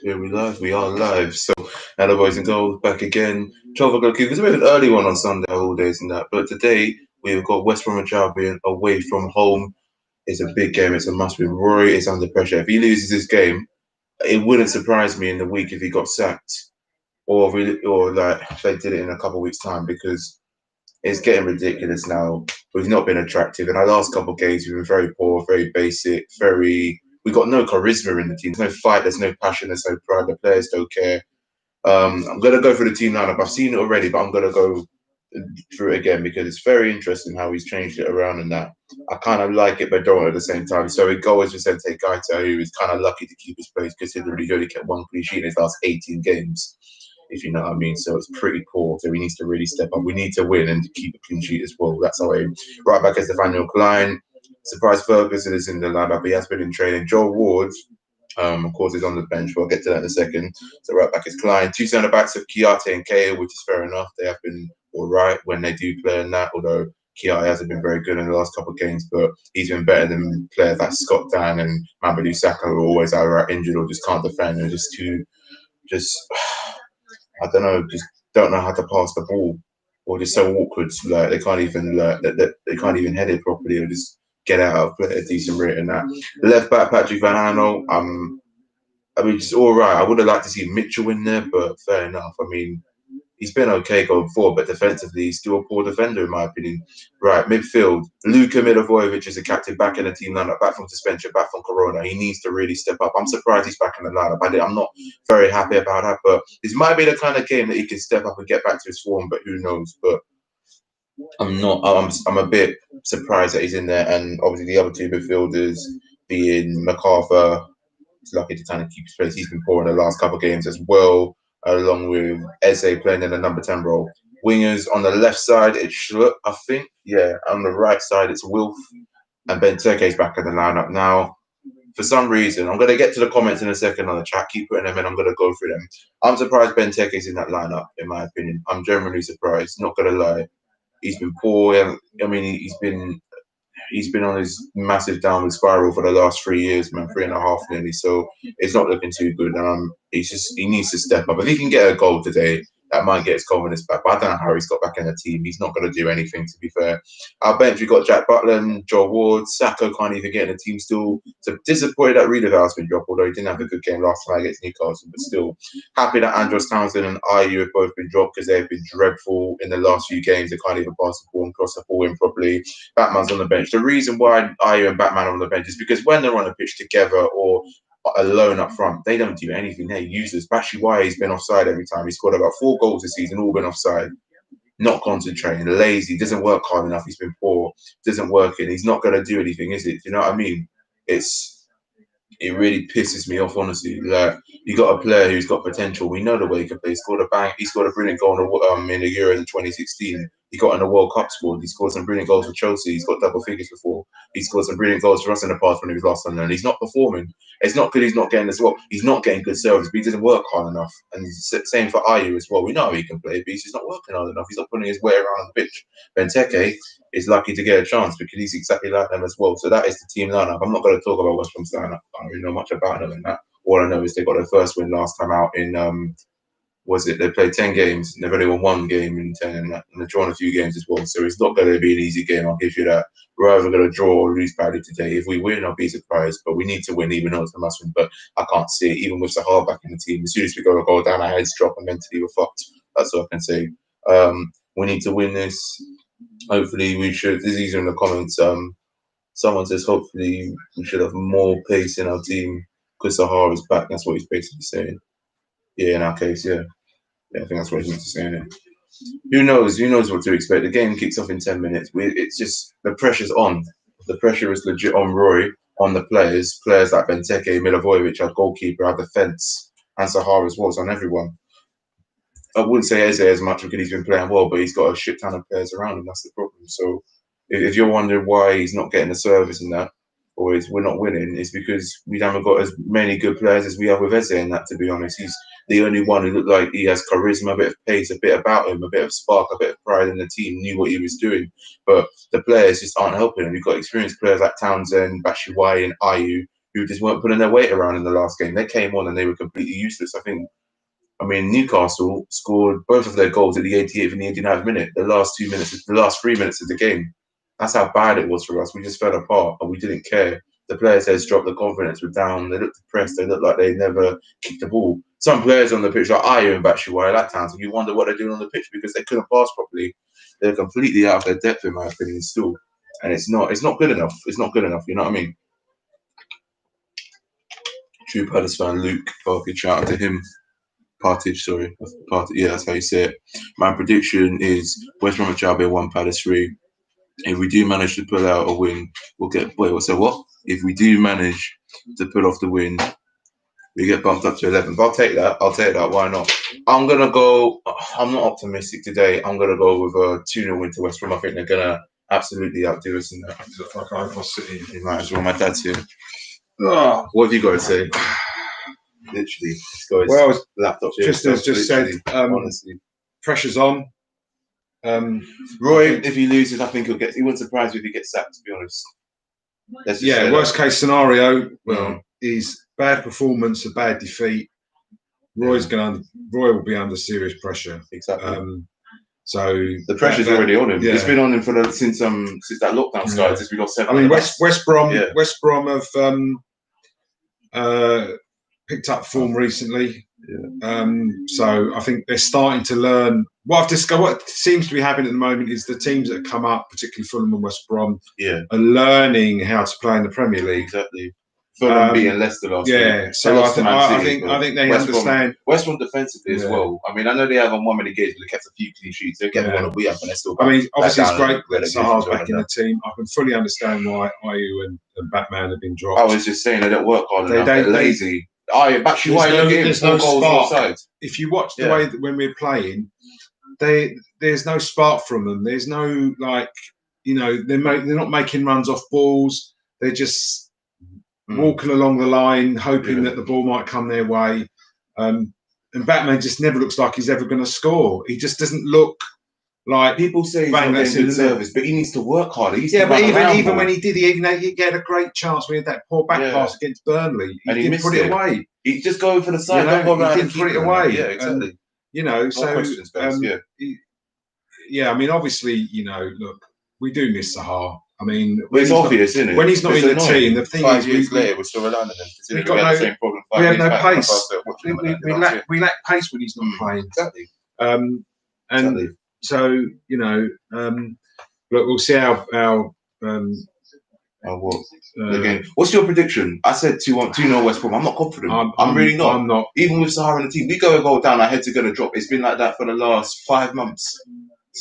Here we live. We are live. So, hello, boys and girls, back again. 12 o'clock. It was a bit of an early one on Sunday, holidays and that. But today we've got West Brom away from home. It's a big game. It's a must-win. Roy is under pressure. If he loses this game, it wouldn't surprise me in the week if he got sacked, or like if they did it in a couple of weeks' time, because it's getting ridiculous now. We've not been attractive. In our last couple of games, we've been very poor, very basic, we got no charisma in the team. There's no fight, there's no passion, there's no pride. The players don't care. I'm going to go through the team lineup. I've seen it already, but I'm going to go through it again because it's very interesting how he's changed it around and that. I kind of like it, but don't at the same time. So we go as Vicente Gaita, who is kind of lucky to keep his place considering he only kept one clean sheet in his last 18 games, if you know what I mean. So it's pretty poor. So he needs to really step up. We need to win and keep a clean sheet as well. That's our aim. Right back as Nathaniel Klein. Surprise Ferguson is in the lineup. He has been in training. Joel Ward, of course, is on the bench. We'll get to that in a second. So right back is Klein. Two centre backs of Kiate and Kea, which is fair enough. They have been all right when they do play in that, although Kiate hasn't been very good in the last couple of games, but he's been better than players like Scott Dan and Mamadou Sakho, who are always either injured or just can't defend. They're just I don't know, just don't know how to pass the ball, or just so awkward. Like they can't even they can't even head it properly, or just get out of play a decent rate and that. The left back Patrick Van Aanholt, I mean, it's all right. I would have liked to see Mitchell in there, but fair enough. I mean, he's been okay going forward, but defensively, he's still a poor defender, in my opinion. Right, midfield. Luka Milivojevic is the captain, back in the team lineup, back from suspension, back from Corona. He needs to really step up. I'm surprised he's back in the lineup. I'm not very happy about that, but this might be the kind of game that he can step up and get back to his form, but who knows? But I'm not. I'm a bit surprised that he's in there, and obviously the other two midfielders being MacArthur. He's lucky to kind of keep his place. He's been poor in the last couple of games as well, along with Eze playing in the number 10 role. Wingers on the left side, it's Schlupp, I think. Yeah, on the right side, it's Wilf. And Benteke's back in the lineup now. For some reason, I'm going to get to the comments in a second on the chat. Keep putting them in. I'm going to go through them. I'm surprised Benteke's in that lineup, in my opinion. I'm genuinely surprised. Not going to lie. He's been poor. I mean, he's been on his massive downward spiral for the last 3 years, man, 3.5 nearly. So it's not looking too good. He needs to step up. If he can get a goal today, that might get his confidence back. But I don't know how he's got back in the team. He's not going to do anything, to be fair. Our bench, we've got Jack Butland, Joel Ward, Sakho can't even get in the team still. So disappointed that Riedewald's been dropped, although he didn't have a good game last time against Newcastle. But still, happy that Andros Townsend and Ayew have both been dropped because they've been dreadful in the last few games. They can't even pass the ball and cross the ball in properly. Batman's on the bench. The reason why Ayew and Batman are on the bench is because when they're on a pitch together or alone up front, they don't do anything. They're useless. Batshuayi has been offside every time. He's scored about 4 goals this season, all been offside. Not concentrating, lazy, doesn't work hard enough. He's been poor, doesn't work in. He's not going to do anything, is it? Do you know what I mean? It really pisses me off, honestly. Like, you got a player who's got potential. We know the way he can play. He scored a brilliant goal in the Euros in 2016. He got in the World Cup squad. He scored some brilliant goals for Chelsea. He's got double figures before. He scored some brilliant goals for us in the past when he was last on loan. He's not performing. It's not good he's not getting as well. He's not getting good service, but he doesn't work hard enough. And same for Ayew as well. We know he can play, but he's just not working hard enough. He's not putting his weight around on the pitch. Benteke is lucky to get a chance because he's exactly like them as well. So that is the team lineup. I'm not going to talk about West Brom's lineup. I don't really know much about them and that. All I know is they got their first win last time out in they played 10 games and they've only won 1 game in 10 and they've drawn a few games as well. So it's not going to be an easy game, I'll give you that. We're either going to draw or lose badly today. If we win, I'll be surprised, but we need to win even though it's a must win. But I can't see it, even with Zaha back in the team. As soon as we go a goal down, our heads drop and mentally we're fucked. That's all I can say. We need to win this. Hopefully we should. This is easier in the comments. Someone says hopefully we should have more pace in our team because Zaha is back. That's what he's basically saying. Yeah, in our case, yeah. I think that's what he's meant to say. Innit? Who knows? Who knows what to expect? The game kicks off in 10 minutes. It's just the pressure's on. The pressure is legit on Roy, on the players. Players like Benteke, Milivojevic, our goalkeeper, our defence, and Zaha as well. It's on everyone. I wouldn't say Eze as much because he's been playing well, but he's got a shit ton of players around him. That's the problem. So if you're wondering why he's not getting the service in that, or we're not winning, it's because we haven't got as many good players as we have with Eze in that, to be honest. He's the only one who looked like he has charisma, a bit of pace, a bit about him, a bit of spark, a bit of pride in the team, knew what he was doing. But the players just aren't helping him. You've got experienced players like Townsend, Batshuayi and Ayew who just weren't putting their weight around in the last game. They came on and they were completely useless. I mean, Newcastle scored both of their goals at the 88th and the 89th minute. The last 3 minutes of the game. That's how bad it was for us. We just fell apart and we didn't care. The players' heads dropped, the confidence was down. They looked depressed. They looked like they never kicked the ball. Some players on the pitch, like Ayo and Batshuayi at that time, so you wonder what they're doing on the pitch because they couldn't pass properly. They're completely out of their depth, in my opinion, still. And it's not good enough. It's not good enough, you know what I mean? True Palace fan Luke Parker, shout out to him. Partridge, sorry. Yeah, that's how you say it. My prediction is West Bromwich Albion 1, Palace 3. If we do manage to pull out a win, we'll get. So what? If we do manage to pull off the win, we get bumped up to 11. But I'll take that. Why not? I'm gonna go. I'm not optimistic today. I'm gonna go with a 2-0 win to West Brom. I think they're gonna absolutely outdo us in that. You might as well. My dad's here. Oh, what have you got to say? Literally, well, laptop. Just as just said, honestly, pressure's on. Roy, if he loses, I think he wouldn't surprise me if he gets sacked. To be honest. Yeah, worst case scenario. Well, is bad performance, a bad defeat. Roy will be under serious pressure. Exactly. So the pressure's already on him. Yeah. It's been on him since that lockdown started. Since we got 7. I mean, West Brom have picked up form recently. Yeah. So I think they're starting to learn. What seems to be happening at the moment is the teams that come up, particularly Fulham and West Brom, are learning how to play in the Premier League. Exactly. Fulham beating Leicester last week. Yeah, so I think they understand. West Brom defensively as well. I mean, I know they haven't won many games, but they kept a few clean sheets. They kept one we have, and they're still. I mean, obviously it's great that Zaha's back in the team. I can fully understand why Ayu and Batman have been dropped. I was just saying they don't work hard enough. They're lazy. There's no spark. If you watch the way that when we're playing, there's no spark from them. There's no they're not making runs off balls. They're just walking along the line, hoping that the ball might come their way. And Batman just never looks like he's ever going to score. He just doesn't look like. People say he's not getting good service, but he needs to work harder. But even when he did, he had a great chance. We had that poor back pass against Burnley. He didn't put it away. He just go for the side. He didn't put it away. Yeah, exactly. I mean, obviously, look, we do miss Zaha. I mean, it's obvious, isn't it? When he's not in the team, the thing is, 5 years later, we're still relying on him. We have no pace. We lack pace when he's not playing. Exactly. So look, we'll see how again. What's your prediction? I said 2-0 West Brom. I'm not confident. I'm really not. I'm not. Even with Zaha in the team, we go a goal down, our heads are going to drop. It's been like that for the last 5 months.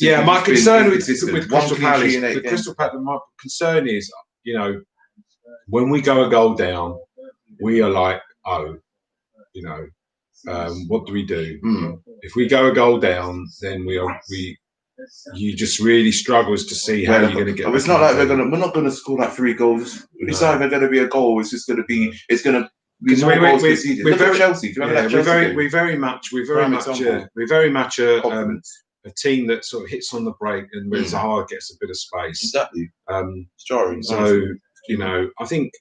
Yeah, my concern with Crystal Palace, my concern is, when we go a goal down, we are like, what do we do? If we go a goal down, then you just really struggles to see how you're going to get. It's not like we're not going to score like 3 goals. It's either going to be a goal. It's just going to be. It's going to. Because we're very Chelsea. We're very much a team that sort of hits on the break and where Zaha gets a bit of space. Exactly. Jarring. So I think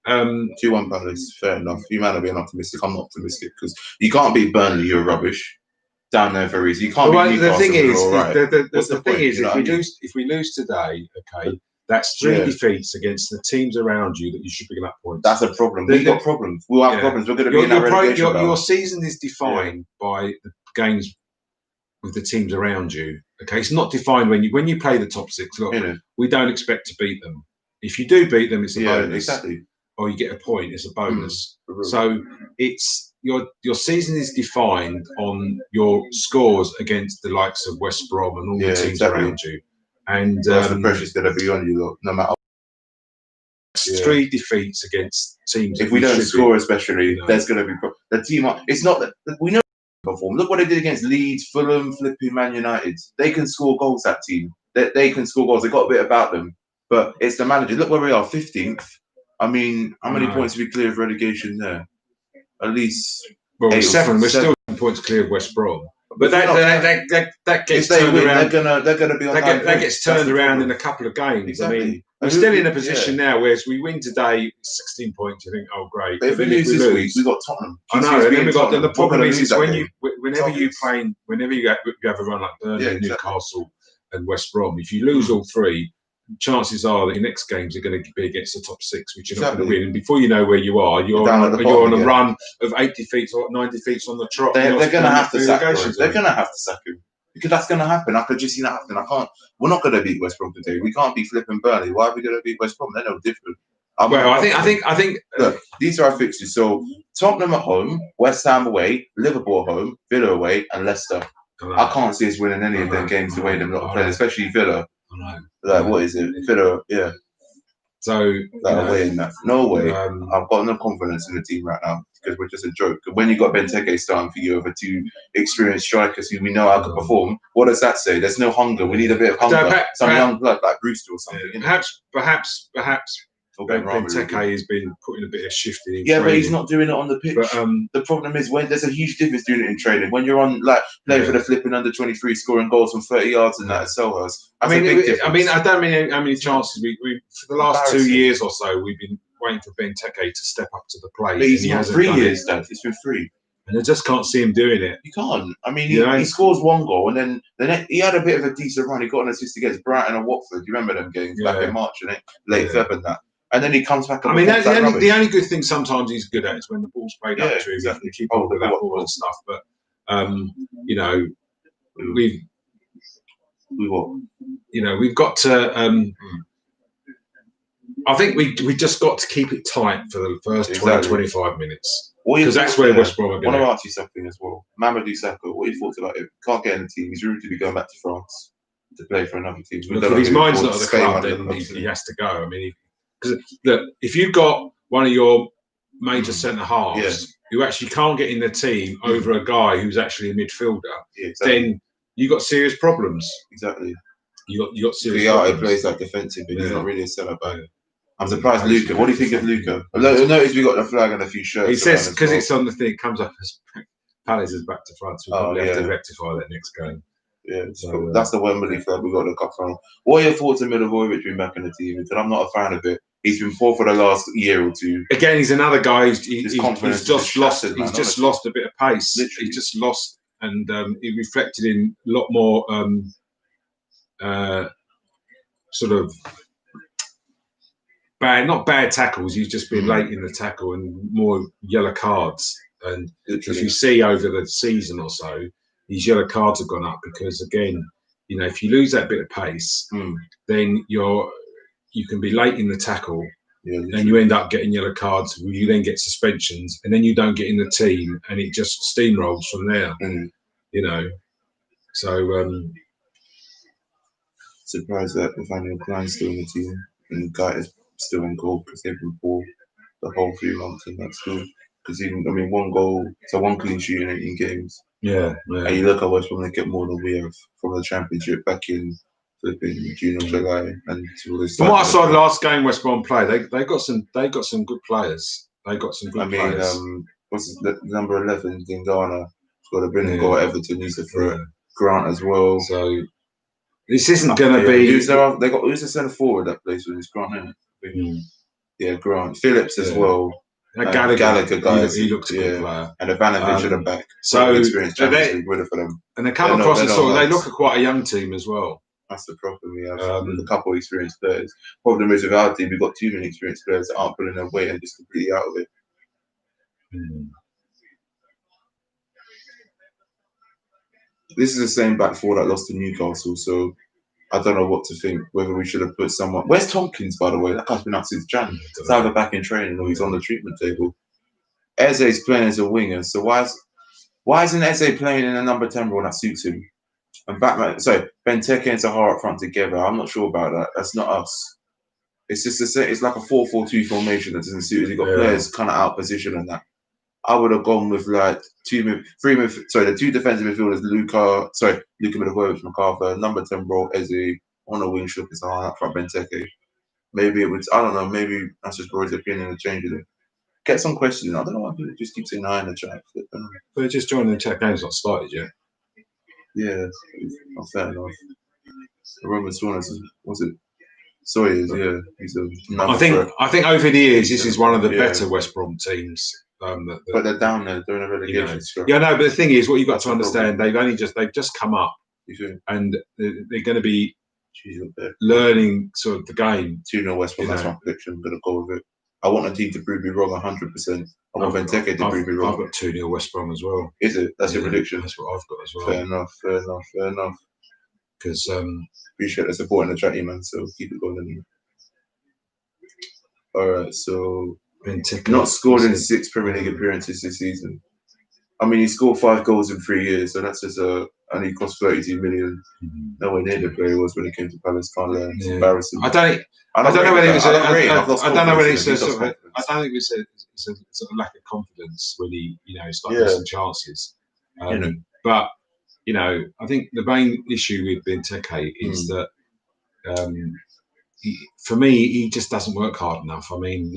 2-1 Palace. Fair enough. You might be optimistic. I'm not optimistic because you can't beat Burnley. You're rubbish. Down there very easy. You can't beat Newcastle. The thing is, if we lose today, okay, that's 3 defeats against the teams around you that you should be picking up points. That's a problem. We've got problems. We'll have problems. We're going to be in that relegation battle. Your season is defined by the games with the teams around you. Okay, it's not defined when you play the top 6. Look, we don't expect to beat them. If you do beat them, it's a bonus. Exactly. Or you get a point, it's a bonus. So it's your season is defined on your scores against the likes of West Brom and all the teams around you. And the pressure's going to be on you, look, no matter. 3 defeats against teams. If we don't score, especially, there's going to be the team. It's not that we know. Perform. Look what they did against Leeds, Fulham, flipping Man United. They can score goals. That team. They can score goals. They got a bit about them, but it's the manager. Look where we are, 15th. I mean, how many points do we clear of relegation there? At least 7. We're still points clear of West Brom. But that gets turned around. They're gonna be on that gets turned around in a couple of games. Exactly. we're still in a position now where we win today, 16 points. You think, oh great. But if we lose this week, we got Tottenham. I know. And then we got. Then the problem is whenever you have a run like Burnley, Newcastle, and West Brom, if you lose all three, chances are that your next games are going to be against the top six, which you're not going to win. And before you know where you are, you're on a run of 80 feet or 90 feet on the trot. They're going to have to sack him. They're going to have to sack him. Because that's going to happen. I could just see that happen. We're not going to beat West Brom today. We can't be flipping Burnley. Why are we going to beat West Brom? They're no different. I think. Look, these are our fixtures. So Tottenham at home, West Ham away, Liverpool at home, Villa away, and Leicester. I can't see us winning any of them games the way they're not playing, especially Villa. What is it? Villa, yeah. So away in that. No way. I've got no confidence in the team right now because we're just a joke. When you got Benteke starting for you over two experienced strikers who we know how to perform, what does that say? There's no hunger. We need a bit of hunger. Some young blood like Brewster or something. Perhaps Benteke has been putting a bit of shift in. Yeah, but he's not doing it on the pitch. But, the problem is when there's a huge difference doing it in training. When you're on playing for the flipping under 23, scoring goals from 30 yards and that at Selhurst. I don't mean how many chances we for the last 2 years or so we've been waiting for Benteke to step up to the plate. But he's not 3 years, Dad. It's been 3. And I just can't see him doing it. You can't. I mean, he scores 1 goal, and then he had a bit of a decent run. He got an assist against Brighton and Watford. You remember them games back in March, late Feb and that. And then he comes back. The only good thing sometimes he's good at is when the ball's played up to him. Exactly. Keep hold of that ball and stuff. But we've got to. I think we just got to keep it tight for the first 20-25 minutes. Because that's where West Brom are going. I want to ask you something as well. Mamadou Sakho, what are your thoughts about him? Can't get in the team. He's rumored to be going back to France to play for another team. Look, if his mind's not at the club, then he has to go. I mean, because if you've got one of your major centre halves who actually can't get in the team over a guy who's actually a midfielder, then you got serious problems. Exactly. You got serious problems. Plays like defensive, but he's not really a centre back. I'm surprised, Luca. What do you think of Luca? I noticed we got the flag and a few shirts. He says because it's on the thing, it comes up as Palace is back to France. We'll probably have to rectify that next game. Yeah, so that's the Wembley flag we got the cup from. What are your thoughts on Milivojevic being back in the team? Because I'm not a fan of it. He's been poor for the last year or two. Again, he's another guy. He's just lost. He's just lost a bit of pace. Literally. He's just lost, and he reflected in a lot more sort of. Not bad tackles. He's just been late in the tackle and more yellow cards. And if you see over the season or so, these yellow cards have gone up because, again, if you lose that bit of pace, then you can be late in the tackle, and you end up getting yellow cards. You then get suspensions, and then you don't get in the team, and it just steamrolls from there. So surprised that Nathaniel Klein's still in the team and Guy is still in goal because they've been poor the whole 3 months in that school. Because even 1 goal, so 1 clean sheet in 18 games. Yeah. And you look at West Brom, they get more than we have from the Championship back in June or July. And from what I saw last game West Brom play, they got some good players. They got some good players. What's the number 11? Dingana scored a brilliant goal at Everton. Used it for Grant as well. So this isn't going to be. Who's the centre forward that plays with? It's Grant, isn't it? Yeah, Grant. Phillips as well. Gallagher guys. He looks a good player. And Ivanovic at the back. So experienced Champions League winner for them. And they come across they look at quite a young team as well. That's the problem we have with a couple of experienced players. Problem is with our team, we've got too many experienced players that aren't pulling their weight and just completely out of it. This is the same back four that lost to Newcastle, so I don't know what to think, whether we should have put someone. Where's Tompkins, by the way? That guy's been out since January. He's either back in training or he's on the treatment table. Eze's playing as a winger, so why isn't Eze playing in a number 10 role that suits him? And Benteke and Zaha up front together. I'm not sure about that. That's not us. It's just it's like a 4-4-2 formation that doesn't suit us. You've got players kind of out position and that. I would have gone with like the 2 defensive midfielders, Luka Milivojevic, MacArthur, number 10 role, Eze, on the wing, shook his arm up front, Benteke. Maybe it was, I don't know, maybe that's just Roy's opinion and changing it. Get some questions. I don't know why people just keep saying hi in the chat. They're just joining the chat. Game's not started yet. Yeah, not fair enough. Roman Swan was it Sawyers, yeah, he's I think over the years, this is one of the better West Brom teams. But they're down there, they're in a relegation struggle. Yeah, no, but the thing is, what you've got to understand, they've just come up, and they're going to be learning sort of the game. 2-0 West Brom, that's my prediction. I'm going to go with it. I want a team to prove me wrong 100%. I want Benteke to prove me wrong. I've got 2-0 West Brom as well. Is it? That's your prediction? That's what I've got as well. Fair enough. Because appreciate the support in the chat, man. So keep it going. All right, so Benteke not scored in 6 Premier League appearances this season. I mean, he scored 5 goals in 3 years, so that's just and he cost 32 million. Nowhere near the player he was when he came to Palace. Can't learn. It's embarrassing. I don't know whether it's a lack of confidence when he, started missing chances. But I think the main issue with Benteke is that for me, he just doesn't work hard enough. I mean,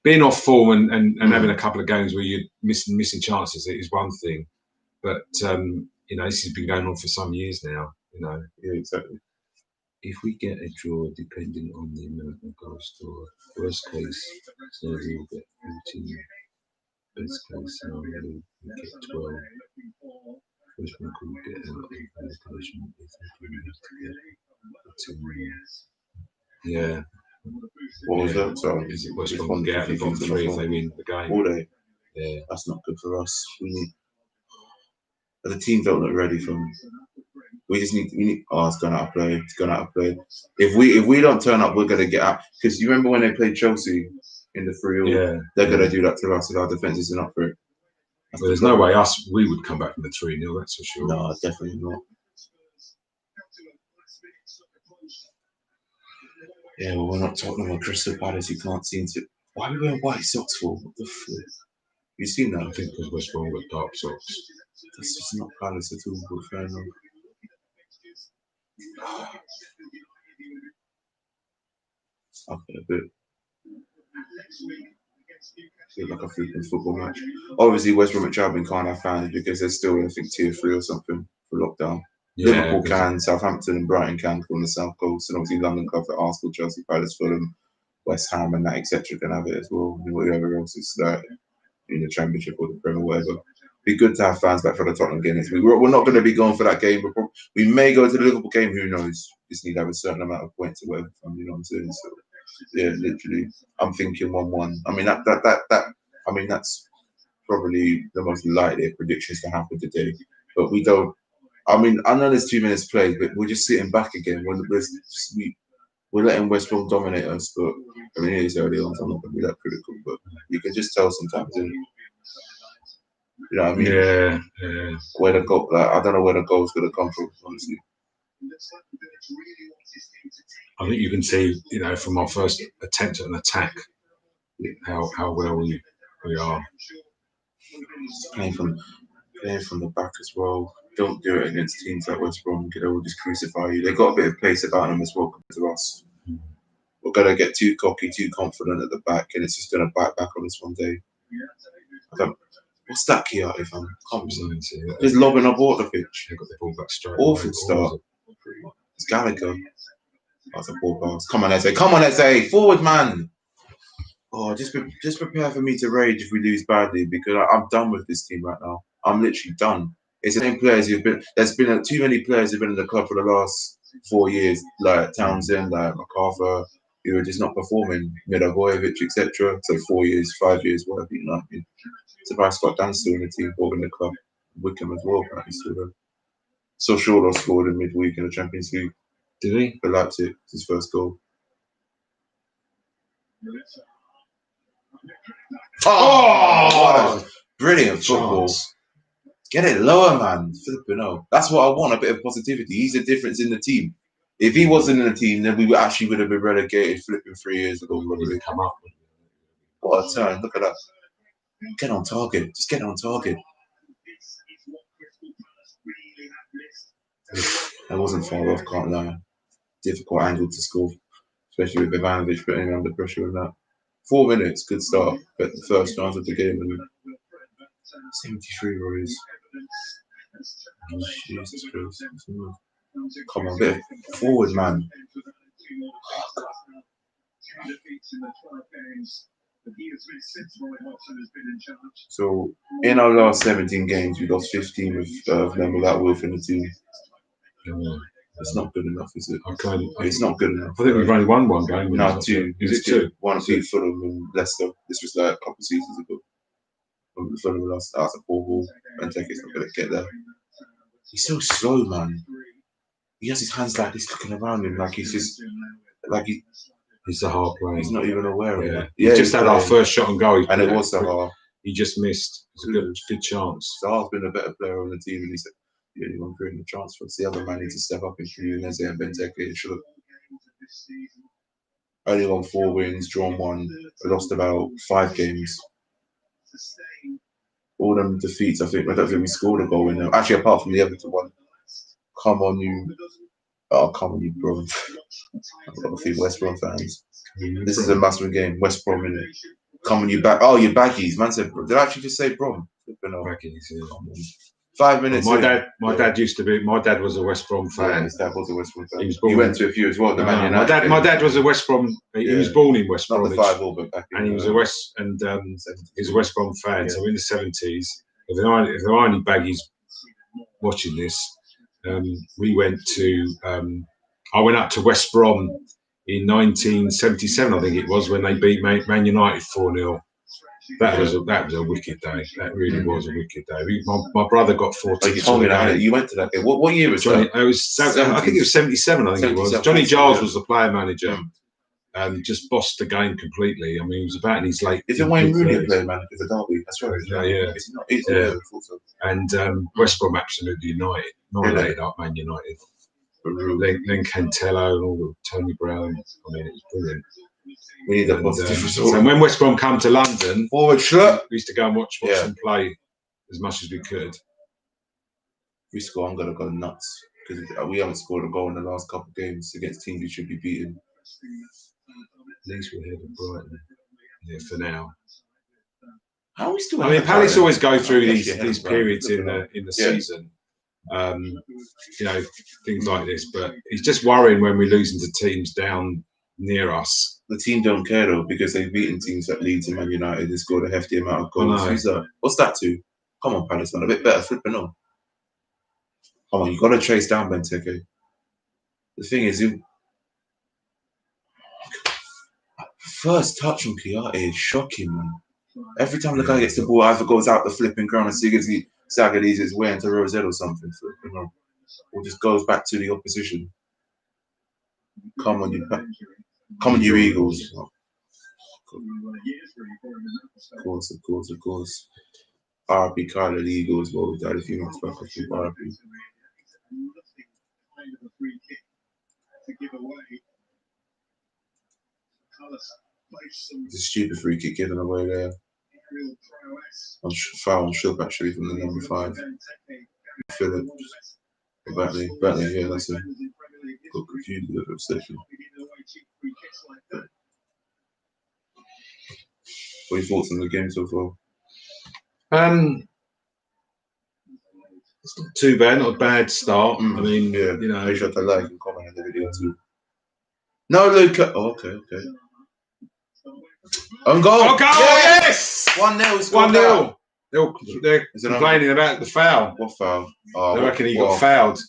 being off form and having a couple of games where you're missing chances is one thing, but this has been going on for some years now. Yeah, exactly. If we get a draw, depending on the amount of goals scored, worst case scenario, we'll get 14. Best case scenario, we get 12. First one could get out of relegation if we have to get 10 years. Yeah. What was that? Sorry. Is it West Brom get out of the bottom 3 if they win the game? All day. Yeah. That's not good for us. The team don't look ready for them. We need. Oh, it's gone out of play. If we don't turn up, we're gonna get out. Because you remember when they played Chelsea in the 3-0? They're gonna do that to us if our defense isn't up for it. Well, there's no way we would come back from the 3-0. That's for sure. No, definitely not. Yeah, well, we're not Tottenham or Crystal Palace. You can't seem to. Why are we wearing white socks for? What the flip? You seen that? I think because West Brom got dark socks. That's just not Palace at all, but fair enough. Okay, a bit. Feel like a freaking football match. Obviously, West Bromwich Albion can't have fans because they're still, I think, tier 3 or something for lockdown. Yeah, Liverpool can, Southampton and Brighton can on the south coast, and obviously London clubs like Arsenal, Chelsea, Palace, Fulham, West Ham, and that etc. can have it as well. And whatever else is like in the Championship or the Premier, whatever. Be good to have fans back for the Tottenham game. We're not going to be going for that game. We may go to the Liverpool game. Who knows? Just need to have a certain amount of points away from. You know what I'm saying? So yeah, literally, I'm thinking 1-1. I mean I mean that's probably the most likely predictions to happen today. But we don't. I mean, I know there's 2 minutes played, but we're just sitting back again. We're letting West Brom dominate us. But I mean, it is early on, so I'm not going to be that critical. But you can just tell sometimes. You know what I mean? Yeah. Where the goal, I don't know where the goal's going to come from, honestly. I think you can see, from our first attempt at an attack, how well we are. Playing from the back as well. Don't do it against teams like West Brom. They will just crucify you. They've got a bit of pace about them as well compared to us. We're going to get too cocky, too confident at the back, and it's just going to bite back on us one day. What's that key out if I'm confident? Just lobbing up water pitch. They got the ball back straight. Awful start. It's Gallagher. That's a poor pass. Come on, SA. Come on, SA. Forward, man. Oh, just prepare for me to rage if we lose badly because I'm done with this team right now. I'm literally done. It's the same players who've been. There's been too many players who've been in the club for the last 4 years, like Townsend, like MacArthur, who are just not performing. Milivojevic, etc. So 4 years, 5 years, whatever. You know what I mean? Surprised Scott Dan's still in the team, in the club. Wickham as well, apparently still there. So Shawlaw scored in midweek in the Champions League. Did he? For Leipzig, his first goal. Oh! Brilliant football. Get it lower, man. Flipping out. That's what I want, a bit of positivity. He's the difference in the team. If he wasn't in the team, then we actually would have been relegated flipping 3 years ago. Probably come up. What a turn. Look at that. Get on target. Just get on target. I wasn't far off, can't lie. Difficult angle to score, especially with Ivanovic putting him under pressure and that. 4 minutes, good start. But the first chance of the game and 73 Royals. Jesus Christ. Come on, bit forward, man. So in our last 17 games, we lost 15 of them without Wilf in the team. It's not good enough, is it? It's not good enough. I think we've only won one game. No, two. Is it two? One beat Fulham and Leicester. This was like a couple of seasons ago. When Fulham lost, that was a poor ball. Benteke's not going to get there. He's so slow, man. He has his hands like this, looking around him, like he's just like he's a hard player. He's not even aware of it. Yeah, just had our first shot on goal, and it was Zaha. He just missed. It's a good chance. Zaha's been a better player on the team, and he's the only one creating the transfer. It's the other man needs to step up and Udinese and Benteke. Should have only won 4 wins, drawn 1, lost about 5 games. All them defeats, I don't think we scored a goal in them. Actually, apart from the Everton one. Come on, you. Oh, come on, you, bro. I've got a few West Brom fans. This is a massive game. West Brom, innit? Come on, you back. Oh, you baggies. Man said, did I actually just say Brom? Baggies, yeah. 5 minutes. My dad used to be. My dad was a West Brom fan. Yeah, his dad was a West Brom fan. He went to a few as well. My dad was a West Brom. He was born in West Brom. Not the 5 all, but back in, and he was a West he's a West Brom fan. Yeah. So in the 70s, if there are any baggies watching this, we went to. I went up to West Brom in 1977, I think it was, when they beat Man United 4-0. That was a wicked day. That really was a wicked day. My brother got 4 tickets. You told me that. You went to that game. What year was Johnny? That? I think it was 77. I think it was. Johnny Giles was the player manager. Just bossed the game completely. I mean, he was about in his late. Is it Wayne Rooney player manager for Derby? That's right. Yeah. It's not easy. Yeah. And West Brom absolutely annihilated up Man United. Then Cantello and all the Tony Brown. I mean, it was brilliant. We need a positive result. And when West Brom come to London, forward shirt, we used to go and watch them play as much as we could. If we score, I'm gonna go nuts because we haven't scored a goal in the last couple of games against teams we should be beating. At least we're ahead of Brighton. Yeah, for now. How are we still? I mean, Palace always go through these periods in the season. Things like this, but it's just worrying when we're losing to teams down near us. The team don't care though because they've beaten teams like Leeds and Man United. They scored a hefty amount of goals. Who's that? What's that to? Come on, Palace, man, a bit better flipping on. Come on, you got to chase down Benteke. The thing is, first touch on Kiarte is shocking, man. Every time the guy gets the ball, either goes out the flipping ground and Zagadis is way into Rosette or something, or just goes back to the opposition. Come on, you Eagles. Of course. RP Carla, the Eagles, well, we died a few months back. I think RP. It's a stupid free kick given away there. Foul on Shilp actually from the number 5. Phillips. Batley, yeah, that's it. Got confused with the station. What are your thoughts on the game so far? It's not too bad, not a bad start. I mean, make sure to like and comment on the video too. No, Luca. Oh, okay. On goal! Oh, goal! Yes! 1-0. 1-0. They're complaining about the foul. What foul? They reckon he got fouled.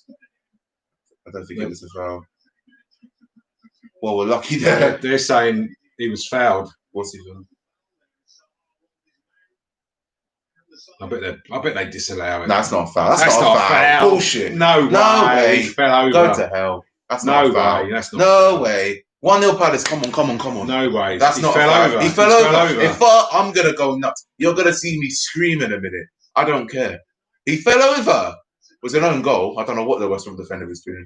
I don't think it was a foul. Well, we're lucky there. They're saying he was fouled. What's he doing? I bet they disallow it. No, that's not a foul. That's not a foul. Bullshit. No way. He fell over. Go to hell. That's not a foul. Way. That's not no way. 1-0 Palace. Come on. No way. That's not a foul. He fell over. If I'm gonna go nuts, you're gonna see me scream in a minute. I don't care. He fell over. It was an own goal. I don't know what the West Brom defender was doing.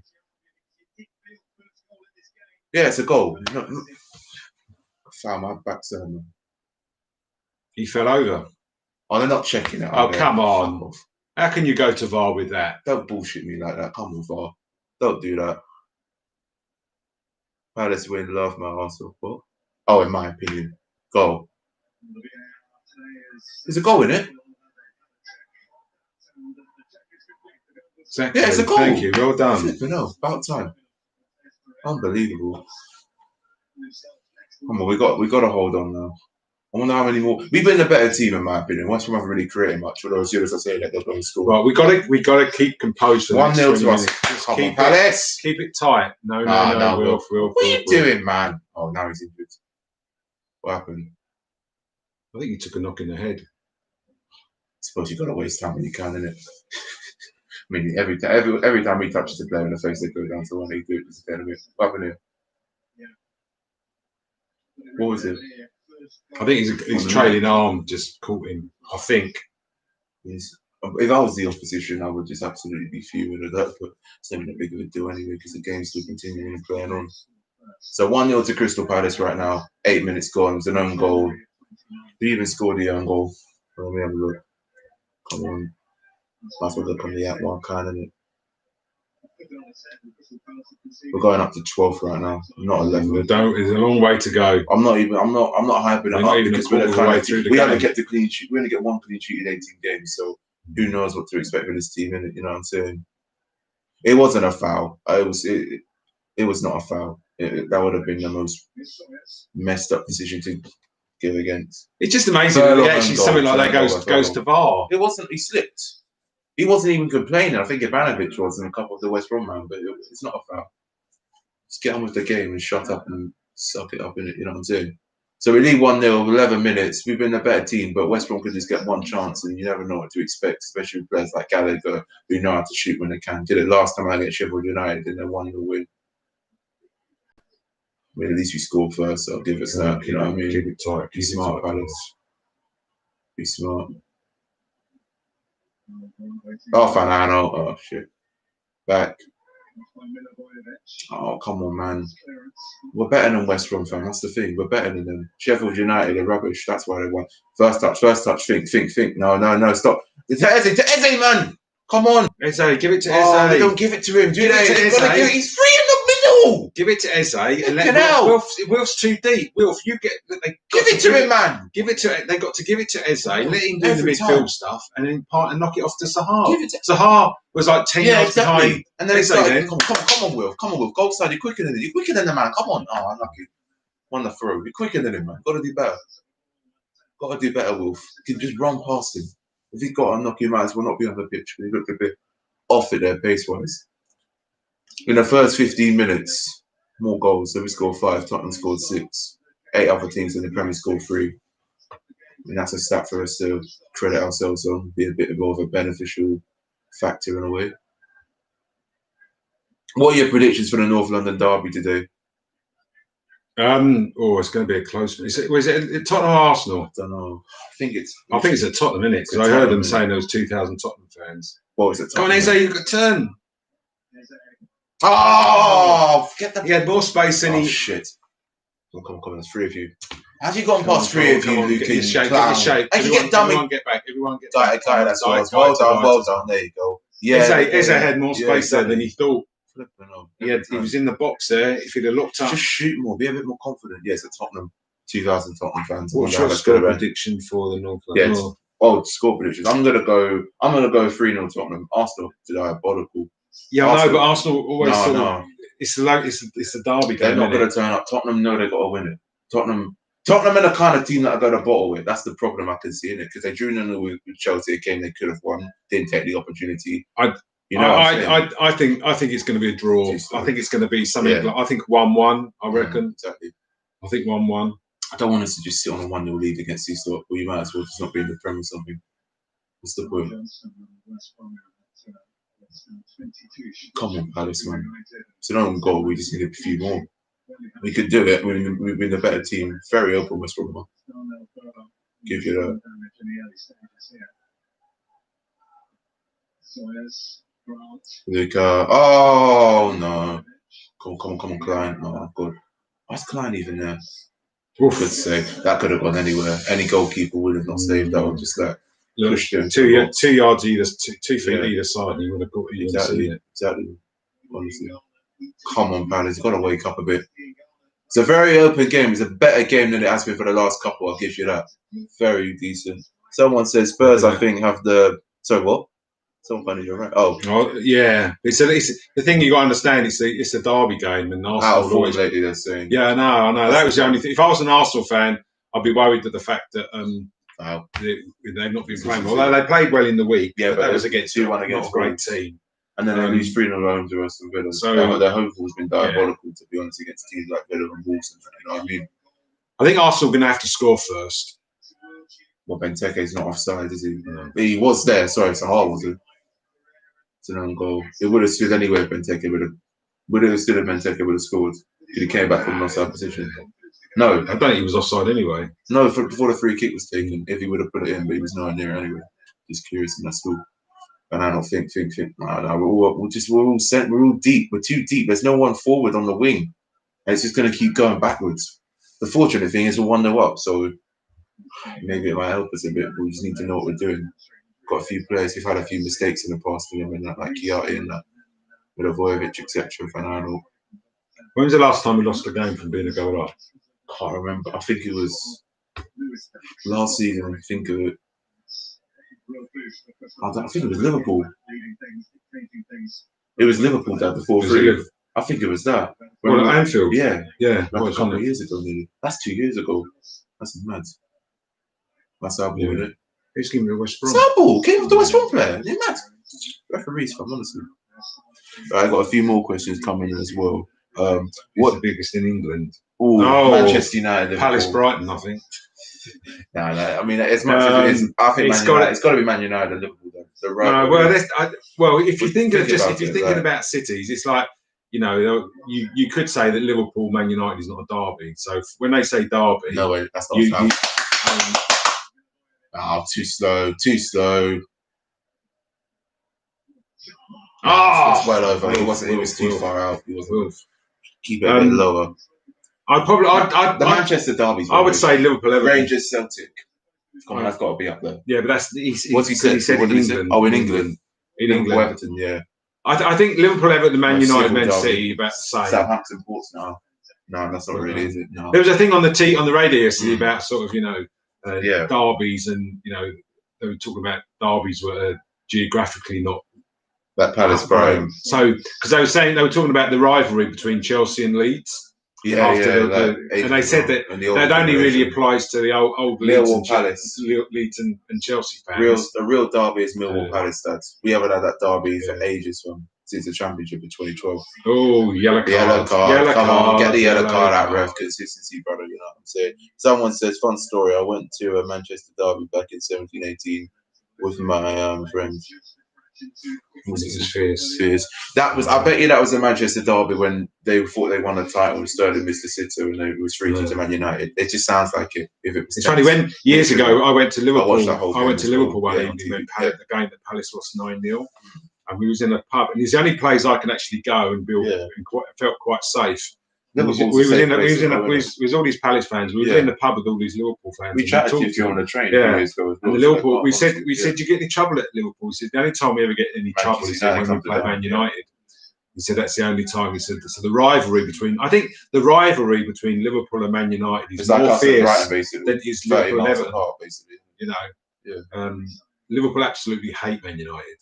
Yeah, it's a goal. I found my backside. He fell over. Oh, they're not checking it. Oh, come on. How can you go to VAR with that? Don't bullshit me like that. Come on, VAR. Don't do that. Palace win, love my Arsenal. What? Oh, in my opinion. Goal. There's a goal in it. Exactly. Yeah, it's a goal. Thank you. Well done. Flipping hell, about time. Unbelievable. Come on, we got to hold on now. I wonder how many more. We've been a better team in my opinion. West Brom haven't really created much. Although as soon as I say that, they're going to score. Well, we got to keep composed for the next 1-0 to 20 us. minutes. Just Come on, Palace. Keep it tight. No, Wilf. What are you doing, man? Oh, now he's injured. What happened? I think he took a knock in the head. I suppose you've got to waste time when you can, innit? I mean, every time he touches the player in the face, they go down to 1 8 good. It's a bit. What happened here? What was it? I think his trailing arm just caught him. I think. Yes. If I was the opposition, I would just absolutely be fuming at that, but it's not that big of a deal anyway because the game's still continuing and playing on. So 1-0 to Crystal Palace right now. 8 minutes gone. It's an own goal. Who even scored the own goal? Let me have a look. Come on. Might as well look on the app one kind, innit? We're going up to 12th right now, not 11th. There's a long way to go. I'm not hyping it up because we haven't kept a clean sheet. We only get 1 clean sheet in 18 games, so who knows what to expect from this team, innit? You know what I'm saying? It wasn't a foul. It was not a foul. That would have been the most messed up decision to give against. It's just amazing that actually something like that goes to VAR. It wasn't. He slipped. He wasn't even complaining. I think Ivanovic was and a couple of the West Brom man, but it's not a foul. Just get on with the game and shut up and suck it up in it. You know what I'm saying? So we lead 1-0, 11 minutes. We've been a better team, but West Brom could just get one chance, and you never know what to expect, especially with players like Gallagher who know how to shoot when they can. Did it last time against Sheffield United, and they 1-0 win. I mean, at least we scored first, so I'll give us that. You know what I mean? Keep it tight. Be smart, Palace. Be smart. Oh, Fanano. Oh, shit. Back. Oh, come on, man. We're better than West Brom, fam. That's the thing. We're better than them. Sheffield United are rubbish. That's why they won. First touch. Think. No, stop. It's Eze, man. Come on. Eze, give it to Eze. Oh, they don't give it to him, do they? He's free in the middle. Give it to Eze and let Wilf's too deep. Wilf, give it to him, man. Give it to. They got to give it to Eze. Let him do the midfield stuff, and then knock it off to Zaha. Zaha was like 10 yards behind. And then come on, Wilf. Goal side, you're quicker than the man. Come on. Oh, unlucky. On the throw. You're quicker than him, man. Got to do better. Wilf. You can just run past him. If he's got a knock, he might as well not be on the pitch. He looked a bit off it there, pace-wise. In the first 15 minutes, more goals. So we scored 5. Tottenham scored 6. 8 other teams in the Premier scored 3. And that's a stat for us to credit ourselves on, be a bit more of a beneficial factor in a way. What are your predictions for the North London derby today? It's going to be a close one. Was it Tottenham or Arsenal? I don't know. I think it's at Tottenham, isn't it? Because I heard them saying there was 2,000 Tottenham fans. What was it? Come on, Eze, you've got a turn. Oh, forget that. He had more space than he. Shit. Come on, there's 3 of you. How've you gone past 3 of you, Luke? Get your shape. I can get dummy. Everyone get back. That's well done. There you go. Yeah, Eze had more space there than he thought. He was in the box there. If he'd have looked up, just shoot more, be a bit more confident. Yes, at Tottenham, 2,000 Tottenham fans. What's your score prediction for the North London? Yeah, score predictions. I'm gonna go 3-0 Tottenham. Arsenal to diabolical. Yeah, I know, but Arsenal always it's the derby game. They're not gonna turn up. Tottenham know they got to win it. Tottenham are the kind of team that are going to bottle it. That's the problem I can see in it because they drew in with Chelsea, a game they could have won, didn't take the opportunity. I think it's going to be a draw. I think it's going to be something like 1-1. I reckon. Exactly. I think 1-1. I don't want us to just sit on a 1-0 lead against these lot. Well, you might as well just not be in the Premier or something. What's the point? Come on, Palace, man. It's an own goal. We just need a few more. We could do it. We've been a better team. Very open, West Brom. Give you that. Luca. Oh no! Come on, Klein. Oh God. Why's Klein even there? Good save. That could have gone anywhere. Any goalkeeper would have not saved that one. Just like pushed him. 2 yards either, 2 feet either side. You would have got it. Exactly. Honestly. Come on, Palace. You've got to wake up a bit. It's a very open game. It's a better game than it has been for the last couple. I'll give you that. Very decent. Someone says Spurs, I think, have the... Sorry, what? Someone funny, you're right. Oh, yeah. It's the thing you got to understand. It's a derby game, and out Arsenal of form always. lately, they're saying. Yeah, I know. That was the only thing. If I was an Arsenal fan, I'd be worried that the fact that they've not been playing well. Although they played well in the week, yeah, but that was against 2-1 against not a great team. And then they lose 3-0 home to Aston Villa. So their home form's been diabolical, to be honest, against teams like Villa and Wolves. You know what I mean? I think Arsenal are going to have to score first. Well, Benteke's not offside, is he? No. He was there. Sorry, Zaha was it? It's an own goal. It would have stood anyway. Benteke would have stood if Benteke would have scored. He came back from an offside position. No, I don't think he was offside anyway. No, before the free kick was taken, if he would have put it in, but he was nowhere near anyway. Just curious, and that's cool. And I don't think. No, we're all sent. We're all deep. We're too deep. There's no one forward on the wing, and it's just going to keep going backwards. The fortunate thing is we're 1-0 up, so maybe it might help us a bit. But we just need to know what we're doing. Got a few players who've had a few mistakes in the past for them, and that, like Kiati and that, with Vojovic, etc. When was the last time we lost a game from being a goal up? Can't remember. I think it was last season. I think it was Liverpool. It was Liverpool that the 4-3. I think it was that. Well, at Anfield. Yeah. Like a couple of years ago, nearly. That's 2 years ago. That's mad. That's our ball, isn't it? Who's giving me a West Brom? Sample came off the West Brom player. You're mad. Referees, honestly. I got a few more questions coming in as well. What's the biggest in England? Manchester United, Palace, Brighton, I think. No. I mean, as much as it is, I think it's got to be Man United and Liverpool. If you're thinking about cities, it's like you could say that Liverpool, Man United is not a derby. So when they say derby, no way, that's not. Too slow. It's well over. It was too far out. Keep it a bit lower. The Manchester derby. I would say Liverpool, Everton. Rangers, Celtic. That's got to be up there. Yeah, but that's what's he said? He said in England. Oh, in England. Liverpool, Everton. Yeah. I think Liverpool, Everton, Man United, Man City about the same. Southampton, Portsmouth. No, that's not really, is it? No. There was a thing on the radio yesterday about sort of derbies, and they were talking about derbies were geographically not that Palace Brighton. So because they were talking about the rivalry between Chelsea and Leeds. And they said that only really applies to the old Leeds and Palace, Leeds and Chelsea fans. The real derby is Millwall Palace. We haven't had that derby for ages since the Championship in 2012. Oh, yellow card! Come on, get the yellow card out, ref. Consistency, brother. You know what I'm saying? Someone says, fun story. I went to a Manchester derby back in 17-18 with my friends. Spheres. That was. I bet you that was the Manchester derby when they thought they won the title and Sterling missed the sitter and it was 3-2 to Man United. It just sounds like it. If it was. It's funny when years ago I went to Liverpool. I went to Liverpool one evening. The game that Palace lost 9-0, and we was in a pub. And it's the only place I can actually go and felt quite safe. We was all these Palace fans. We were in the pub with all these Liverpool fans. We chatted to you on the train. Yeah. And the Liverpool, we said, "Do you get any trouble at Liverpool?" He said, "The only time we ever get any trouble is when we play Man United." He said, "That's the only time." He said, "So the rivalry between Liverpool and Man United is more fierce than is Liverpool and Everton." Liverpool absolutely hate Man United.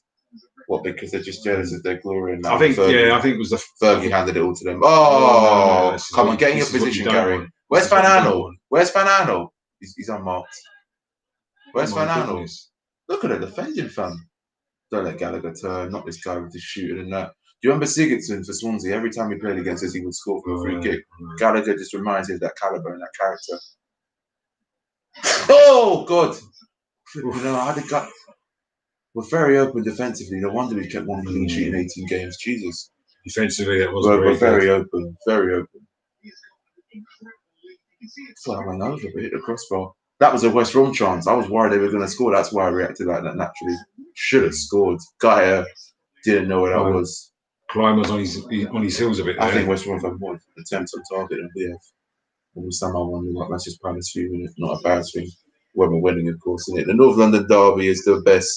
What, because they're just jealous of their glory? And I think it was the Fergie handed it all to them. Oh, come on, get in your position, Gary. Where's Van Aanholt? He's unmarked. Where's Van Aanholt? Look at the defending, fam. Don't let Gallagher turn. Not this guy with the shooting and that. Do you remember Sigurdsson for Swansea? Every time he played against us, he would score from a free kick. Gallagher just reminds you of that caliber and that character. Oh God! I had a We're very open defensively. No wonder we kept one clean sheet in 18 games. Jesus. Defensively, that was we're very open. Very open. So I went over, but hit the crossbar. That was a West Brom chance. I was worried they were going to score. That's why I reacted like that naturally. Should have scored. Guy didn't know what that was. Klein was on his heels a bit there. I think West Brom had more attempts on target than we have. And we somehow won. That's just Palace view, and it's not a bad thing. When we're winning, of course, isn't it? The North London derby is the best.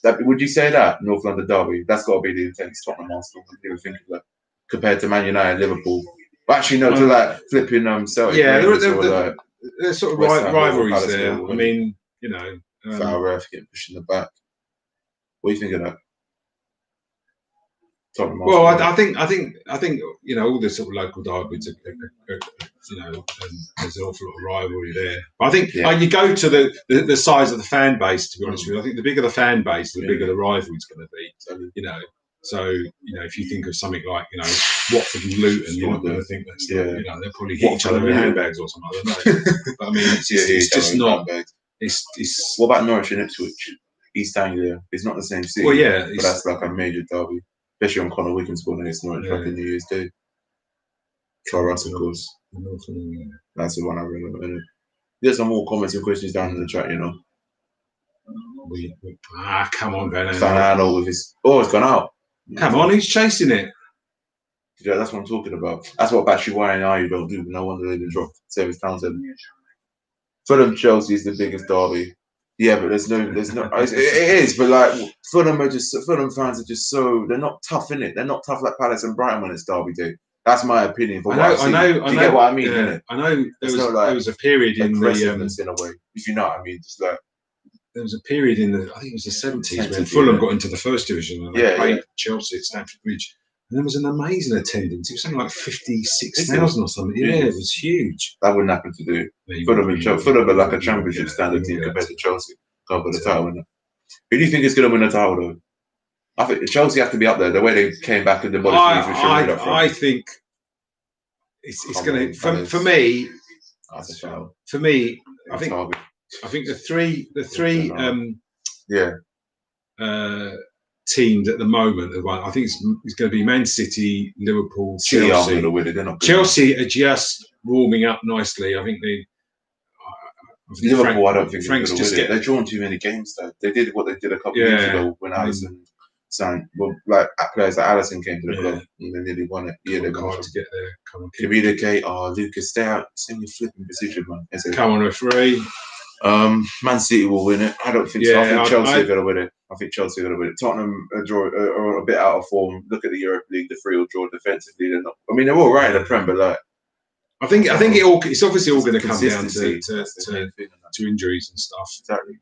Would you say that North London derby? That's got to be the intense Tottenham Arsenal. I didn't think of that compared to Man United, Liverpool. But actually, no, to like flipping Celtic. Yeah, there's sort of rivalries there. I mean, foul ref getting pushed in the back. What do you think of that? Well, I think you know all the sort of local derbies, you know, there's an awful lot of rivalry there. But I think you go to the size of the fan base. To be honest with you, I think the bigger the fan base, the bigger the rivalry's going to be. You know, so you know if you think of something like Watford and Luton, you're not going to think that's you know they'll probably hit each other with handbags or something. I don't know. But I mean, it's just not. It's what about Norwich and Ipswich? East Anglia. It's not the same city. Well, yeah, but that's like a major derby. Especially on Conor Wiggins scoring against Norwich like New Year's Day. For us, of course. That's the one I remember. There's some more comments and questions down in the chat, you know. Come on, Van Aanholt with his... Oh, it's gone out. Come on, he's chasing it. Yeah, that's what I'm talking about. That's what Battery Y and I don't do. No wonder they've been dropped. Service Townsend. Fulham Chelsea is the biggest derby. Yeah, but there's no. It is, but like Fulham fans are just so they're not tough in it. They're not tough like Palace and Brighton when it's derby day. That's my opinion. I know. Do you get what I mean? Yeah, I know. There was a period in the in a way, if you know what I mean. Just like there was a period in the I think it was the 70s when Fulham got into the first division and they played Chelsea at Stamford Bridge. And there was an amazing attendance. It was something like 56,000 or something. Yeah, it was huge. That wouldn't happen to do. Fulham are like a championship standard team compared to Chelsea. Go for the title winner. Who do you think is going to win the title, though? I think Chelsea have to be up there. The way they came back and demolished I think it's going to. For me, I think the three teams at the moment. I think it's going to be Man City, Liverpool, Chelsea. Chelsea are just warming up nicely. I think Liverpool, I don't think Frank's just they're drawn too many games. Though they did what they did a couple of years ago when Alisson signed. Well, like players like Alisson came to the club and they nearly won it. Yeah, they hard to get there. Come on, communicate. Lucas, stay out. Stay in your flipping position, man. Come on, referee. Man City will win it. I don't think so. I think Chelsea are going to win it. Tottenham are a bit out of form. Look at the Europa League. The 3-3 draw defensively. They're not. I mean, they're all right in the Prem, but like. I think it's obviously all going to come down to injuries and stuff. Exactly.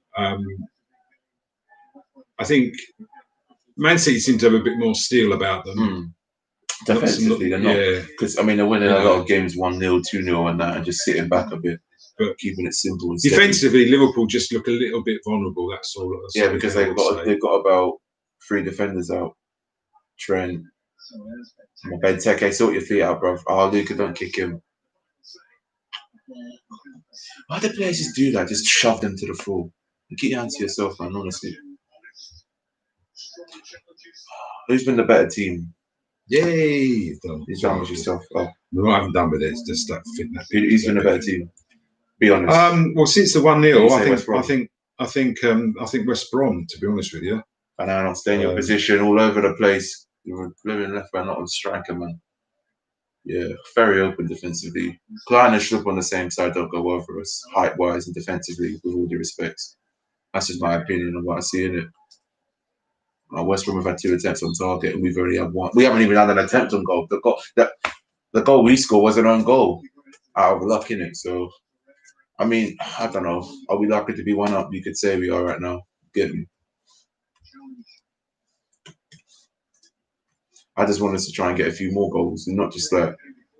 I think Man City seem to have a bit more steel about them. Defensively, they're not. Because I mean, they're winning a lot of games 1-0, 2-0, and that, and just sitting back a bit, but keeping it simple. And defensively, Liverpool just look a little bit vulnerable. That's all. Because they've got about 3 defenders out. Trent, Benteke, sort your feet out, bro. Luka, don't kick him. Why do players just do that? Just shove them to the floor. Keep your hands to yourself, man, honestly. Who's been the better team? Yay! You've done with yourself. No, I haven't done with it. It's just that. Who's been a better team? Be honest. Well, since the 1-0, I think West Brom. To be honest with you. And I'm staying in your position all over the place. You're living left back, not on striker, man. Yeah, very open defensively. Klein and Schlupp on the same side don't go over us, height-wise and defensively, with all due respects. That's just my opinion on what I see in it. West Brom have had 2 attempts on target, and we've already had 1. We haven't even had an attempt on goal. The goal we scored was an own goal out of luck, innit? So, I mean, I don't know. Are we lucky to be 1 up? You could say we are right now. Get me? I just wanted to try and get a few more goals and not just like,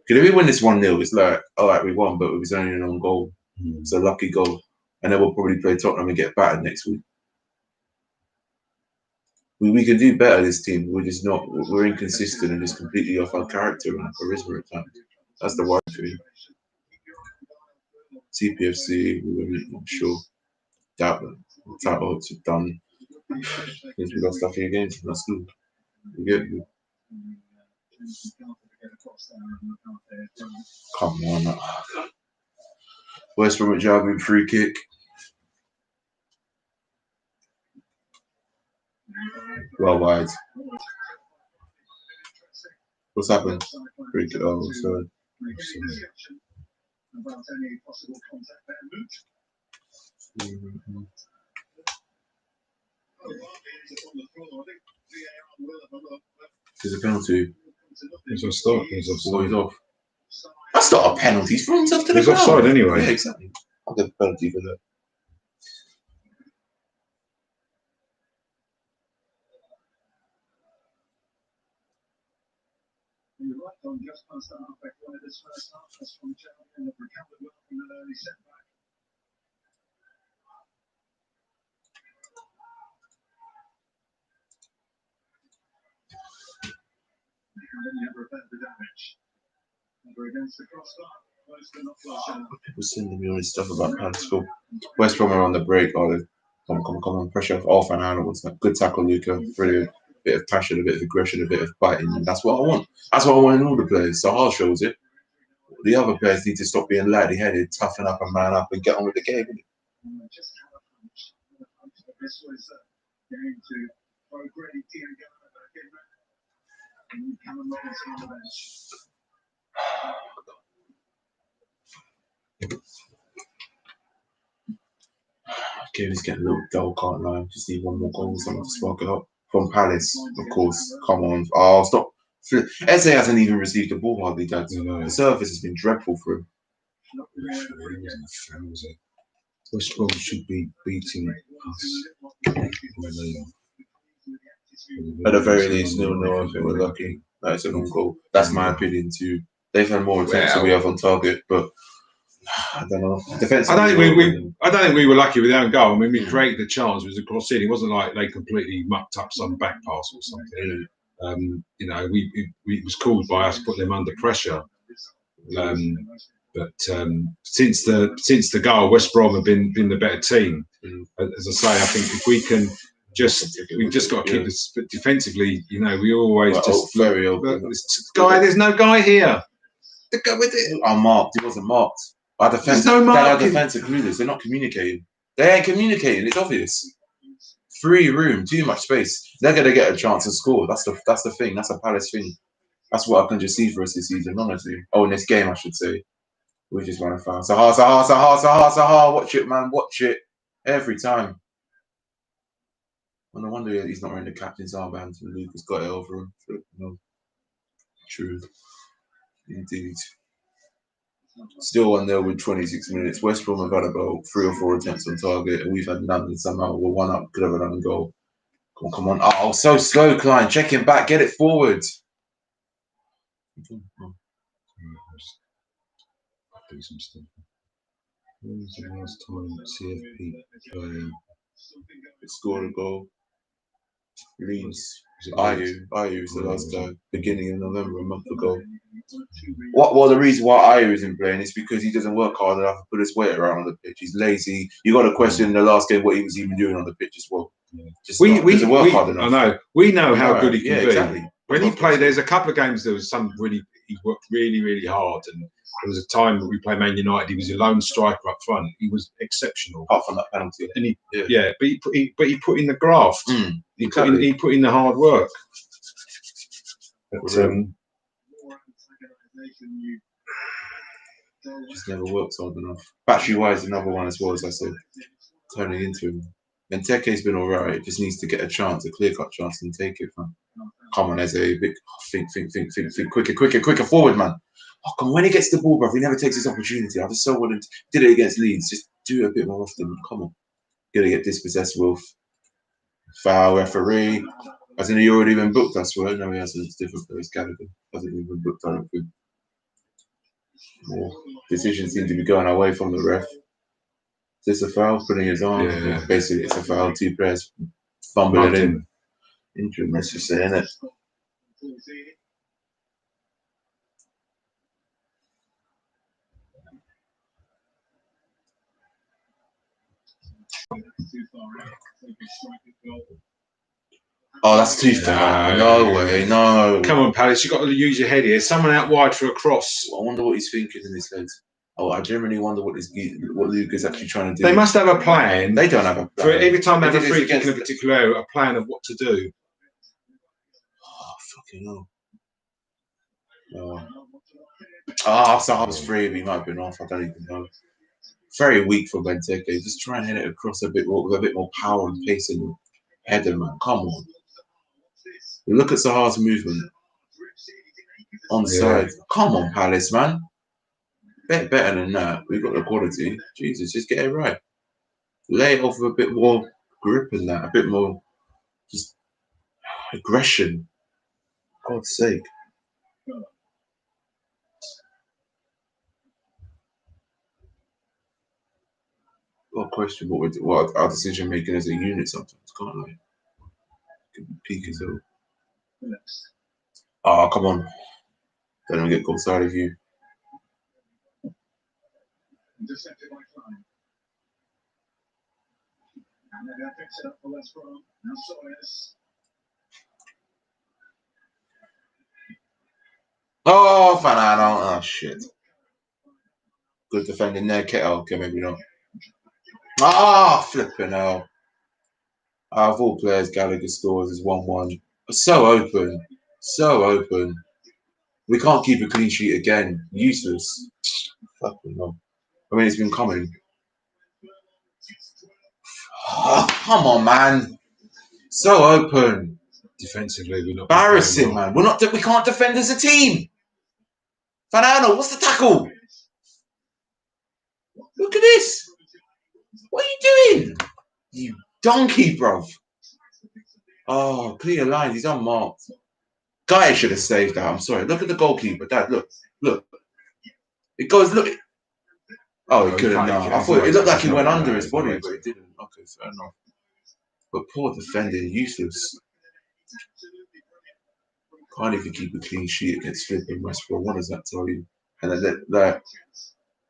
because if we win this 1-0, it's like, all right, we won, but it was only an own goal. It's a lucky goal. And then we'll probably play Tottenham and get battered next week. We can do better, this team. We're just not, we're inconsistent and just completely off our character and our charisma at times. That's the worry for you. CPFC, I'm sure. Doubt that. Title hopes are done. Because we lost a few games, that's good. We get you. Come on. West Brom Kick free kick. Well wide. What's happened? Free kick. Oh, sorry. There's a penalty. There's a stop. He's off. That's not a penalty. He's thrown himself to the ground. He's offside anyway. Yeah, exactly. I'll get the penalty for that. People sending me all this stuff about Palace. West Brom are on the break. Oh, come on, pressure off and handles. Good tackle, Luca. Brilliant. Bit of passion, a bit of aggression, a bit of biting. That's what I want. That's what I want in all the players. Zaha shows it. The other players need to stop being lightly-headed, toughen up and man up, and get on with the game. Game is getting a little dull, can't lie. Just need one more goal, something to spark it up. From Palace, of course. Come on. Oh, stop. Eze hasn't even received the ball hardly, Dad. The service has been dreadful for him. West Brom should be beating us. At the very least, 0-0, I think we're lucky. That's an own goal. That's my opinion too. They've had more attempts than we have on target, but I don't know. I don't think we were lucky with our own goal. I mean, we created the chance. It was a cross in. It wasn't like they completely mucked up some back pass or something. You know, it was caused by us putting them under pressure. But since the goal, West Brom have been the better team. As I say, I think if we can we've just got to keep this. But defensively, you know, we always very open. This guy, there's no guy here. The guy with it. Unmarked. He wasn't marked. Our defense. Our defense are clueless. They're not communicating. They ain't communicating. It's obvious. Free room, too much space. They're gonna get a chance to score. That's the thing. That's a Palace thing. That's what I can just see for us this season, honestly. Oh, in this game, I should say. We just want to foul. Zaha. Watch it, man. Watch it. Every time. Well, no wonder he's not wearing the captain's armband. Luca's got it over him. No. True. Indeed. Still 1-0 with 26 minutes. West Brom have had about 3 or 4 attempts on target, and we've had none. And somehow we're 1 up. Could have another goal. Come on. Oh, so slow, Klein. Check him back. Get it forward. Do some stuff. When was the last time CFP played? Scored a goal. Leeds. Ayew was the last guy. Beginning of November, a month ago. Well, the reason why Ayew isn't playing is because he doesn't work hard enough to put his weight around on the pitch. He's lazy. You got to question in the last game what he was even doing on the pitch as well. We work hard enough. I know. We know how good he can be. Exactly. When he played, there's a couple of games there was some really. He worked really, really hard, and there was a time that we played Man United. He was a lone striker up front. He was exceptional. Apart from that penalty, and but he put in the graft. He put in the hard work. But, just never works hard enough. Battery-wise, another one as well, as I said, turning into him. Benteke's been alright. Just needs to get a chance, a clear-cut chance, and take it, man. Come on, Eze. Think. Quicker forward, man. Oh, come on. When he gets the ball, bro, he never takes his opportunity. I just so wanted did it against Leeds. Just do it a bit more often. Come on. Gonna get dispossessed, Wolf. Foul, referee. Hasn't he already been booked, I swear? No, he hasn't. It's different for his Gallagher. Hasn't even been booked, I don't think. Decisions seem to be going away from the ref. Is this a foul? Putting his arm? Yeah. Basically, it's a foul. 2 players fumbling in. Interim, let's just say, innit? Oh, that's too far. No way, no. Come on, Palace, you've got to use your head here. Someone out wide for a cross. I wonder what he's thinking in his head. Oh, I genuinely wonder what Luca's actually trying to do. They must have a plan. They don't have a plan. For every time they have a free kick in a particular area, a plan of what to do. Oh, fucking hell. Zaha's free, but he might have been off. I don't even know. Very weak for Benteke. Just try and hit it across a bit more with a bit more power and pace in header, man. Come on. Look at Zaha's movement. Onside. Come on, Palace, man. Better than that. We've got the quality. Jesus, just get it right. Lay it off with a bit more grip in that. A bit more just aggression. For God's sake. got to question what our decision making as a unit sometimes, can't I? Could be peak as well. Oh, come on. Don't even get caught side of you. Oh, Fanano. Oh, shit. Good defending there, Kettle. Okay, maybe not. Ah, flipping hell. Out of all players, Gallagher scores is 1-1. So open. So open. We can't keep a clean sheet again. Useless. Fucking hell. I mean, it's been coming. Oh, come on, man. So open. Defensively, we're not Embarrassing, man. We can't defend as a team. Fanano, what's the tackle? Look at this. What are you doing? You donkey, bruv. Oh, clear line. He's unmarked. Guy should have saved that. I'm sorry. Look at the goalkeeper. Dad, look. Look. It goes, look. Oh, he couldn't. No, I thought it looked like he went under his body, but it didn't. Okay, fair enough. But poor defending, useless. Can't even keep a clean sheet against flipping West Brom. What does that tell you? And then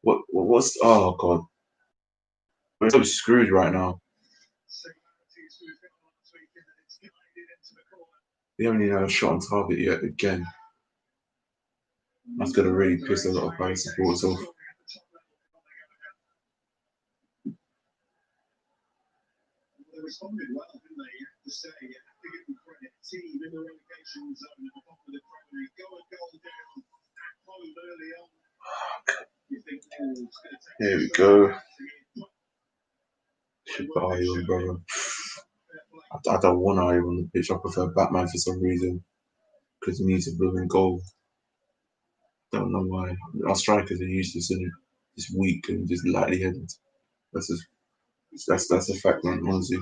what's? Oh God, we're so screwed right now. They haven't even had a shot on target yet. Again, that's gonna really piss a lot of Palace supporters off. They responded well, didn't they? You have to say, you have to give them credit. Team in the relegation zone at the bottom of the Premier League. Go a goal down at home early on. You think going to take here we go. Should put Ayew on, brother. I don't want Ayew on the pitch. I prefer Batman for some reason. Because he needs a blooming goal. Don't know why. Our strikers are useless, isn't it? Just weak and just lightly headed. That's a fact, man, honestly.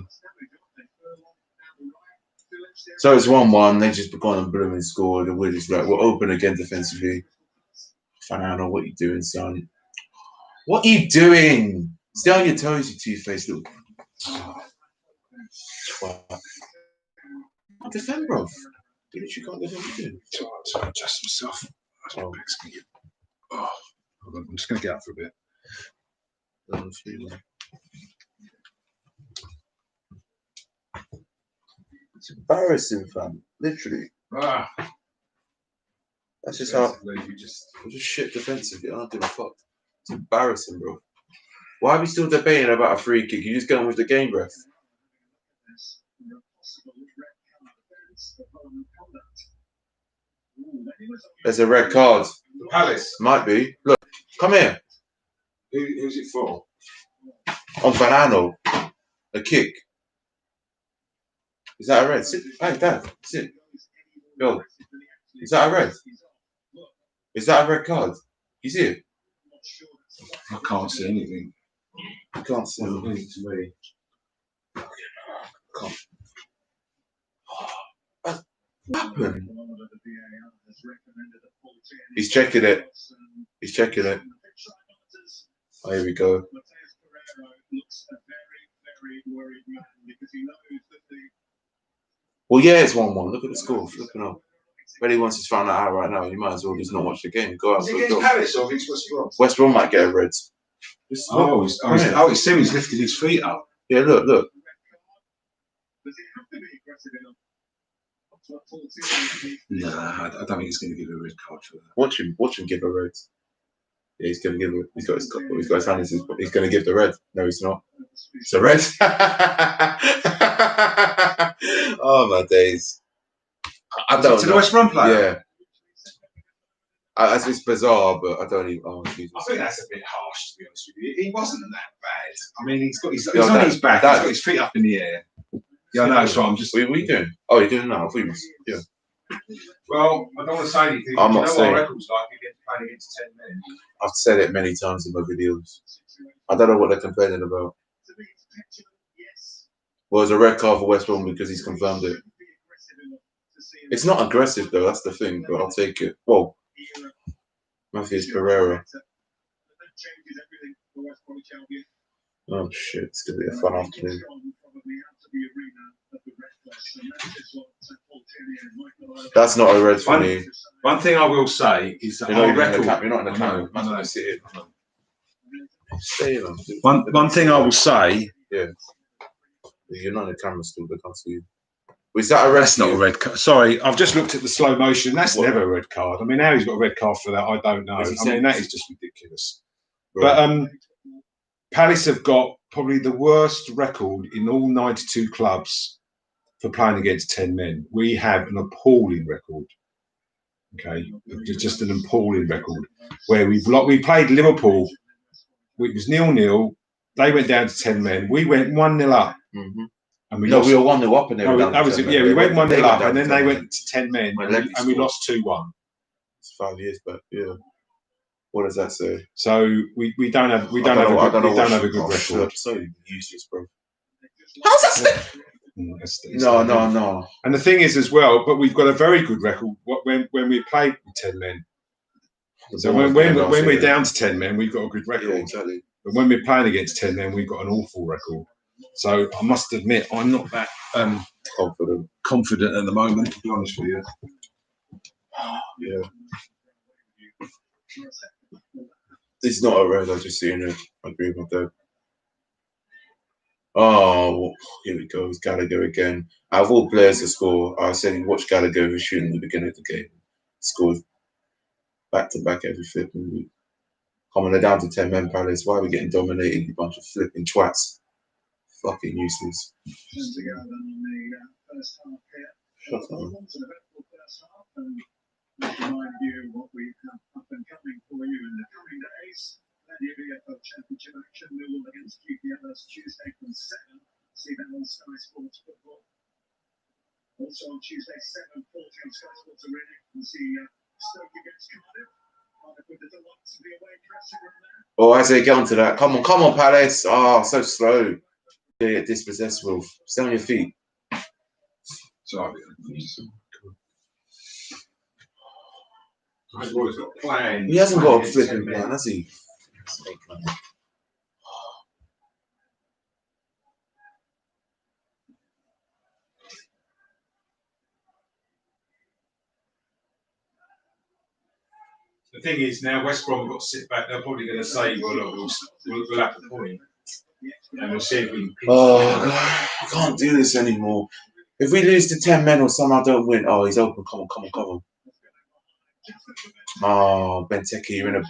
So it's 1-1. They just gone and blooming scored, and we're just like, we're open again defensively. Fanano, what are you doing, son? What are you doing? Stay on your toes, you two-faced little. Can't defend, bro. You can't defend. So I adjust myself. Oh, hold on. I'm just going to get up for a bit. It's embarrassing, fam. Literally. That's just how. I'm just shit defensively. I don't give a fuck. It's embarrassing, bro. Why are we still debating about a free kick? You just get on with the game, ref. There's a red card. Palace. Might be. Look, come here. Who's it for? On Fanano. A kick. Is that a red? Sit. Hey, Dad, sit. Yo. Is that a red? Is that a red card? You see it? I can't see anything. I can't see anything to me. What happened? He's checking it. He's checking it. Oh, here we go. Well, yeah, it's 1-1. Look at the score. Flipping up. If anyone wants to find that out right now, you might as well just not watch the game. Go out. Is it against Palace or against West Brom? West Brom might get a red. It's Simmons lifted his feet up. Yeah, look. No, I don't think he's going to give a red card for that. Watch him give a red. Yeah, he's going to give it. He's got his hand. He's going to give the red. No, he's not. It's a red. Oh my days! I don't know. To the West Brom player. Yeah. It's bizarre, but I don't even. Oh, Jesus. I think that's a bit harsh, to be honest with you. He wasn't that bad. I mean, he's on his back. He's got his feet up in the air. Yeah, I know. So I'm just. What are you doing? Oh, you're doing that? I thought you was. Yeah. Well, I don't want to say anything. I'm not saying. What records like against playing against 10 men. I've said it many times in my videos. I don't know what they're complaining about. Well, it's a red card for West Brom because he's confirmed it. It's not aggressive though. That's the thing. But I'll take it. Whoa. Matthews Pereira. Oh shit, it's gonna be a fun afternoon. That's not a red for me. One thing I will say is that our record. You're not in the camera. No. Sit in. One thing I will say. Yeah. You're not in the camera still. They can't see you. Was that a red? That's not a red card. Sorry, I've just looked at the slow motion. That's never a red card. I mean, how he's got a red card for that, I don't know. I mean, that is just ridiculous. Right. But Palace have got probably the worst record in all 92 clubs for playing against 10 men. We have an appalling record. Okay, just an appalling record where we played Liverpool. It was 0-0. They went down to 10 men. We went 1-0 up. Mm-hmm. And we we were 1-0 up and they were down that was it. Yeah, we went 1-0 up and then they went to 10 men and we lost 2-1. It's 5 years back. Yeah. What does that say? So we don't have a good record. So useless, bro. How's that? No. And the thing is as well, but we've got a very good record when we played with 10 men. So when we're down to 10 men, we've got a good record. Yeah, exactly. But when we're playing against 10 men, we've got an awful record. So I must admit, I'm not that confident at the moment, to be honest with you. Yeah. This is not a red, I just seen it. I agree with that. Oh, here we go. It's Gallagher again. Out of all players to score, I said watch Gallagher who shooting at the beginning of the game. Scored back to back every flipping week. Come on, they're down to 10 men, Palace. Why are we getting dominated? You bunch of flipping twats. Fucking useless. Shut up. Remind you what we have up and coming for you in the coming days. The WBACRY Championship action, Millwall against QPR Tuesday from 7. See that on Sky Sports Football. Also on Tuesday 7:40 on Sky Sports Arena, you can see Stoke against Cardiff. Cardiff with the delights of the away dressing room there. Oh, as they get onto that, come on, Palace. Oh, so slow. Yeah, dispossessed, Wolf. Stay on your feet. Sorry. He hasn't got a flipping plan, has he? The thing is, now West Brom have got to sit back. They're probably going to say, well, look, we'll have the point. And we'll see if we can. Oh, God. I can't do this anymore. If we lose to 10 men or somehow don't win, oh, he's open. Come on. Oh, Benteke, you're in the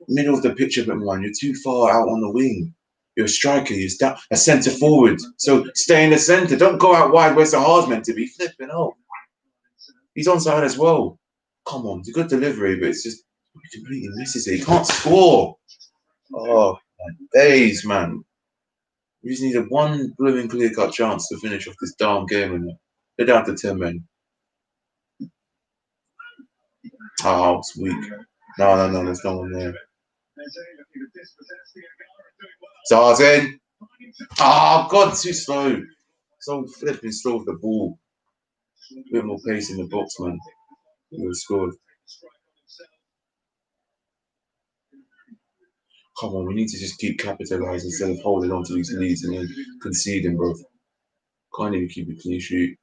middle of the pitch a bit more, man. You're too far out on the wing. You're a striker. You're a centre forward. So stay in the centre. Don't go out wide where Zaha's meant to be. Flipping out. He's onside as well. Come on, it's a good delivery, but it's just he completely misses it. He can't score. Oh, my days, man. We just needed one blooming clear-cut chance to finish off this damn game, and they're down to 10 men. Oh, it's weak. No, there's no one there. Zaha's in. Oh, God, too slow. So flipping slow with the ball. A bit more pace in the box, man. He would have scored. Come on, we need to just keep capitalising instead of holding on to these leads and then conceding, bro. Can't even keep a clean sheet.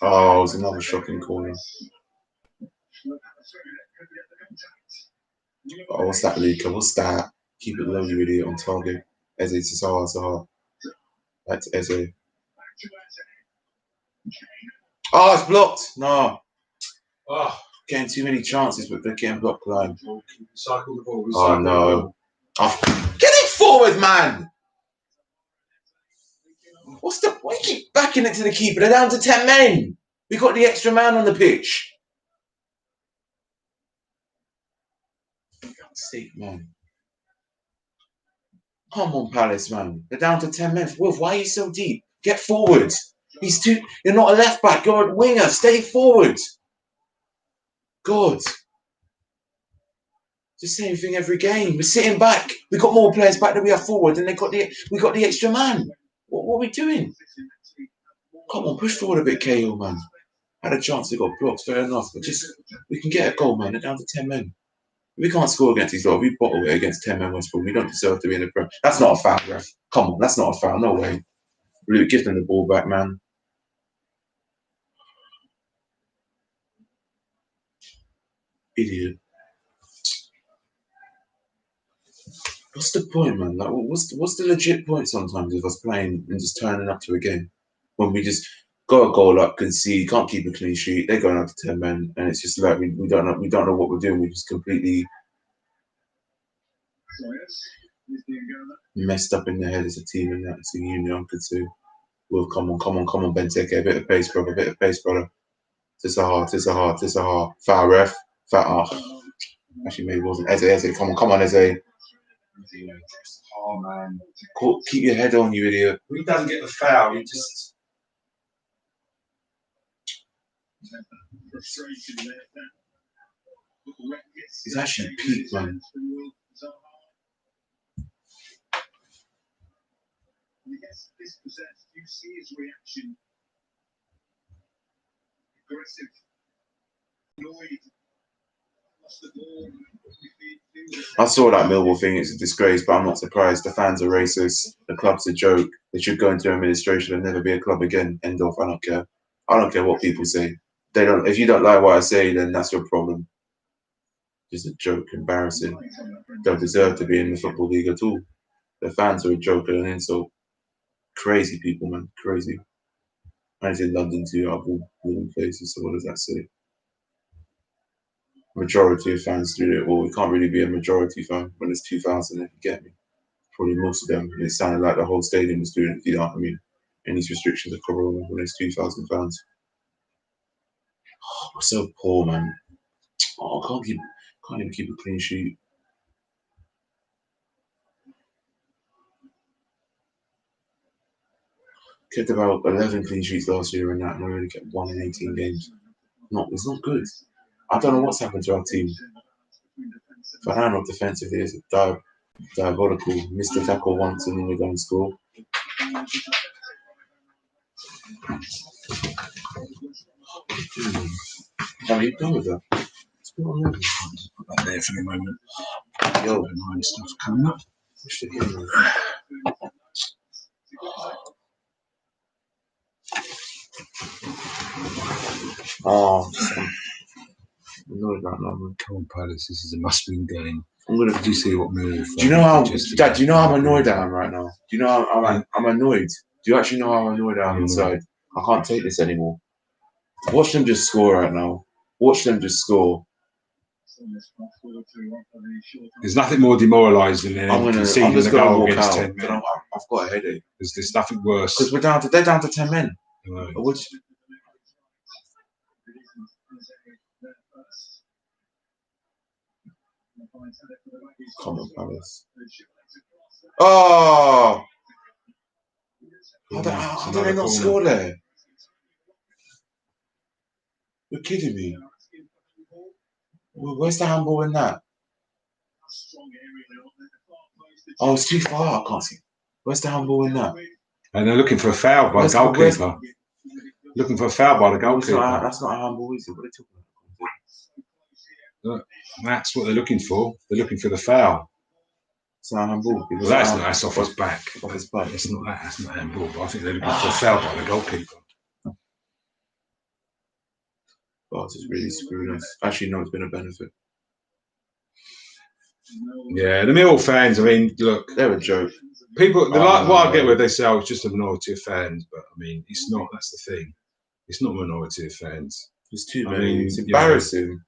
Oh, it was another shocking corner. Oh, what's that, Lika? What's that? Keep it low, you idiot, on target. Eze to Zaha. Back to Eze. Oh, it's blocked. No. Oh, getting too many chances, but they're getting blocked line. Oh, no. Oh, get it forward, man! Why you keep backing it to the keeper? They're down to 10 men. We got the extra man on the pitch. For God's sake, man. Come on, Palace, man. They're down to 10 men. Wolf, why are you so deep? Get forward. You're not a left back. You're a winger. Stay forward. God. It's the same thing every game. We're sitting back. We've got more players back than we have forward, and we got the extra man. What are we doing? Come on, push forward a bit, KO, man. Had a chance, they got blocked, fair enough. But just, we can get a goal, man. They're down to 10 men. We can't score against these lot. We bottle it against 10 men West Brom. We don't deserve to be in the Prem. That's not a foul, ref. Come on, that's not a foul. No way. Really, give them the ball back, man. Idiot. What's the point, man? Like, what's the legit point sometimes of us playing and just turning up to a game when we just got a goal up, concede, can't keep a clean sheet, they're going out to 10 men, and it's just like we don't know what we're doing. We just completely messed up in the head as a team, and that as a union. I could say, well, come on, Benteke, a bit of pace, brother, Zaha, foul ref, foul. Oh, actually, maybe it wasn't. Eze, come on, Eze. Oh man, keep your head on, you idiot. When he doesn't get the foul, he just. He's actually peaked, man. I saw that Millwall thing. It's a disgrace, but I'm not surprised. The fans are racist. The club's a joke. They should go into administration and never be a club again. End of. I don't care. I don't care what people say. They don't. If you don't like what I say, then that's your problem. Just a joke, embarrassing. Don't deserve to be in the football league at all. The fans are a joke and an insult. Crazy people, man. Crazy. And it's in London too, out of all places. So what does that say? Majority of fans do it. Well, we can't really be a majority fan when it's 2,000, if you get me. Probably most of them. It sounded like the whole stadium was doing it, if you know what I mean. And these restrictions are Corona when it's 2,000 fans. Oh, we're so poor, man. Oh, I can't even keep a clean sheet. Kept about 11 clean sheets last year and that, and I only kept 1 in 18 games. It's not good. I don't know what's happened to our team. Varane defensively is diabolical. Missed the tackle once and then we go and score. How are you done with that? What's going on? Put that there for the moment. Yo, nine stuff coming up. Oh, annoyed right now, man. Come on, Palace. This is a must-win game. Did you see what move? Do you know how, Dad? Do you know how annoyed I am right now? Do you know how I'm annoyed? Do you actually know how annoyed I am inside? I can't take this anymore. Watch them just score right now. Watch them just score. There's nothing more demoralising than conceding a goal against 10 men. I've got a headache. There's nothing worse. Because they're down to 10 men. Right. Come on, Palace. Oh! How did they not score there? You're kidding me. Where's the handball in that? Oh, it's too far. I can't see. Where's the handball in that? And they're looking for a foul by the goalkeeper. Looking for a foul by the goalkeeper. That's not a handball, is it? What are they talking about? Look, that's what they're looking for. They're looking for the foul. It's not a handball. Well, that's off his back. Off his back. That's not handball. But I think they're looking for a foul by the goalkeeper. Oh, it's just really screwing us. Actually, no, it's been a benefit. Yeah, the Millwall fans, I mean, look. They're a joke. People, what I get where they say, it's just a minority of fans. But, I mean, it's not. That's the thing. It's not a minority of fans. It's too many. I mean, it's embarrassing.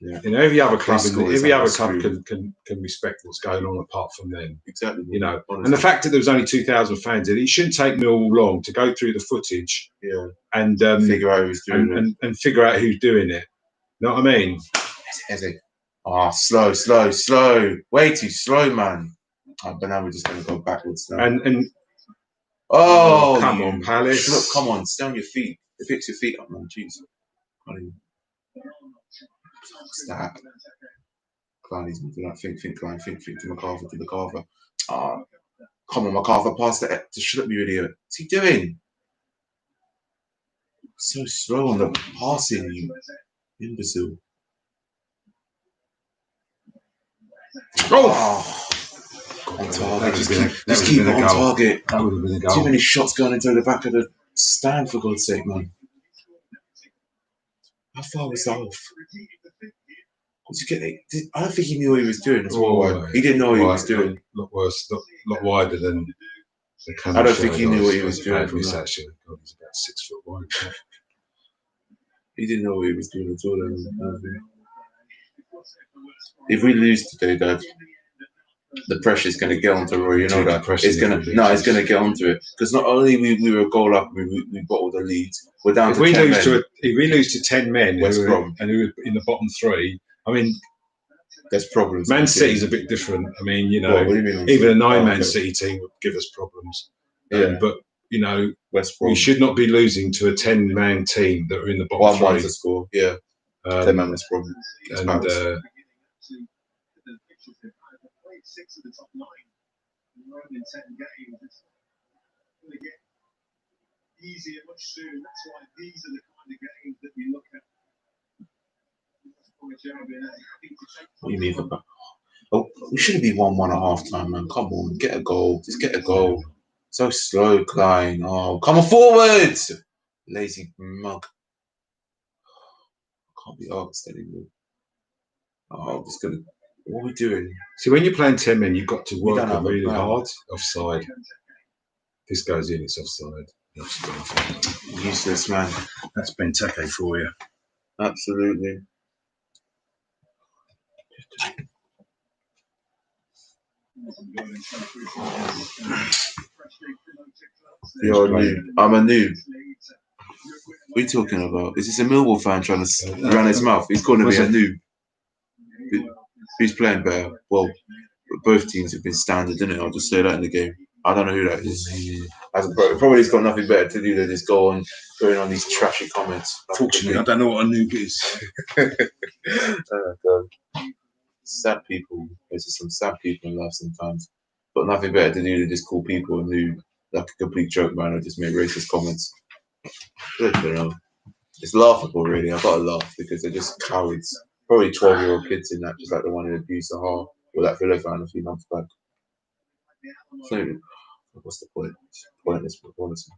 Yeah. You know, every other club can respect what's going on apart from them. Exactly. You know, honestly. And the fact that there was only 2,000 fans in it shouldn't take Millwall long to go through the footage. Yeah. And figure out who's doing it. And figure out who's doing it. You know what I mean? Oh, slow. Way too slow, man. Oh, but now we're just going to go backwards now. And come on, Palace. Look, come on, stay on your feet. Fix your feet up, man. Jeez. What's that? Clowney's going to do that. Think, Clown. Think to McCarthy. Oh, come on, McCarthy. Pass that to Schlupp, you idiot. What's he doing? So slow on the passing, you imbecile. Oh! On target. Just keep it on target. That would have been a goal. Too many shots going into the back of the stand, for God's sake, man. How far was that off? I don't think he knew what he was doing. He didn't know what he was doing. A lot worse, a lot wider than the camera. I don't think he knew what he was doing. From that. Actually, God, he's about 6 foot wide. He didn't know what he was doing at all. If we lose today, Dad, the pressure's going to get onto Roy. You know that it's going to get onto it because not only we were a goal up, we bottled the lead. We're down to 10 men. If we lose to 10 men West Brom, and who are in the bottom 3, I mean, there's problems. Man City's a bit different. I mean, you know, even a 9-man City team would give us problems. But you know, West Brom, we should not be losing to a 10-man team that are in the bottom 3. 1-1 to score. 10-man West Brom. And six of the top 9 in 10 games. It's going to get easier much soon. That's why these are the kind of games that you look at. What do you mean about? Oh, we shouldn't be 1-1 at half time, man. Come on, get a goal. Just get a goal. So slow, Klein. Oh, come on forward! Lazy mug. Can't be asked anymore. Oh, I'm just gonna. What are we doing? See, when you're playing 10 men, you've got to work really hard. Offside. This goes in, it's offside. Useless, man. That's Benteke for you. Absolutely. You're a noob. I'm a noob. What are you talking about? Is this a Millwall fan trying to run his mouth? He's calling me a noob. Who's playing better? Well, both teams have been standard, didn't it? I'll just say that in the game. I don't know who that is. Probably he's got nothing better to do than just go on going on these trashy comments. Fortunately, I don't know what a noob is. Oh, God. Sad people. There's just some sad people in life sometimes. Got nothing better to do than just call people a noob, like a complete joke man, or just make racist comments. I don't know. It's laughable, really. I've got to laugh because they're just cowards. Probably 12-year-old kids in that, just like the one who abused Zaha or that Villa fan a few months back. So, what's the point? It's pointless performance.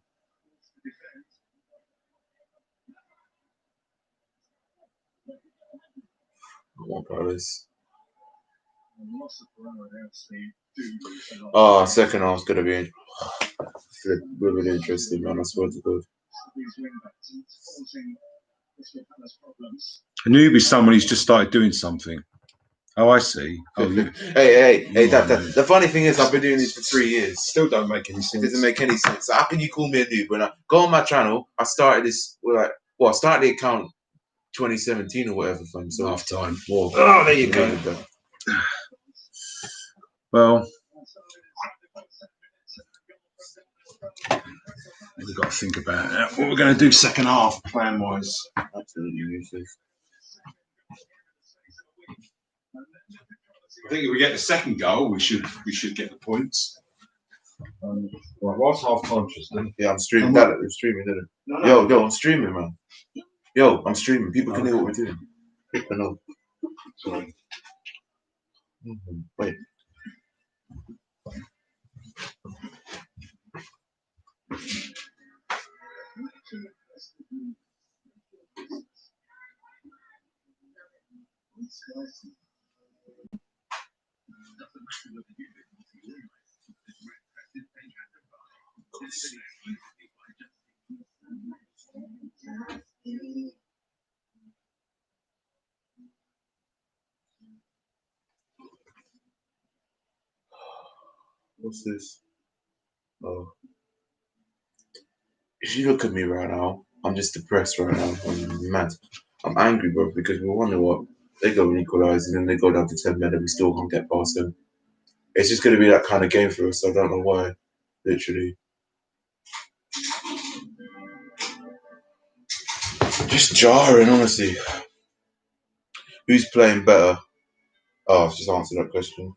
What part of this? Oh, second half's gonna be really interesting, man. I swear to God. A noob is someone who's just started doing something. Oh, I see. Oh, hey! The funny thing is, I've been doing this for 3 years. Still don't make any sense. It doesn't make any sense. So how can you call me a noob when I go on my channel? I started this I started the account 2017 or whatever. From so half time. Oh, there you go. Well, we've got to think about that. What we're going to do second half, plan wise. Absolutely useless. I think if we get the second goal, we should get the points. Right, what's half time, Tristan? Yeah, I'm streaming. I'm streaming, isn't it? No. Yo, I'm streaming, man. Yo, I'm streaming. People can hear what we're doing. People know. Sorry. Wait. What's this? Oh. If you look at me right now, I'm just depressed right now. I'm mad. I'm angry, bro, because we wonder what they go and equalise and then they go down to 10 men and we still can't get past them. It's just going to be that kind of game for us. I don't know why, literally. Just jarring, honestly. Who's playing better? Oh, I've just answered that question.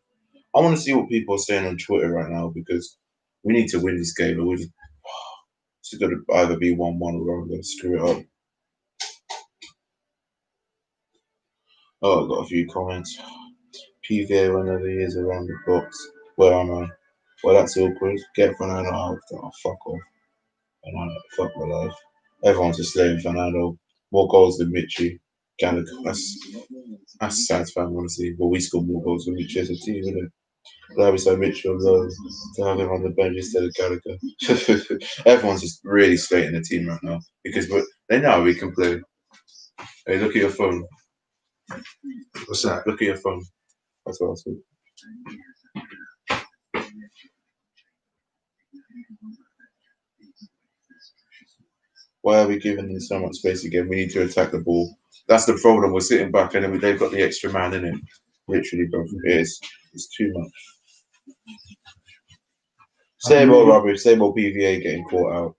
I want to see what people are saying on Twitter right now because we need to win this game. It's going to either be 1-1 or I'm going to screw it up. Oh, I've got a few comments. PVA whenever he is around the box. Where am I? Well, that's awkward. Get Fernando out. Oh, fuck off. Fernando, fuck my life. Everyone's just slaying Fernando. More goals than Mitchie. Gallagher. That's sad fan, honestly. But we scored more goals than Mitchie as a team, isn't it? Glad we saw Mitchell to have him on the bench instead of Gallagher. Everyone's just really slating the team right now because they know we can play. Hey, look at your phone. What's that? Look at your phone. That's what I said. Why are we giving them so much space again? We need to attack the ball. That's the problem. We're sitting back and then they've got the extra man in it. Literally, bro. It's too much. Same old rubbish. Same old BVA getting caught out.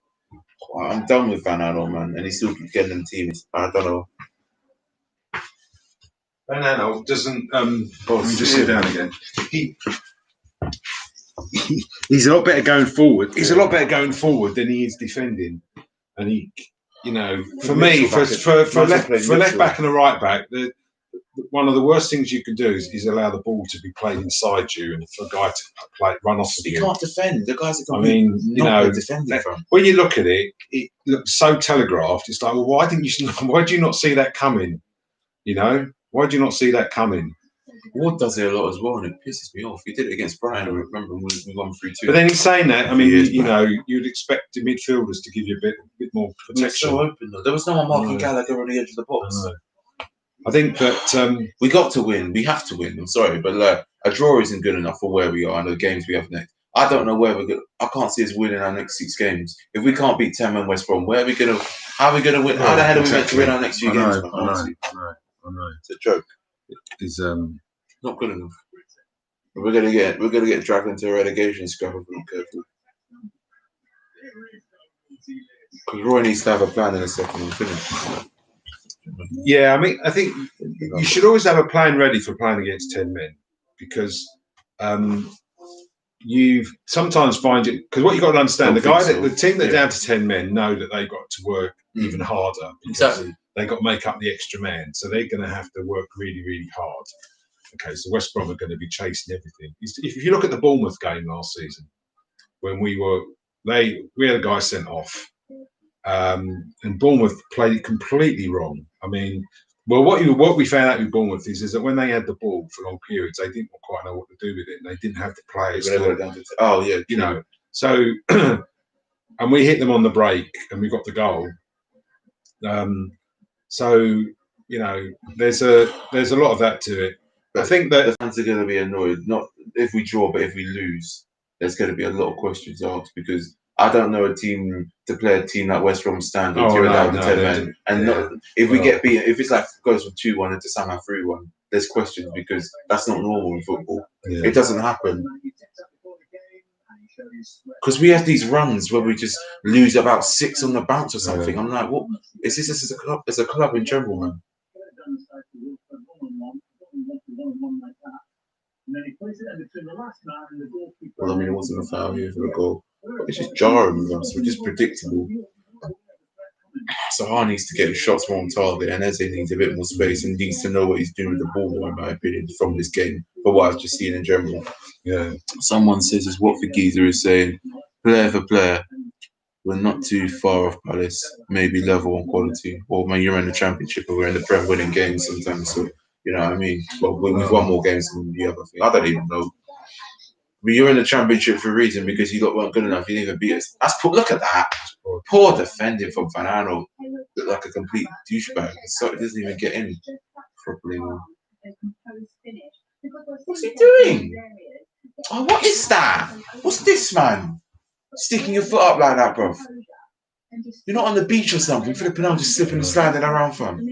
I'm done with Van Aanholt, man. And he still keeps getting them teams. I don't know. Van Aanholt doesn't. Let me just sit down again. He's a lot better going forward. He's a lot better going forward than he is defending. And he, you know, for me, for left back and a right back, one of the worst things you can do is allow the ball to be played inside you and for a guy to run off of you. He can't defend. The guys are defending. When you look at it, it looks so telegraphed. It's like, well, why did you not see that coming? You know, why did you not see that coming? Ward does it a lot as well, and it pisses me off. He did it against Brining. I remember when we won 3-2. But then he's saying that. I mean, you know, you'd expect the midfielders to give you a bit more protection. So open though. There was no one marking Gallagher on the edge of the box. I think that we got to win. We have to win. I'm sorry, but a draw isn't good enough for where we are and the games we have next. I don't know where we're going. I can't see us winning our next 6 games. If we can't beat 10 men West Brom, where are we going to? How are we going to win? How the hell are we meant to win our next few games? I know. It's a joke. It's not good enough. We're gonna get dragged into a relegation scrap if we're not careful. Because Roy needs to have a plan in a second and finish. Yeah, I mean, I think you should always have a plan ready for playing against 10 men because you sometimes find it because what you've got to understand, the team that are down to 10 men know that they've got to work even harder because they've got to make up the extra man, so they're going to have to work really, really hard. Okay, so West Brom are going to be chasing everything. If you look at the Bournemouth game last season, when we had a guy sent off, and Bournemouth played it completely wrong. I mean, well, what we found out with Bournemouth is that when they had the ball for long periods, they didn't quite know what to do with it, and they didn't have the players. You know. So, and we hit them on the break, and we got the goal. So, you know, there's a lot of that to it. But I think that the fans are going to be annoyed, not if we draw, but if we lose. There's going to be a lot of questions asked because I don't know a team to play a team like West Brom standards. You're allowed to 10 men, and not, if we get beaten, if it's like goes from 2-1 into somehow 3-1, there's questions because that's not normal in football. Yeah. It doesn't happen. Because we have these runs where we just lose about 6 on the bounce or something. I'm like, what is this as a club? As a club in general, man. Well, I mean, it wasn't a foul here for a goal. It's just jarring with us. We're just predictable. Zaha needs to get his shots more on target, and Eze needs a bit more space and needs to know what he's doing with the ball, in my opinion, from this game, for what I've just seen in general. Yeah. Someone says, as Watford Geezer is saying, player for player, we're not too far off Palace, maybe level on quality. Or when you're in the Championship or we're in the Prem winning games sometimes, so you know what I mean? Well, we've won more games than the other thing. I don't even know. But you're in the Championship for a reason because you weren't good enough. You didn't even beat us. Look at that. Poor defending from Van Aanholt. Looked like a complete douchebag. So it doesn't even get in properly now. What's he doing? Oh, what is that? What's this, man? Sticking your foot up like that, bro. You're not on the beach or something. Flipping out, just slipping and sliding around, fam.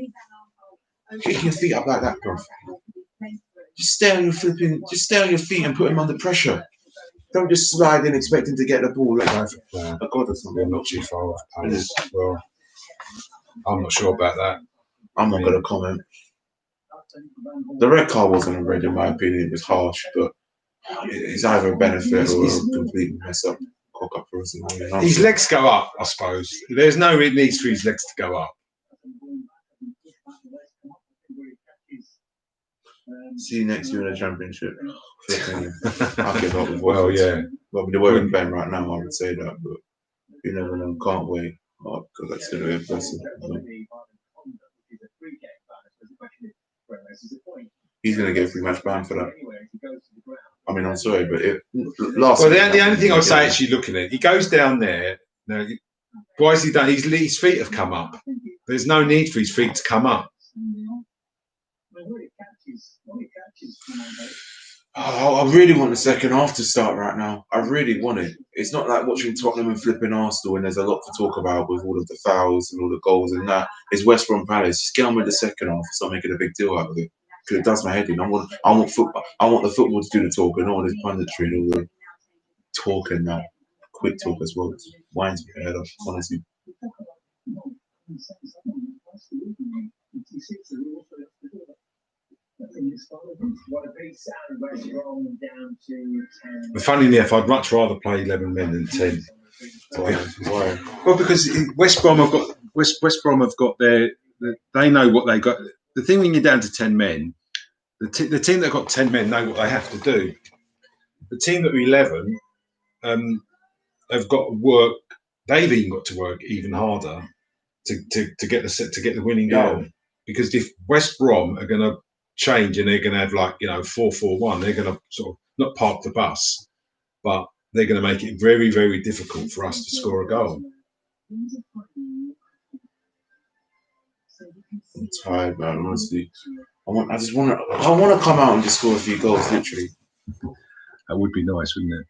Kicking your feet up like that, bro. Just stay on your feet and put him under pressure. Don't just slide in expecting to get the ball. Like a god or something. I'm not too far off Palace. Well, I'm not sure about that. I'm not going to comment. The red card wasn't a red, in my opinion. It was harsh, but it's either a benefit or a complete mess up. cock up for us. You know? His legs go up, I suppose. There's no need for his legs to go up. See you next year in the championship. I'll give up with Well, yeah. Well, the way we're playing right now, I would say that, but you never know. Can't wait. Oh, because that's going to be impressive. He's going to get a 3-match ban for that. I mean, I'm sorry, but the only thing I would say, actually, looking at it, he goes down there. Now, why has he done? His feet have come up. There's no need for his feet to come up. Oh, I really want the second half to start right now. I really want it. It's not like watching Tottenham and flipping Arsenal, and there's a lot to talk about with all of the fouls and all the goals and that. It's West Brom Palace. Just get on with the second half. Start making a big deal out of it. Because it does my head in. I want football. I want the football to do the talking, not all this punditry and all the talk and that quick talk as well. It winds me head off, honestly. But funny enough, I'd much rather play 11 men than 10. Why? Well, because West Brom have got their. They know what they got. The thing when you're down to 10 men, the team that got 10 men know what they have to do. The team that are 11 have got to work. They've even got to work even harder to get the winning goal. Because if West Brom are going to change and they're going to have 4-4-1, they're going to sort of not park the bus, but they're going to make it very, very difficult for us to score a goal. I'm tired, man. Honestly, I want to come out and just score a few goals. Literally, that would be nice, wouldn't it?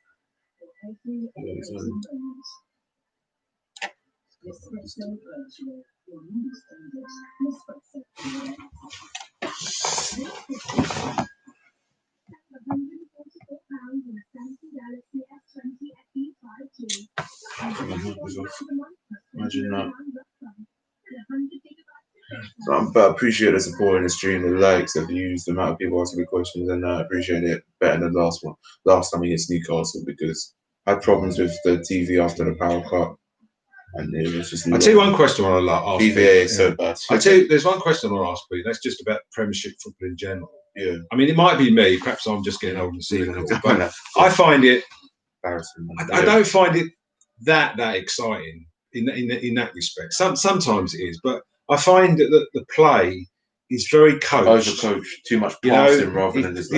Imagine that. So I appreciate the support in the stream, the likes, the views, the amount of people asking me questions, and I appreciate it better than last time we hit Newcastle, because I had problems with the TV after the power cut, and it was just. I'll tell you one question I want to ask. BVA is so bad. I'll tell you, there's one question I want to ask you. That's just about Premiership football in general. Yeah. I mean, it might be me. Perhaps I'm just getting old and seeing it all. But I find it. I don't find it that exciting in that respect. Sometimes it is, but I find that the play is very coached. Overcoached, too much passing rather than this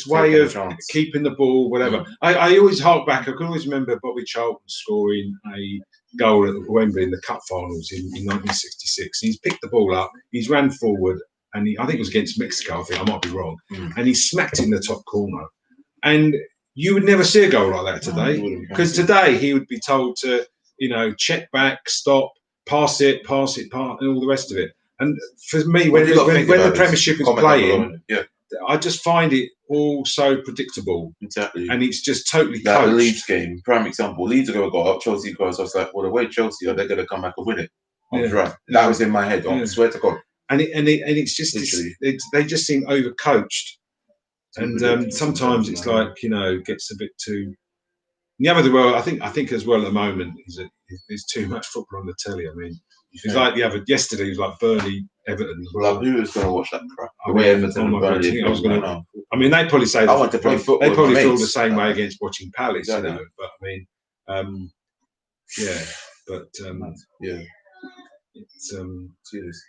way of keeping the ball, whatever. I always hark back. I can always remember Bobby Charlton scoring a goal at Wembley in the Cup finals in 1966. He's picked the ball up, he's ran forward, and I think it was against Mexico. I might be wrong, and he smacked in the top corner. And you would never see a goal like that today, because today he would be told to, check back, stop, pass it, and all the rest of it. And for me, when the Premiership is playing, I just find it all so predictable. Exactly. And it's just totally like coached. The Leeds game, prime example. Leeds are going to go up, Chelsea goes. I was like, well, the way Chelsea are, they're going to come back and win it. I was right. That was in my head. I swear to God. And it's just they just seem overcoached. And sometimes it's like, gets a bit too. The other world, I think as well at the moment is that there's too much football on the telly. I mean, it's like yesterday was like Burnley, Everton. Well, who was going to watch that crap? Everton, Burnley. I mean, they probably say I want to play football. They probably feel the same way against watching Palace, But I mean, it's serious.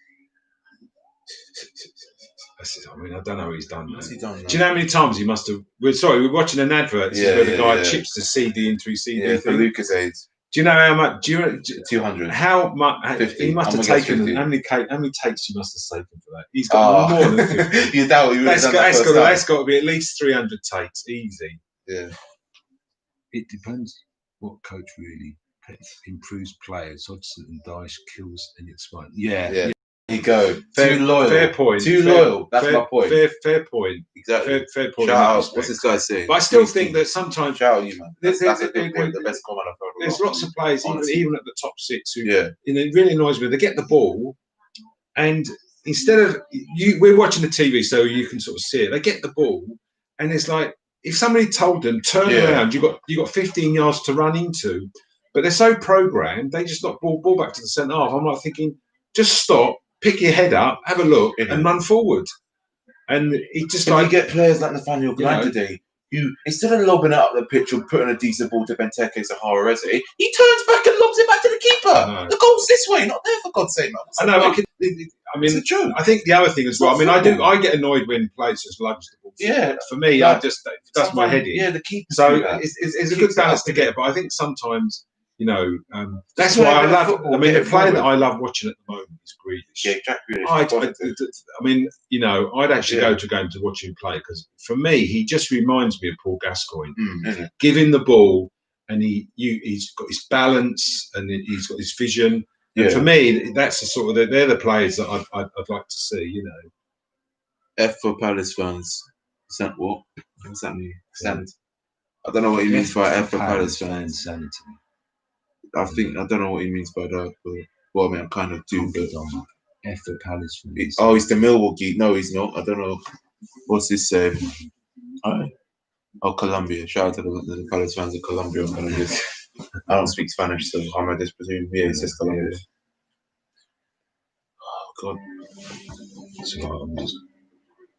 I mean, I don't know what he's done. What's he done? Do you know how many times he must have? We're watching an advert. This is where the guy chips the CD into his CD. Yeah, for Lucas AIDS. Do you know how much? 200. How much? 50. He must have taken. How many takes he must have taken for that? He's got more than 50. You doubt he would have done that. That's got to be at least 300 takes, easy. Yeah. It depends what coach really improves players. Hodgson and Dyche kills and it's fine. Yeah. There you go. Too loyal. Fair point. Too loyal. That's my point. Fair point. Exactly. Fair point. Shout out. What's this guy saying? But I still think that sometimes. Shout out you, man. That's a good point. The best comment I've heard. There's lots of players, even at the top six, who it really annoys me. They get the ball, and instead of we're watching the TV, so you can sort of see it. They get the ball, and it's like if somebody told them turn around, you got 15 yards to run into, but they're so programmed, they just knock ball back to the centre half. I'm like thinking, just stop, pick your head up, have a look, and run forward. And it just you get players like Nathaniel Glenn today, who instead of lobbing it up the pitch or putting a decent ball to Benteke, Zaha, Eze, he turns back and lobs it back to the keeper. The goal's this way, not there, for God's sake, man. I know. I mean, it's a joke. I think the other thing as well. I mean, I get annoyed when players just lugs the ball. Yeah. For me, like, that's my headache. Yeah, the keeper. So it's a good balance to get, but I think sometimes, that's why I love. I mean, the player that I love watching at the moment is Grealish. Yeah, Jack Grealish. I mean, I'd actually go to a game to watch him play because for me, he just reminds me of Paul Gascoigne. Give him the ball, and he's got his balance and he's got his vision. Yeah. And for me, that's the sort of they're the players that I'd like to see. F for Palace fans. What? What's that mean? Sanity. I don't know what he means by F for Palace fans. Sanity. I don't know what he means by that, but well, I mean, I kind of do. F for Palace fans. He's the Millwall geek. No, he's not. I don't know. What's this saying? Colombia. Shout out to the Palace fans of Colombia. I don't speak Spanish, so I'm going to just presume. Yeah, it says Colombia. Oh, God. So I'm just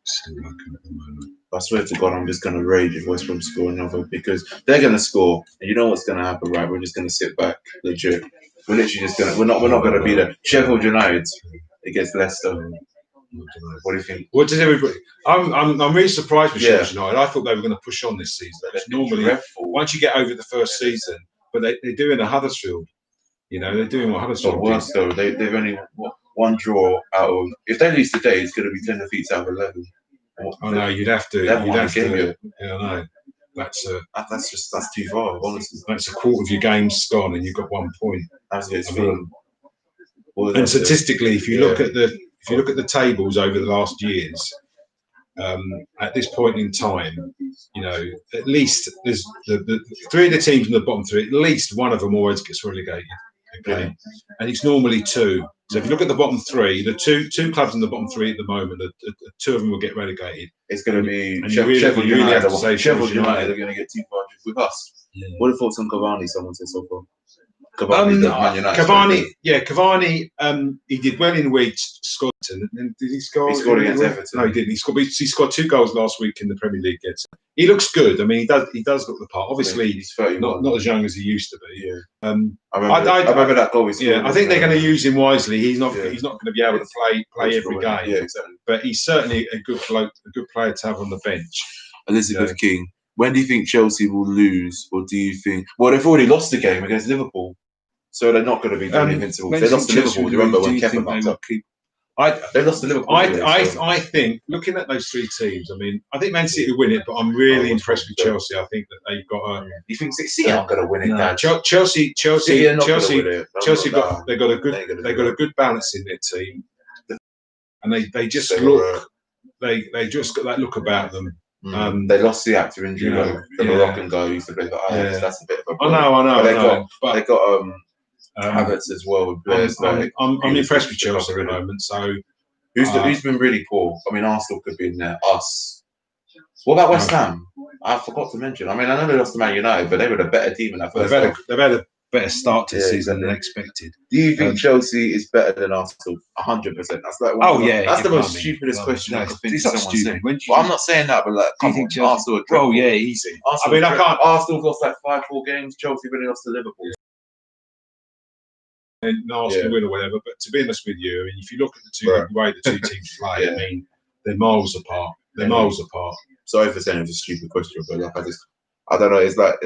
still looking at the moment. I swear to God, I'm just going to rage if West Brom score another because they're going to score, and you know what's going to happen, right? We're just going to sit back, legit. We're literally just going to. We're not going to be there. Sheffield United against Leicester. What do you think? What does everybody? I'm really surprised with Sheffield United. I thought they were going to push on this season. It's normally once you get over the first season, but they're doing a Huddersfield. They're doing what Huddersfield. But worse though, they've only one draw out of. If they lose today, it's going to be 10 defeats out of 11. I know you'd have to. Yeah, I know. That's too far. Honestly, that's a quarter of your game's gone, and you've got 1 point. That's and statistically, if you look at the tables over the last years, at this point in time, at least there's the three of the teams in the bottom three. At least one of them always gets relegated. Okay, and it's normally two. So if you look at the bottom three, the two clubs in the bottom three at the moment, two of them will get relegated. It's going to be Sheffield United. Sheffield United are going to get 200 with us. Yeah. What are the thoughts on Cavani? Someone said so far. Cavani, he did well in weeks. Scotland, and did he score? He scored against Everton. No, he didn't. He scored 2 goals last week in the Premier League. He looks good. I mean, he does look the part. Obviously, he's 31. Not as young as he used to be. Yeah. I remember that goal. I think they're going to use him wisely. He's not going to be able to play every game. Yeah, exactly. But he's certainly a good player to have on the bench. Elizabeth King. When do you think Chelsea will lose, or do you think? Well, they've already lost the game against Liverpool. So they're not going to be invincible. They lost to Liverpool. Do you remember when Kepa knocked up? They lost to Liverpool. I think, looking at those 3 teams, I mean, I think Man City will win it, but I'm really impressed with Chelsea. I think that they've got a. You think City aren't going to win it? No. Chelsea they've got a good balance in their team, and they just look. They just got that look about them. They lost the actor injury, the Moroccan guy who used to play for Ajax. That's a bit of a problem. I know. They got Havertz as well with players. I'm impressed with Chelsea at the moment. So who's been really poor? I mean, Arsenal could be in there. Us. What about West Ham? I forgot to mention. I mean, I know they lost to Man United, but they were the better team in that first half. They've had a better start to the season than expected. Do you think Chelsea is better than Arsenal? 100%. That's like that's the most stupidest question I could think of someone saying. Well, I'm not saying that, but like, do you think Arsenal? Oh yeah, easy. I can't. Arsenal lost like 5-4 games. Chelsea really lost to Liverpool. And Arsenal win or whatever, but to be honest with you, I mean, if you look at the way the two teams play, I mean, they're miles apart. Sorry for saying it's a stupid question, but like I don't know. It's like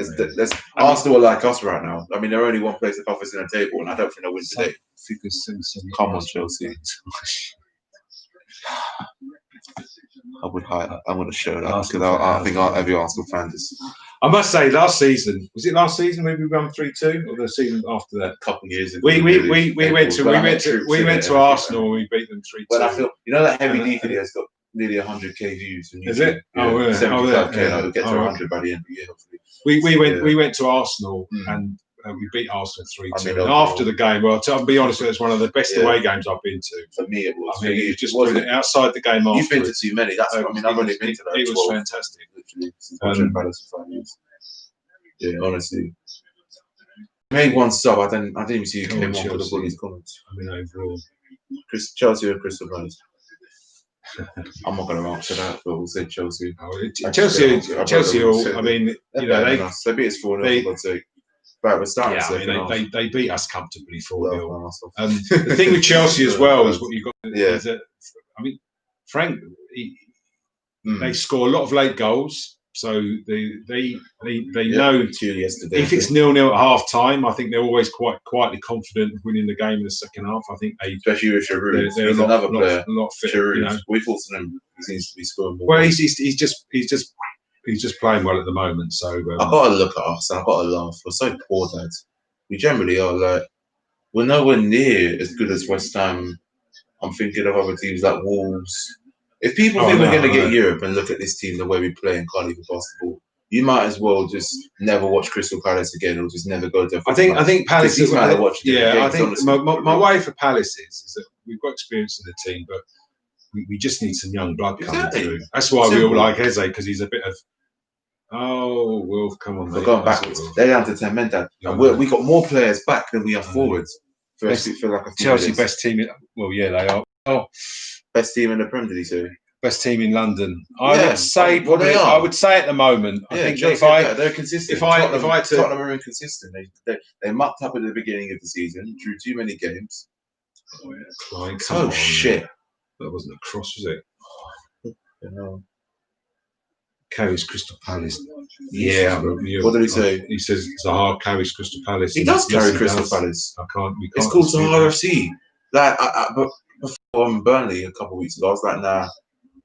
Arsenal are like us right now. I mean, they're only one place above us in the table, and I don't think they'll win today. Come on, Chelsea. I'm going to show that because I think every Arsenal fan is. I must say, last season maybe we won 3-2, or the season after that? A couple of years ago. We went to Arsenal and we beat them 3-2. Well, I feel that Heavy D video has got nearly 100k views. Is it? Yeah, 75k. It'll get to 100 by the end of the year. Hopefully. We went to Arsenal and we beat Arsenal 3-2. And after the game, well, to be honest, it was one of the best away games I've been to. For me, it was. I mean, you just put it outside the game after. You've been to too many. I've only been to those. It was fantastic. literally. Since watching Palace for 5 years. Yeah, honestly. Made one sub. I didn't even see who came on for the bullies comments. I mean, overall, Chelsea or Crystal Palace. I'm not going to answer that, but we'll say Chelsea. Chelsea. I mean, you know, they beat us 4-0 for God's sake. But we're starting. Yeah, I mean, they beat us comfortably 4-0. The thing with Chelsea as well is what you've got. Yeah. Is that, I mean, Frank, they score a lot of late goals. So they know if it's 0-0 at half time, I think they're always quite quietly confident of winning the game in the second half. I think especially with Giroud, they're another player. A lot fit. Giroud, you know. we thought to him he seems to be scoring more. Well, he's just playing well at the moment. So I've got to look at us and I've got to laugh. We're so poor, Dad. We generally are like we're nowhere near as good as West Ham. I'm thinking of other teams like Wolves. If people think we're going to get Europe and look at this team the way we play and can't even pass the ball, you might as well just never watch Crystal Palace again or just never go to. I think Palace is I think my way for Palace is that we've got experience in the team, but we just need some young blood coming through. That's why we all like Eze, because he's a bit of Wolf, come on, we're going backwards. They're down to 10 men, Dad. And we got more players back than we have forwards. For like a few Chelsea minutes. best team. They are. Oh, best team in the Premier, did he say? Best team in London. I would say they are. I would say at the moment. I think Chelsea, they're consistent. Tottenham are inconsistent. They mucked up at the beginning of the season, drew too many games. Shit! That wasn't a cross, was it? No. Carries Crystal Palace. Yeah. What did he say? He says Zaha carries Crystal Palace. He does carry Crystal Palace. We can't. It's called Zaha FC. Like, but before Burnley a couple of weeks ago, I was like, nah.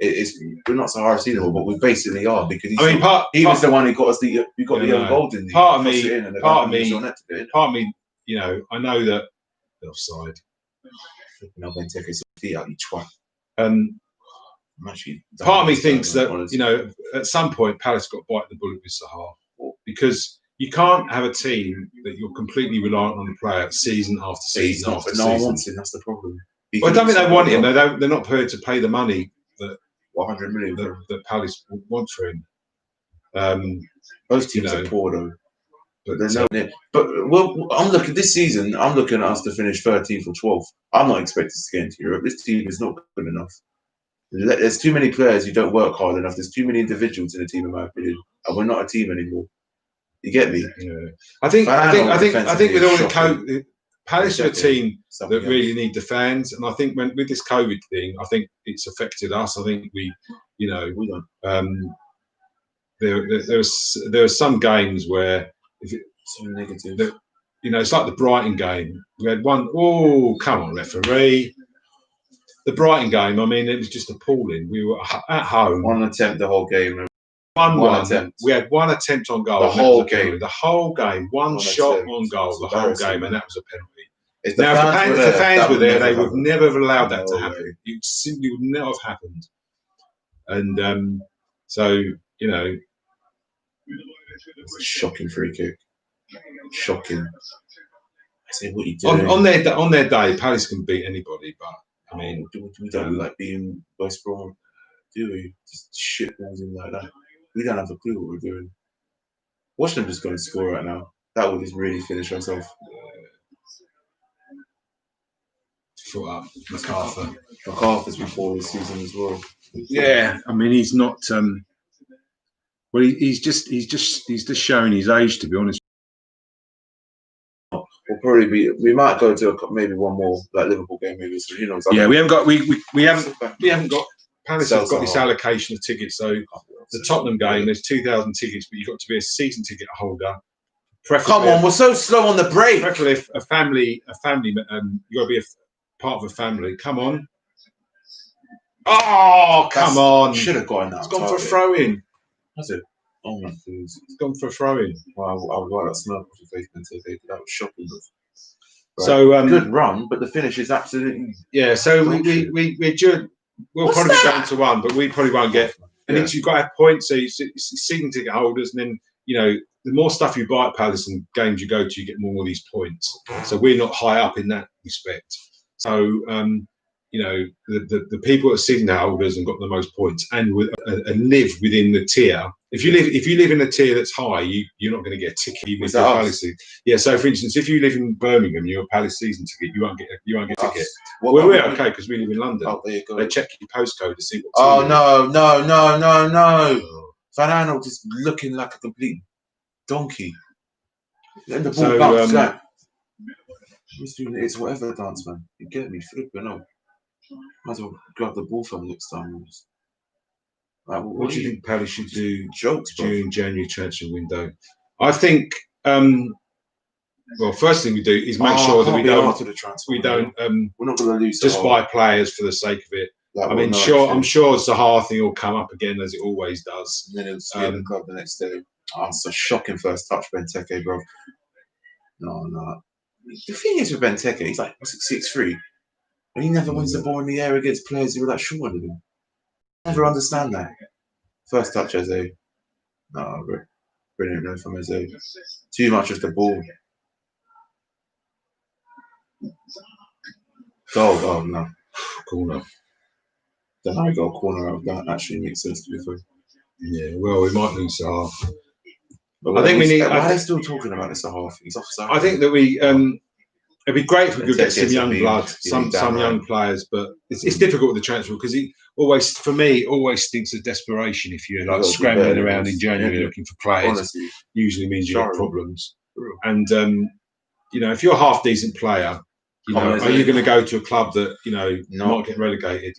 We're not so hard to see them, but we basically are because he was the one who got us the own goal, didn't he? Part of me, you know, I know that the offside. I'm going to take his feet out, you twat. Part of me thinks that you know at some point Palace got to bite the bullet with Zaha because you can't have a team that you're completely reliant on the player season after season after season. No one wants him. That's the problem. Well, I don't think they want him. They're not prepared to pay the money that 100 million that Palace want for him. Most teams are poor though. But I'm looking this season. I'm looking at us to finish 13th or 12th. I'm not expecting to get into Europe. This team is not good enough. There's too many players who don't work hard enough. There's too many individuals in the team, in my opinion, and we're not a team anymore. You get me? Yeah. I think with all the coach, Palace are a team that really need the fans, and I think with this COVID thing, I think it's affected us. I think there are some games where so negative. It's like the Brighton game. We had one. Oh, come on, referee! The Brighton game. I mean, it was just appalling. We were at home. One attempt the whole game. One attempt. We had one attempt on goal. The whole game. The whole game. One shot on goal. The whole game, and that was a penalty. If the fans were there, they would never have allowed that to happen. It simply would never have happened. And so it's a shocking free kick. Shocking. I say, what are you doing? On their day, Palace can beat anybody, but I mean, we don't like being West Brom, do we? Just shit balls in like that. We don't have a clue what we're doing. Watch them just go and score right now. That would just really finish us off. Foot up, MacArthur. MacArthur's before this season as well. Yeah, I mean he's not. Well, he's just showing his age, to be honest. We'll probably be. We might go to maybe one more like Liverpool game, maybe. So who knows? Yeah, we haven't got. We haven't got. Palace has got this allocation of tickets. So the Tottenham game, there's 2,000 tickets, but you've got to be a season ticket holder. Come on, we're so slow on the break. Preferably a family. You got to be a part of a family. Come on. Oh, come on! Should have gone. It's gone for a throw in. Has it? Oh my goodness! It's gone for a throw in. Well, I would like that smirk off your face and say that was shocking. Right. So good run, but the finish is absolutely So we'll probably be down to one, but we probably won't get. And you've got to have points, so it's season ticket holders, and then the more stuff you buy at Palace and games you go to, you get more of these points. So we're not high up in that respect. So you know, the people that are season holders and got the most points and live within the tier. If you live in a tier that's high, you're not going to get a ticket even if you're a Palace season. Yeah. So for instance, if you live in Birmingham, you're a Palace season ticket. You won't get a ticket. Well, we're okay because we live in London. Oh, there you go. They check your postcode to see what. Oh no! Van Aanholt just looking like a complete donkey. Letting the ball bounce like. It's whatever dance, man. You get me? Flipping out. Might as well grab the ball from next time. Like, what do you think Palace should do during January transfer window? I think, well, first thing we do is make sure that we don't. We're not going to lose. Just buy players for the sake of it. Like, I mean, I'm sure Zaha thing will come up again as it always does. And then he'll see the club the next day. Oh, it's a shocking first touch, Benteke, bro. No. The thing is with Benteke, he's like 6'3", and he never wins the ball in the air against players who are that short of him. I never understand that. First touch, Jose. No, brilliant no from Jose. Too much of the ball. Goal, oh no. Corner. Then I got a corner out of that. Actually makes sense to be fair. Yeah, well, we might lose Zaha. I think we need. Why are they still talking about this a half? He's offside. I think that we. It'd be great if we could get some young blood, some young players, but it's difficult with the transfer because he always stinks of desperation. If you're like scrambling around in January looking for players, honestly, usually means you have problems. And you know, if you're a half decent player, you know, are you going to go to a club that might get relegated?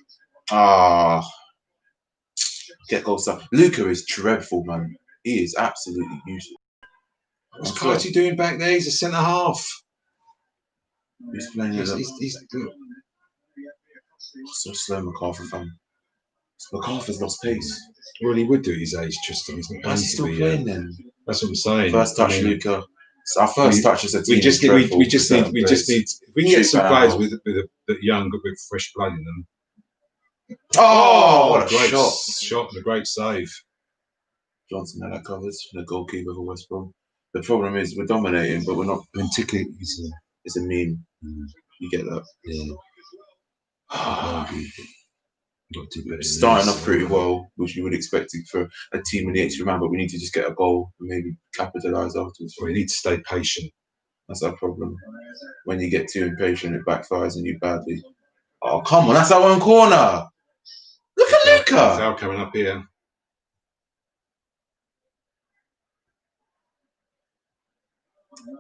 Get goal stuff. Luca is dreadful, man. He is absolutely useless. What's Carty doing back there? He's a centre half. He's playing. He's so slow, McArthur fan. McArthur's lost pace. Well, he would do at his age, Tristan. Why is he still playing then? That's what I'm saying. First touch, Luca. It's our first touch as a team. We just need. If we can get some players with young, with fresh blood in them. Oh, what a great shot and a great save. Johnson had that covered. The goalkeeper for West Brom. The problem is we're dominating, but we're not. Particularly, it's a meme. You get that? Yeah. Starting off pretty well, which you would expect for a team in the extra man, but we need to just get a goal and maybe capitalise afterwards. We need to stay patient. That's our problem. When you get too impatient, it backfires on you badly. Oh, come on, that's our own corner. Look at Luca. Foul coming up here.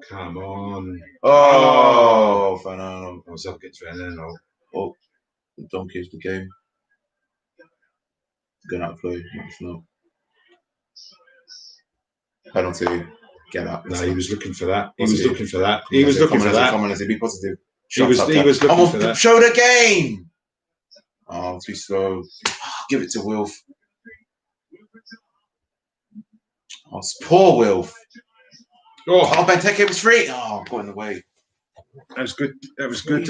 Come on. Oh, Van Aanholt. I was up against Van Aanholt. Oh, the donkey is the game. Good outplay. No. Penalty. Get up. No, he was looking for that. He was looking for that. He was looking for that. Come on, as it be positive. He was looking for that. Show the game. Oh, too slow. Give it to Wilf. Oh, it's poor Wilf. Oh, Benteke was free. Oh, got in the way. That was good. That was good.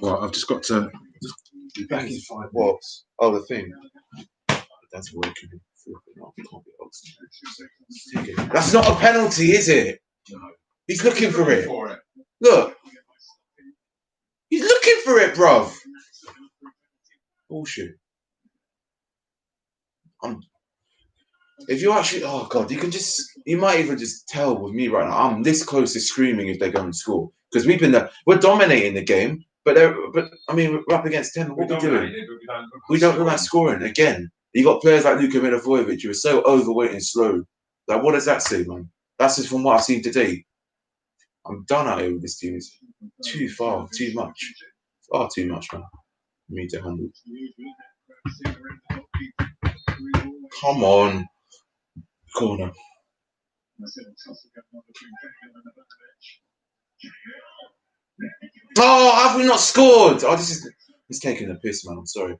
Well, I've just got to be back in 5 minutes. Oh, the thing. That's working. That's not a penalty, is it? No. He's looking for it. Look. He's looking for it, bruv. Bullshit. If you actually, oh God, you might even just tell with me right now, I'm this close to screaming if they're going to score. Because we're dominating the game, but I mean, we're up against 10. What are we doing? We don't like scoring. Again, you got players like Luka Milivojevic who are so overweight and slow. Like, what does that say, man? That's just from what I've seen today. I'm done out here with this team. It's too far, too much. Far too much, man. For me to handle. Come on. Corner. Oh, have we not scored? Oh, it's taking a piss, man. I'm sorry.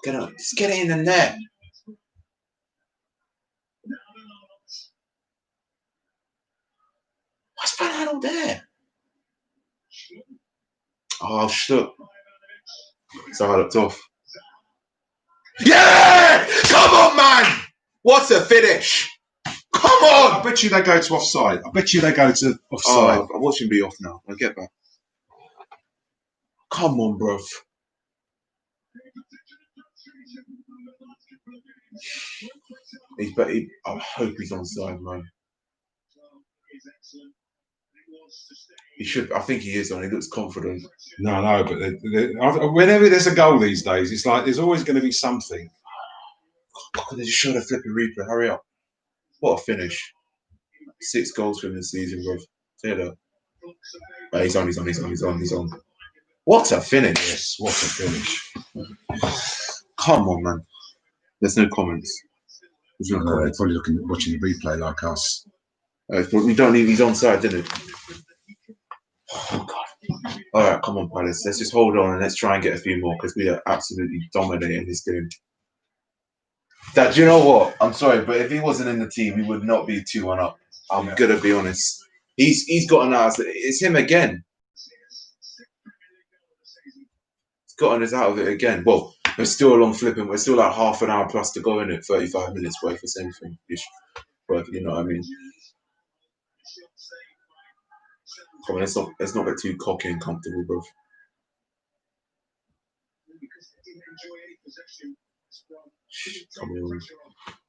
Get up. Just get it in the net. What's Van Aanholt there? Oh, shit. Zaha looked off. Yeah! Come on, man! What a finish! Come on! I bet you they go to offside. I bet you they go to offside. Oh, I'm watching be off now. I'll get back. Come on, bruv. I hope he's onside, man. He should. I think he is on. He looks confident. No, but whenever there's a goal these days, it's like there's always going to be something. God, they just showed a flipping replay. Hurry up! What a finish! 6 goals for him this season, bruv. Say that. Oh, he's on. What a finish! Yes, what a finish! Come on, man. There's no comments. They're probably watching the replay like us. We don't need. He's onside, didn't it? Oh God! All right, come on, Palace. Let's just hold on and let's try and get a few more because we are absolutely dominating this game. Dad, you know what? I'm sorry, but if he wasn't in the team, he would not be 2-1 up. I'm gonna be honest. He's gotten us. It's him again. He's gotten us out of it again. Well, we're still along flipping. We're still like half an hour plus to go in it. 35 minutes worth of same thing. But you know what I mean. Come on, let's not get too cocky and comfortable, bro.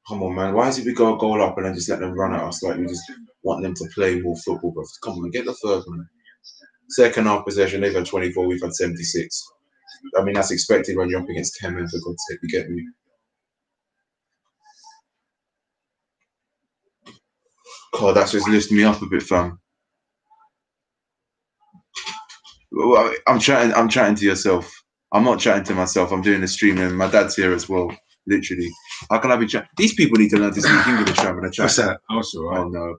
Come on, man. Why is it we go a goal up and then just let them run at us like we just want them to play more football, bro? Come on, get the third, man. Second half possession, they've had 24, we've had 76. I mean, that's expected when you're up against 10 men, for God's sake, you get me? God, that's just lifting me up a bit, fam. I'm chatting to yourself. I'm not chatting to myself. I'm doing the stream and my dad's here as well. Literally. How can I be chatting? These people need to learn to speak English, I'm going to chat. What's that? Oh, it's all right. Oh, no.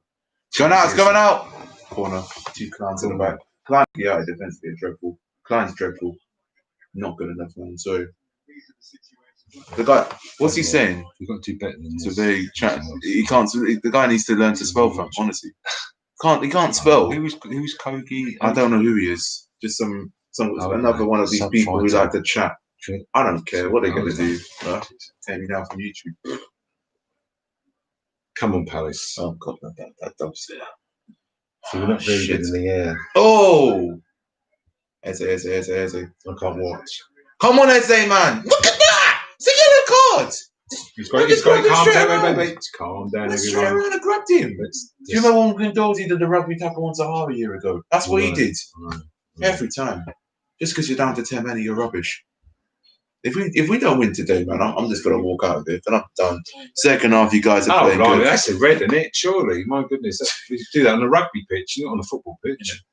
It's going out. It's going out. Corner. 2 clowns in the back. Klein, yeah, defensively dreadful. Klein's dreadful. Not good enough, man. Sorry. The guy, what's he saying? You've got to do better than this. So they chatting. He can't. The guy needs to learn to spell, fam. Honestly, he can't spell. Who's Kogi? I don't know who he is. Just another one of these people who like to chat. I don't care what they're going to do. Take me down from YouTube. Come on, Palace. Oh God, that dub's there. So we're not very good in the air. Oh, Eze. I can't watch. Come on, Eze, man. Look at that. It's a yellow card. He's got it. Calm down, wait. Calm down, everyone. Straight around and grabbed him. Do you remember when Guendouzi did the rugby tackle on Zaha a year ago? That's what he did. Every time. Just because you're down to 10 men, you're rubbish. If we don't win today, man, I'm just going to walk out of it. Then I'm done. Second half, you guys are playing good. That's a red, isn't it? Surely. My goodness. We do that on a rugby pitch, not on a football pitch.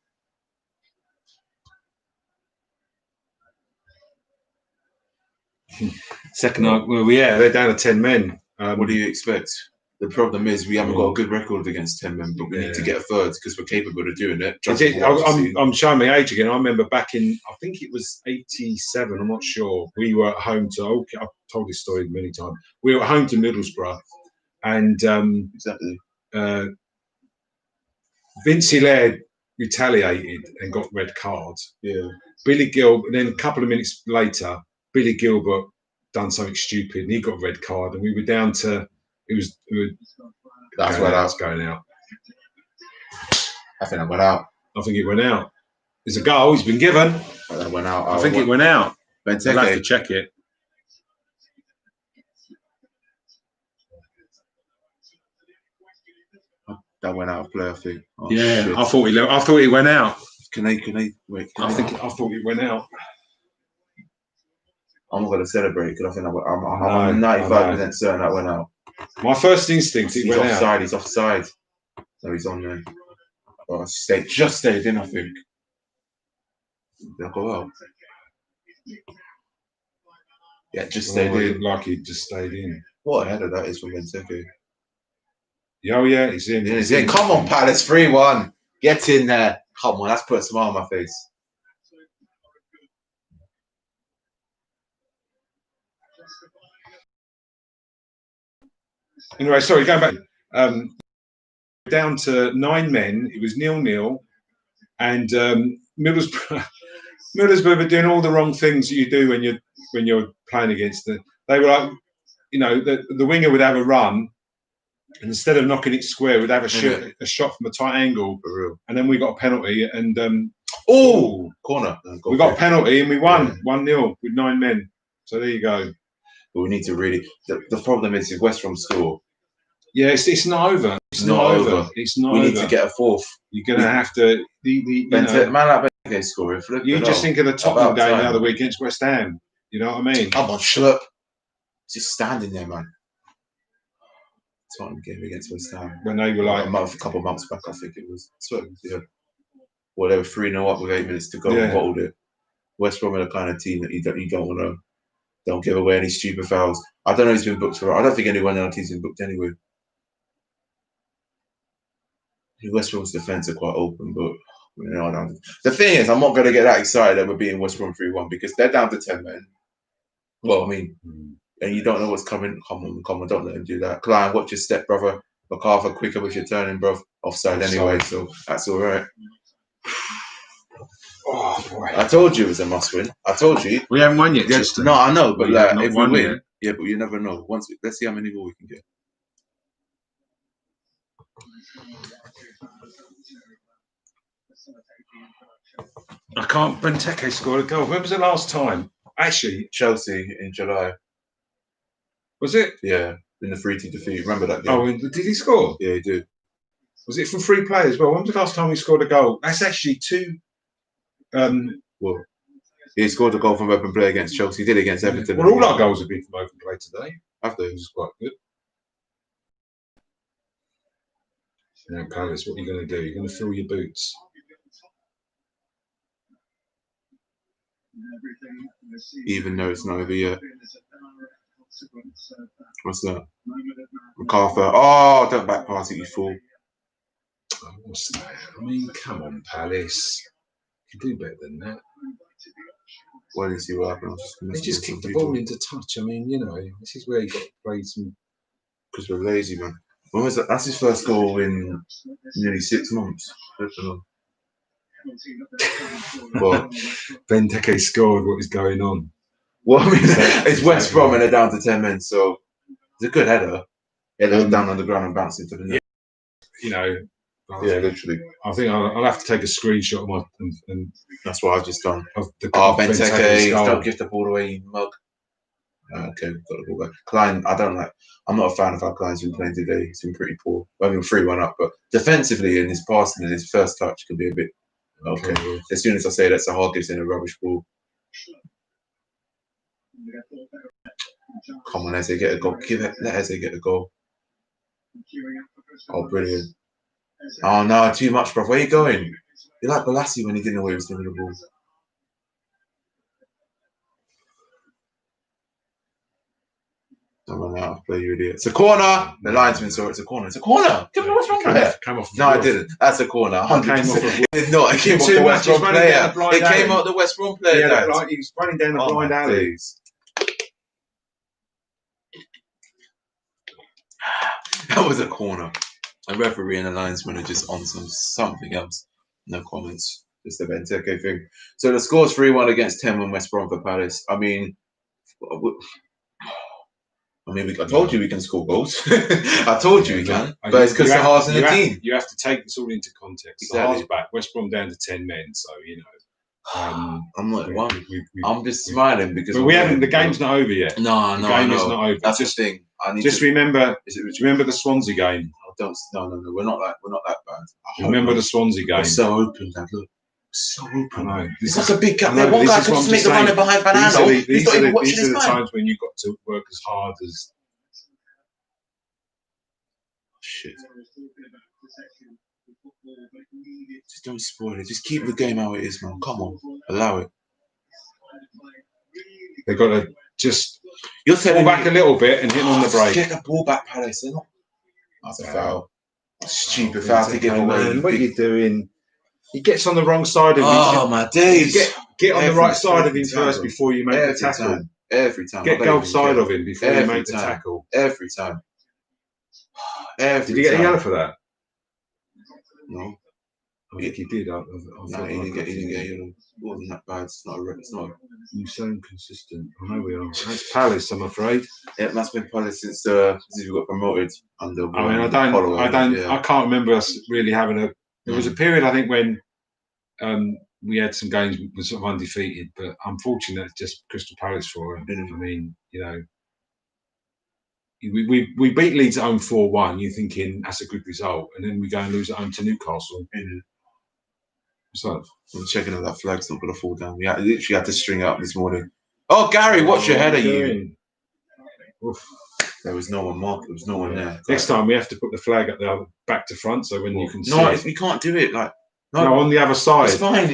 Second half, they're down to 10 men. What do you expect? The problem is we haven't got a good record against 10 men, but we need to get a third because we're capable of doing it. I'm showing my age again. I remember back in, I think it was 87, I'm not sure. We were at home to, I've told this story many times. We were at home to Middlesbrough and Vince Hilaire retaliated and got red cards. Yeah. Billy Gilbert, and then a couple of minutes later, Billy Gilbert done something stupid and he got a red card and we were down to, that's where that's going out. I think that went out. I think it went out. There's a goal. He's been given. That went out. I think it went out. Benteke. I'll have to check it. That went out of play, I think. Oh, yeah, shit. I thought he went out. Can they wait? I thought it went out. I'm not going to celebrate because I think I'm 95% certain that went out. My first instinct, it went out. He's offside. So he's on there. Oh, just stayed in, I think. They'll go out. Yeah, just stayed in. Like he just stayed in. What a header that is from Benteke. Oh, yeah, he's in. He's in. Come on, Palace, 3-1. Get in there. Come on, that's put a smile on my face. Anyway, sorry, going back. Down to 9 men. It was 0-0. And Middlesbrough were doing all the wrong things that you do when you're playing against them. They were like, the winger would have a run, and instead of knocking it square, would have a shot from a tight angle. For real. And then we got a penalty. And Oh, corner. We got a penalty and we won 1-0 with 9 men. So there you go. But we need to really. The problem is if West Brom score. Yeah, it's not over. It's not over. It's not over. We need to get a fourth. You're going to have to. Man like Benteke scoring. You just think of the Tottenham game the other week against West Ham. You know what I mean? Come on, Schlupp. Just standing there, man. Tottenham game against West Ham. When they were like a couple of months back, I think it was. Yeah. Well, they were 3-0 up with 8 minutes to go and bottled it. West Brom are the kind of team that you don't want to. Don't give away any stupid fouls. I don't know who's been booked for it. I don't think anyone on our team's been booked anyway. West Brom's defence are quite open, but the thing is, I'm not going to get that excited that we're beating West Brom 3-1 because they're down to 10 men. Well, I mean, and you don't know what's coming. Come on, don't let him do that. Klein, watch your step, brother. MacArthur, quicker with your turning, bro. Offside anyway, so that's all right. Oh, boy. I told you it was a must-win. I told you. We haven't won yet. No, I know, but if we win, but you never know. Let's see how many more we can get. I can't. Benteke scored a goal. When was the last time? Actually, Chelsea in July. Was it? Yeah, in the 3-2 defeat. Remember that game? Oh, did he score? Yeah, he did. Was it from free play as well? When was the last time he scored a goal? That's actually 2. Well, he scored a goal from open play against Chelsea. He did against Everton. Well, all our goals have been from open play today. Have they? Which is quite good. Now, Palace, what are you going to do? You're going to fill your boots. Even though it's not over yet. What's that? MacArthur. Oh, don't back pass it, you fool. Oh, what's that? I mean, come on, Palace. You can do better than that. Why didn't you see what happened? They just kicked the ball into touch. I mean, this is where you got to play some. Because we're lazy, man. When was that? That's his first goal in nearly 6 months. But Benteke scored. What is going on? Well, I mean, it's West Brom and they're down to 10 men, so it's a good header. Header down on the ground and bounce into the net. Literally. I think I'll have to take a screenshot of my and that's what I've just done. Benteke, don't give the ball away, you mug. Okay, we've got the ball back. Klein, I'm not a fan of how Klein's been playing today. He's been pretty poor. I mean, 3-1 up, but defensively and his passing and his first touch can be a bit okay. As soon as I say that Zaha gives in a rubbish ball. Come on, Eze, get a goal. Let Eze get a goal. Oh, brilliant. Oh, no, too much, bro. Where are you going? You're like Balassi when he didn't know where he was doing the ball. Don't run out of play, you idiot. It's a corner. The linesman saw it's a corner. It's a corner. What's wrong with that? No, I didn't. That's a corner. 100%. It did not. It came off the West Brom player. It came out the West Brom player. Yeah, he was running down the blind alley. That was a corner. A referee and a linesman are just on something else. No comments. Just the Benteke thing. So the score's 3-1 against 10-1 West Brom for Palace. I mean, I told you we can score goals. I told you we can. But it's because Zaha's in the team. You have to take this all into context. Exactly. Zaha's back. West Brom down to 10 men. So, I'm not one. I'm just smiling because. But we haven't. The game's not over yet. No, the game is not over. That's the thing. Remember the Swansea game. No. We're not that bad. Remember the Swansea game. We're so open, Dad. Look. So open. I know. It's like a big gap there. One guy could just make the runner behind Banano. He's not even watching his man. These are the times when you've got to work as hard as. Shit. Just don't spoil it. Just keep the game how it is, man. Come on. Allow it. They've got to just pull back a little bit and hit on the break. Get the ball back, Palace. They're not. That's a foul. Stupid foul to give away. What are you doing? He gets on the wrong side of him. Oh, my days. Get on the right side of him first before you make the tackle. Every time. Get goal side of him before you make the tackle. Every time. Did you get a yellow for that? No. I think he did. No, he didn't get a yellow. It wasn't that bad. It's not. You sound consistent. I know we are. That's Palace, I'm afraid. Yeah, that's been Palace since we got promoted under. I can't remember us really having a. There was a period, I think, when we had some games we were sort of undefeated, but unfortunately, it's just Crystal Palace for him. I mean, you know, we beat Leeds at home 4-1. You're thinking that's a good result, and then we go and lose at home to Newcastle. So I'm checking if that flag's not going to fall down. We literally had to string it up this morning. Oh, Gary, watch your head, are you? Oof. There was no one marked. There was no one there. Next time we have to put the flag up there back to front, so when you can see it. We can't do it. Like no, on the other side. It's fine.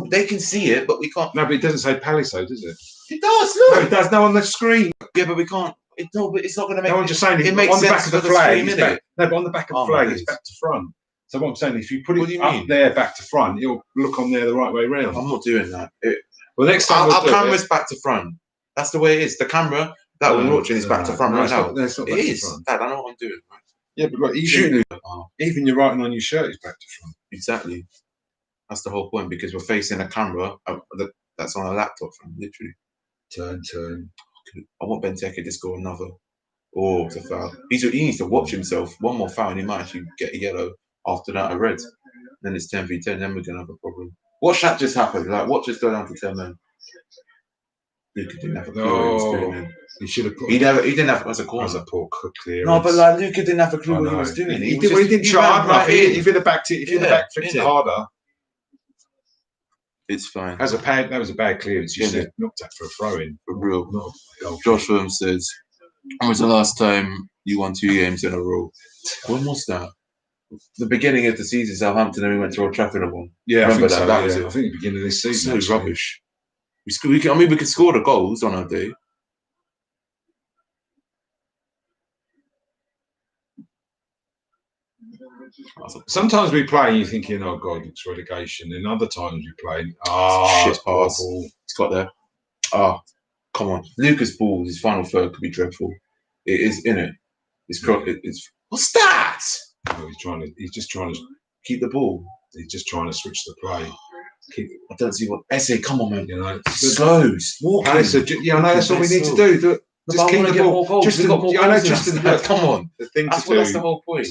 They can see it, but we can't. No, but it doesn't say Palace, though, does it? It does. Look. No, it does. No, on the screen. Yeah, but we can't. But it's not going to make. No, I'm just saying. It makes on the back sense of the for flag. screen, No, but on the back of the flag, it's back to front. So what I'm saying, if you put it up there, back to front, it'll look on there the right way round. I'm not doing that. Well, next time our camera's back to front. That's the way it is. The camera that we're watching is back to front right now. It is. Dad, I know what I'm doing. Right? Yeah, but like, even your writing on your shirt is back to front. Exactly. That's the whole point, because we're facing a camera that's on a laptop, literally. Turn. I want Benteke to score another. Oh, it's a foul. He needs to watch himself. One more foul and he might actually get a yellow. After that, a red. Then it's 10v10. Then we're gonna have a problem. Watch that just happen. Like, watch us go down to 10 men. Luka didn't have a clue what he was doing. Then. He should have put. He didn't have. As a corner. As a poor clearance. No, but like Luka didn't have a clue what he was doing. He didn't try hard enough. If he'd have backed it, flicked it harder. It's fine. That was a bad clearance. You should have knocked that for a throw in. For real. Josh Firm says, when was the last time you won 2 games in a row? When was that? The beginning of the season, Southampton, and we went to Old Trafford and won. Yeah, remember that? That was it. I think the beginning of this season. So rubbish. We could score the goals on our day. Sometimes we play and you're thinking, oh God, it's relegation. And other times we play, shit pass. It's got there. Come on. Lucas' ball, his final third could be dreadful. It is, innit? It's what's that? Oh, he's just trying to keep the ball. He's just trying to switch the play. I don't see what Esse, come on, man. You know, slow. Walk. I know that's all we need to do. Just keep the ball. Come on. The thing to do. That's the whole point.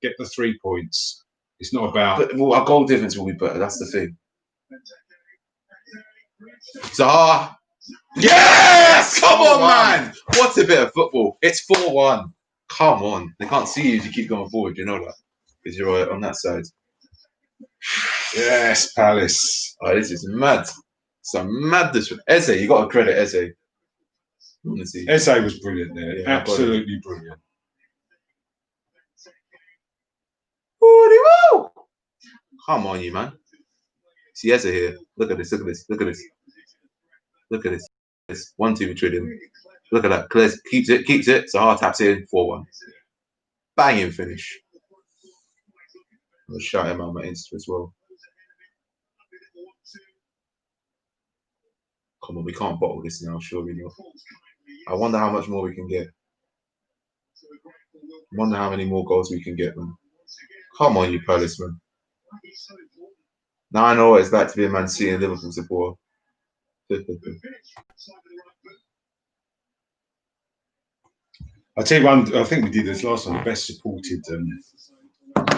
Get the 3 points. It's not about. But our goal difference will be better. That's the thing. Zaha. Yes! Come on, man. What a bit of football. It's 4-1. Come on. They can't see you if you keep going forward. You know that. Because you're on that side. Yes, Palace. Oh, this is mad. Some madness. Eze, you got to credit Eze. Eze was brilliant there. Yeah, absolutely brilliant. Come on, you man. See Eze here. Look at this. Look at this. 1-2 between him. Look at that. Claire keeps it. Zaha taps in. 4-1. Banging finish. I'll shout him out my Insta as well. Come on, we can't bottle this now, surely not. I wonder how much more we can get. I wonder how many more goals we can get, man. Come on, you Palace, man. Now I know what it's like to be a Man City and Liverpool supporter. I'll tell you one, I think we did this last time, the best supported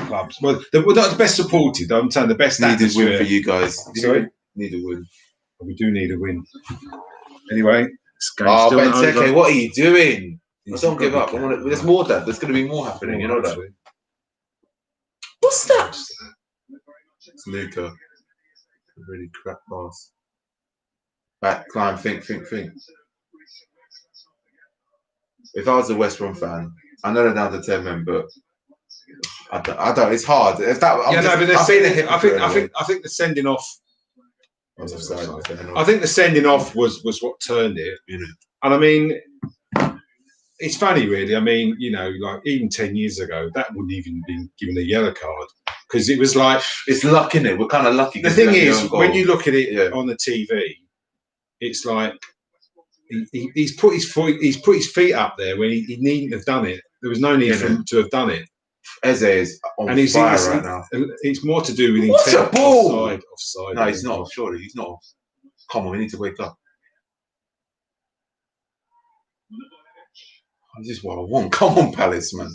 clubs. Well, not the best supported, I'm saying the best needed win for you guys. Sorry? Need a win. We do need a win. Anyway, Benteke, what are you doing? Don't give up. There's more, Dad. There's going to be more happening. You know that. What's that? It's Luka. A really crap pass. Back, climb, think. If I was a West Brom fan, I know they're down to 10 men, but I don't. It's hard. If that, I think the sending off. I think the sending off was what turned it. Yeah. And I mean, it's funny, really. I mean, you know, like even 10 years ago, that wouldn't even been given a yellow card because it was like it's luck, innit? We're kind of lucky. The thing is, when you look at it on the TV, it's like he's put his feet up there when he needn't have done it. There was no need for him to have done it. Eze is on fire right now. It's more to do with intent. What's a ball? Offside. No, he's not. Surely he's not. Come on, we need to wake up. This is what I want. Come on, Palace, man.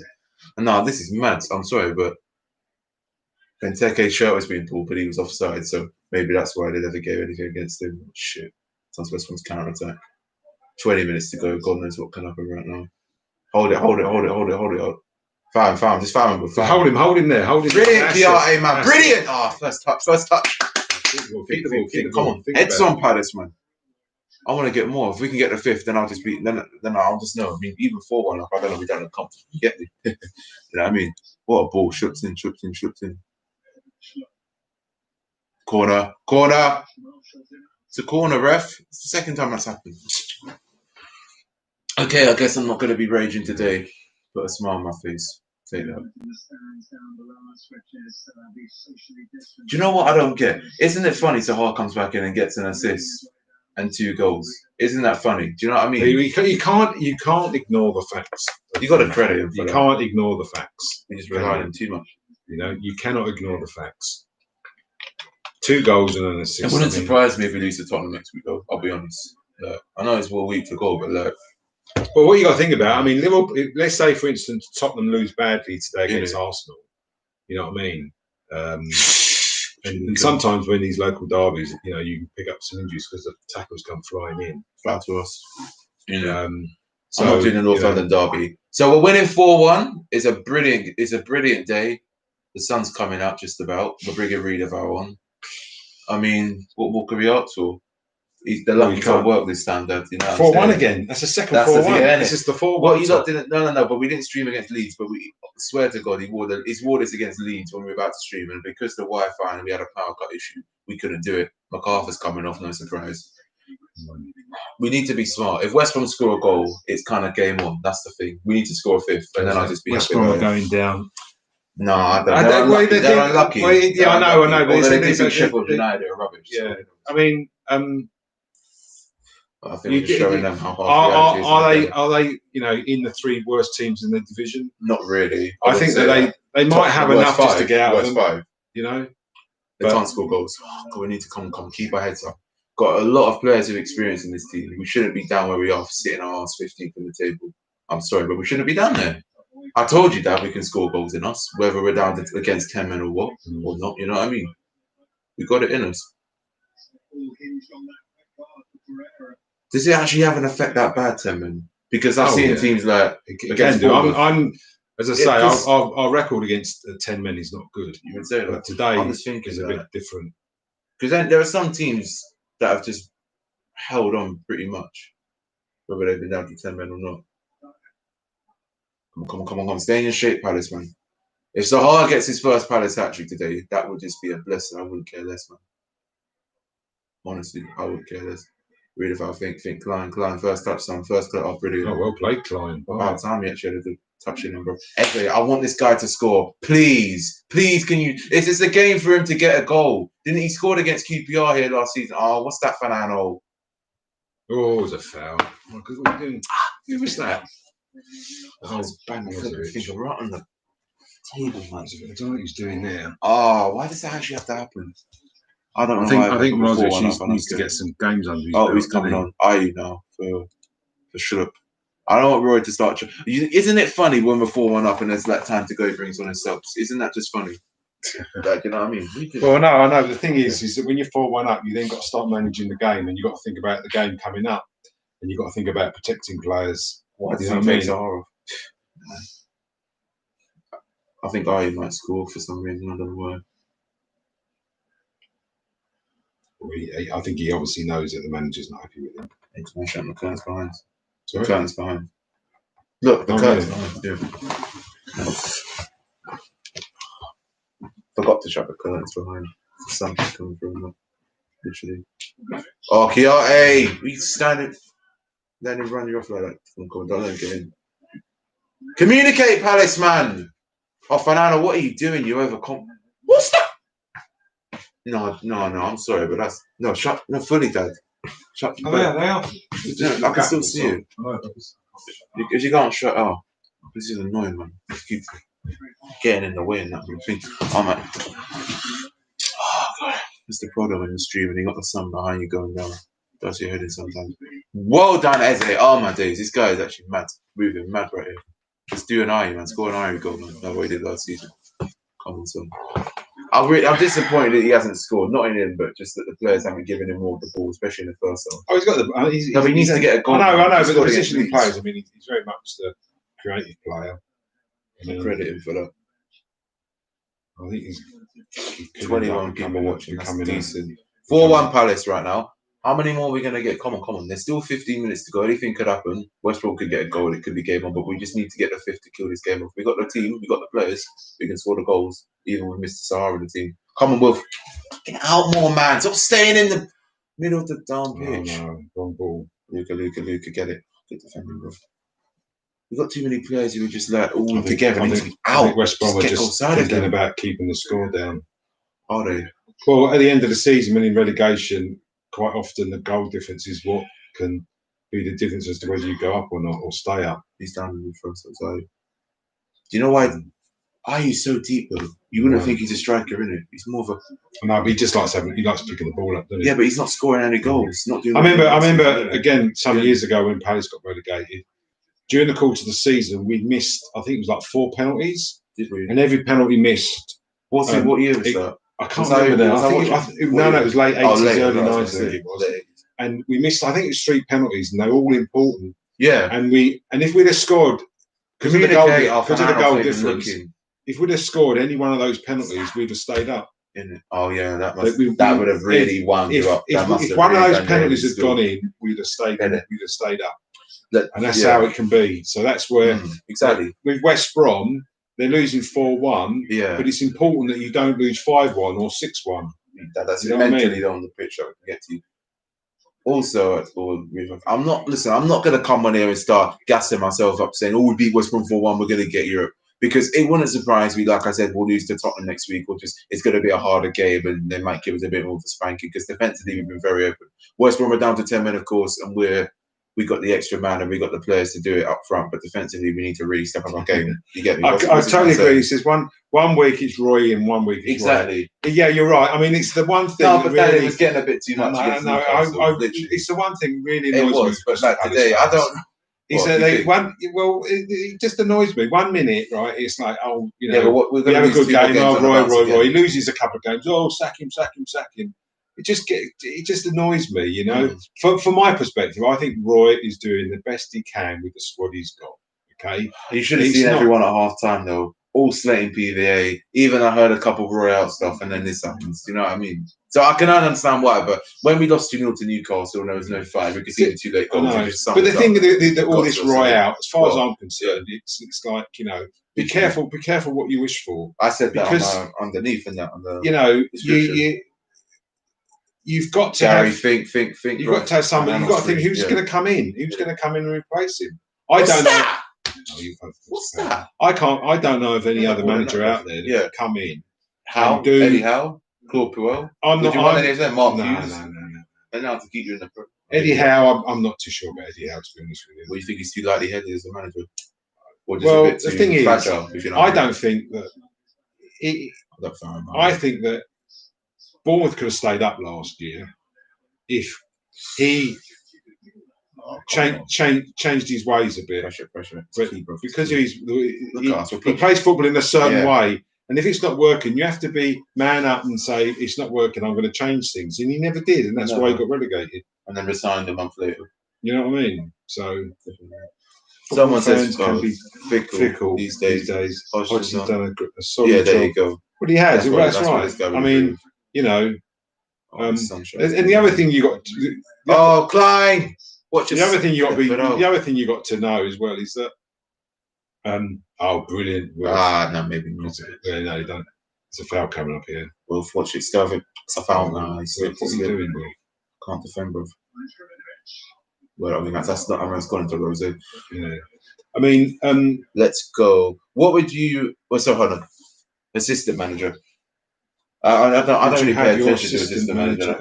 No, this is mad. I'm sorry, but Benteke's shirt was being pulled, but he was offside, so maybe that's why they never gave anything against him. Shit. Sounds West Brom's counter-attack. 20 minutes to go. God knows what can happen right now. Hold it. Found. Just found him. Hold him there. Hold him. Brilliant, PRA, man. Brilliant. First touch. Keep the ball. Come on. Heads on, Palace, man. I want to get more. If we can get the 5th, then I'll just be. Then I'll just know. I mean, even 4-1 up, I don't know if we done a comfortable. You get me? You know what I mean? What a ball. Trips in. Corner. It's a corner, ref. It's the second time that's happened. Okay, I guess I'm not going to be raging today. Put a smile on my face. Take that. Do you know what I don't get? Isn't it funny Zaha comes back in and gets an assist and 2 goals? Isn't that funny? Do you know what I mean? You can't ignore the facts. You got to credit him. You can't ignore the facts. You just rely on him too much. You know, you cannot ignore the facts. 2 goals and an assist. It wouldn't surprise me if we lose to Tottenham next week, though. I'll be honest. I know it's 1 week to go, but well, what you got to think about, I mean, Liverpool, let's say, for instance, Tottenham lose badly today against Arsenal. You know what I mean? And sometimes when these local derbies, you know, you can pick up some injuries because the tackles come flying in. Flat to us. So, I'm not doing the North London derby. So we're winning 4-1. It's a brilliant day. The sun's coming out just about. The Brigade Read of our one. I mean, what more could we ask for? They're lucky to work this standard, you know. 4-1 again. That's a second 4-1. This is the 4-1. Well, you lot didn't. No. But we didn't stream against Leeds. But we swear to God, he's wore this against Leeds when we were about to stream, and because the Wi-Fi and we had a power cut issue, we couldn't do it. MacArthur's coming off, no surprise. We need to be smart. If West Brom score a goal, it's kind of game on. That's the thing. We need to score a 5th, and then I'll just be West Brom are going down. No, I don't. They're unlucky. Yeah, I know. But they Sheffield United are rubbish. Yeah, I mean, I think we're just showing them how hard are they? You know, in the 3 worst teams in the division? Not really. I think that they might have enough just to get out of them. 5. You know, they can't score goals. God, we need to come keep our heads up. Got a lot of players with experience in this team. We shouldn't be down where we are, sitting our arse 15th in the table. I'm sorry, but we shouldn't be down there. I told you that we can score goals in us, whether we're down against 10 men or what, or not. You know what I mean? We got it in us. Does it actually have an effect that bad, 10 men? Because I've seen teams like against. I'm as I say, our record against 10 men is not good. You would say that today is a bit different. Because then there are some teams that have just held on pretty much, whether they've been down to 10 men or not. Come on. Stay in your shape, Palace, man. If Zaha gets his first Palace hat-trick today, that would just be a blessing. I wouldn't care less, man. Honestly, I wouldn't care less. Read if I think Klein, first touchdown, first cut off, brilliant. Oh, well played, Klein. About time he actually had a touch in him, bro. Anyway, I want this guy to score. Please, can you? It's just a game for him to get a goal. Didn't he score against QPR here last season? Oh, what's that, Fanano? Oh, it was a foul. Who was that? I was banging the finger right on the table, man. I don't know what he's doing there. Oh, why does that actually have to happen? I don't know. I think Rozic needs to get some games under his belt. He's coming on. Now for sure. I don't want Roy to start. Isn't it funny when we're 4-1 up and there's like time to go, he brings on his subs? Isn't that just funny? Like, you know what I mean? Well, no, I know. The thing is that when you're 4-1 up, you then got to start managing the game, and you've got to think about the game coming up, and you've got to think about protecting players. What do you know what I mean? I think I might score for some reason. I don't know why. I think he obviously knows that the manager's not happy with him. Exclamation! The curtain's behind. Sorry? The curtain's behind. Look, the curtain's behind. Yeah. Forgot to shut the curtains behind. The sun's coming through. Literally. Oh, Kia, hey! We standing. Let him run you off like that. Don't let him get in. Communicate, Palace, man! Oh, Fanano, what are you doing? You overcome. What's that? No, I'm sorry, but that's fully, Dad. Shut. Oh, yeah, they are. I can still see you. If you can't shut, this is annoying, man. You keep getting in the way and that thing. Oh man, God, that's the problem when you're streaming. You got the sun behind you going down. Does your head in sometimes. Well done, Eze. Oh my days, this guy is actually mad, moving mad right here. Just do an eye, man. Score an eye goal, man. That's what he did last season. Come on, son. I'm disappointed that he hasn't scored. Not in him, but just that the players haven't given him more of the ball, especially in the first half. Oh, he's got the. He needs to get a goal. I know, but the position he plays, I mean, he's very much the creative player. I credit him for that. I think he's 21 people watching. That's decent. 4-1 Palace right now. How many more are we going to get? Come on. There's still 15 minutes to go. Anything could happen. West Brom could get a goal. It could be game on, but we just need to get the fifth to kill this game off. We got the team. We got the players. We can score the goals, even with Mr. Zaha in the team. Come on, Wolf. Get out more, man. Stop staying in the middle of the damn pitch. No, wrong ball. Luca, get it. Good defending, bro. We've got too many players who are just like all together. I think West Brom are just thinking about keeping the score down. Are they? Well, at the end of the season, when in relegation, quite often the goal difference is what can be the difference as to whether you go up or not, or stay up. He's down in the first. So, do you know why? He's so deep though. You wouldn't think he's a striker, innit? He's more of a. No, but he just likes picking the ball up, doesn't he? Yeah, but he's not scoring any goals. Not doing. I remember again some years ago when Palace got relegated. During the course of the season, we missed. I think it was like 4 penalties. Did we? And every penalty missed. What year was that? I can't remember now. It was late 80s, early 90s. And we missed. I think it was 3 penalties, and they're all important. Yeah. And if we'd have scored, because of the goal difference, if we'd have scored any one of those penalties, we'd have stayed up. Oh yeah, that would have really wound you up. If one of those penalties had gone in, we'd have stayed up. And that's how it can be. So that's where exactly with West Brom, they're losing 4-1. Yeah, but it's important that you don't lose 5-1 or 6-1. That's mentally on the pitch that we can get to. Also, I'm not going to come on here and start gassing myself up saying, "Oh, we beat West Brom 4-1, we're going to get Europe." Because it wouldn't surprise me. Like I said, we'll lose to Tottenham next week, or just it's going to be a harder game, and they might give us a bit more of a spanking. Because defensively, we've been very open. West Brom are down to 10 men, of course, and we got the extra man and we got the players to do it up front. But defensively, we need to really step up our game. You get me? I totally agree. He says one week it's Roy and 1 week it's exactly. Roy. Yeah, you're right. I mean, it's the one thing. No, but really, it was getting a bit too much. It's the one thing really annoys me. But like today, I don't. It just annoys me. 1 minute, right? It's like, oh, you know, we have a good game. Oh, Roy. He loses a couple of games. Oh, sack him. It just annoys me, you know. From my perspective, I think Roy is doing the best he can with the squad he's got. Okay, you should have seen everyone at half time though, all slating PVA. Even I heard a couple of ROYOUT stuff, and then this happens. Do you know what I mean? So I can understand why, but when we lost 2-0 to Newcastle and there was no fight, we could see the 2 late goals. But the thing that all this ROYOUT, as far as I'm concerned, it's like, you know, be careful what you wish for. I said that underneath and that on the, you know, you've got to Gary, think. You've got to have somebody. You've got to think who's going to come in. Who's going to come in and replace him? I don't know. What's that? I don't know of any other manager out there that can come in. Eddie Howe, Claude Puel. I'm not. Mark Hughes. No. They know how to keep you in the. Eddie Howe, I'm not too sure about Eddie Howe, to be honest with you. Well, you think he's too lightly headed as a manager? Or just well, a bit too the thing fragile, is, I don't think that. I think that Bournemouth could have stayed up last year if he changed his ways a bit. Pressure. But because he plays football in a certain way, and if it's not working, you have to be man up and say it's not working. I'm going to change things, and he never did, and that's why he got relegated. And then resigned a month later. You know what I mean? So someone says can be fickle these days. Hodgson's done a solid job. There you go. But he has. That's right. I mean, you know. And the other thing you got. Klein. The other thing you got to know as well is that. Brilliant. Well, no, maybe not. No, you don't. There's a foul coming up here. Well, watch it. Still, it's a foul now. What's he doing, bro? Can't defend, bro. Well, I mean, that's not. Everyone's gone into Rose. Yeah. I mean, let's go. What would you? Well, so hold on. Assistant manager. I don't really pay attention to assistant manager.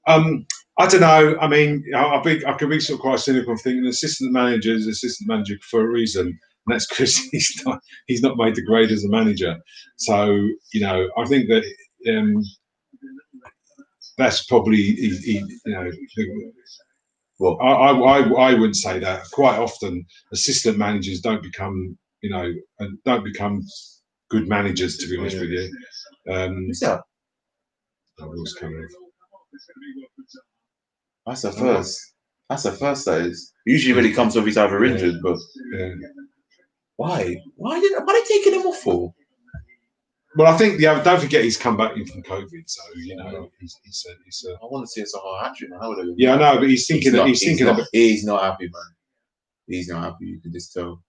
I don't know. I mean, I could be sort of quite cynical and thinking assistant manager is assistant manager for a reason, and that's because he's not made the grade as a manager. So you know, I think that that's probably Well, I wouldn't say that. Quite often, assistant managers don't become good managers, to be honest with you. Who's that? What's coming? That's a first. That's a first. That is usually when he comes off, he's either injured, but why? Why they taking him off for? Well, I think don't forget he's come back in from COVID, so you know he's I want to see a Zaha hat-trick, man. Yeah, I know, but he's thinking. He's not happy, man. He's not happy. You can just tell.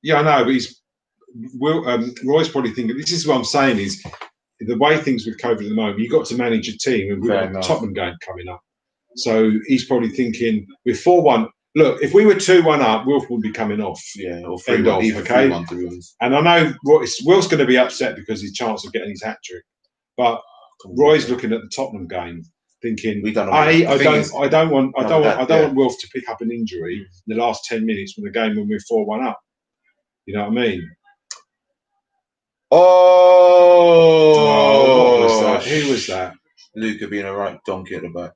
Yeah, I know, but Roy's probably thinking. This is what I'm saying is the way things with COVID at the moment. You've got to manage your team, and we've got the Tottenham game coming up. So he's probably thinking we're 4-1. Look, if we were 2-1 up, Wilf would be coming off. Yeah, or 3-1. Even okay. 3-1 to be honest. And I know Will's going to be upset because his chance of getting his hat trick, but Roy's looking at the Tottenham game, thinking, I don't want Wilf to pick up an injury in the last 10 minutes when we're 4-1 up. You know what I mean? Oh, what was that? Who was that? Luca being a right donkey at the back.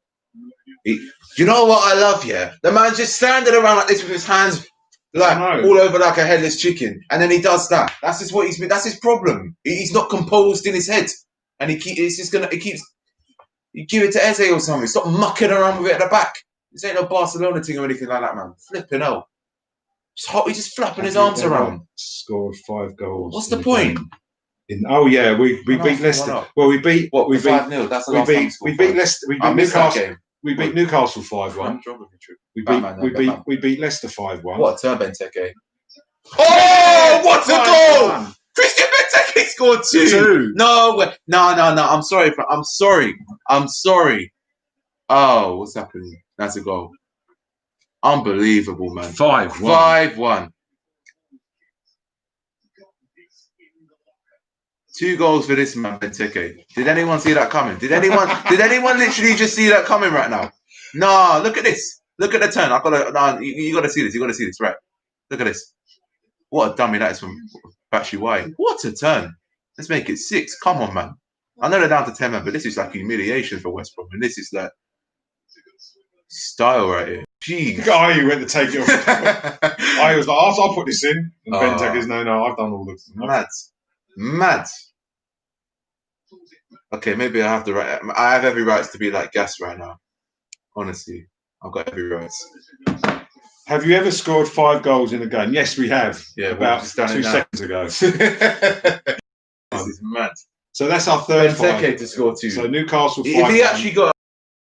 You know what I love? Yeah, the man's just standing around like this with his hands like all over like a headless chicken, and then he does that. That's just what that's his problem. He's not composed in his head, and he give it to Eze or something. Stop mucking around with it at the back. This ain't no Barcelona thing or anything like that, man. Flipping hell. He's just flapping his arms around. Scored 5 goals. What's the point? We beat Leicester. Well, we beat 5-0. That's the last time we beat Leicester. We beat Newcastle. We beat Newcastle 5-1. We beat Leicester 5-1. What a turn, Benteke! Oh, what a goal! Christian Benteke scored 2. No way. No. I'm sorry. Oh, what's happening? That's a goal. Unbelievable, man. 5-1. 2 goals for this man, Benteke. Did anyone see that coming? Did anyone literally just see that coming right now? No, look at this. Look at the turn. You gotta see this. You gotta see this, right? Look at this. What a dummy that is from Batshuayi. What a turn. Let's make it 6. Come on, man. I know they're down to 10 men, but this is like humiliation for West Brom. And this is like style right here. Jeez. The guy who went to take it off. I was like, I'll put this in. And Benteke's no, I've done all the Mad. Okay, maybe I have the right. I have every right to be like gas right now. Honestly, I've got every right. Have you ever scored 5 goals in a game? Yes, we have. Yeah, about 2 seconds ago. This is mad. So that's our third Benteke to score 2. So Newcastle 5. If he actually got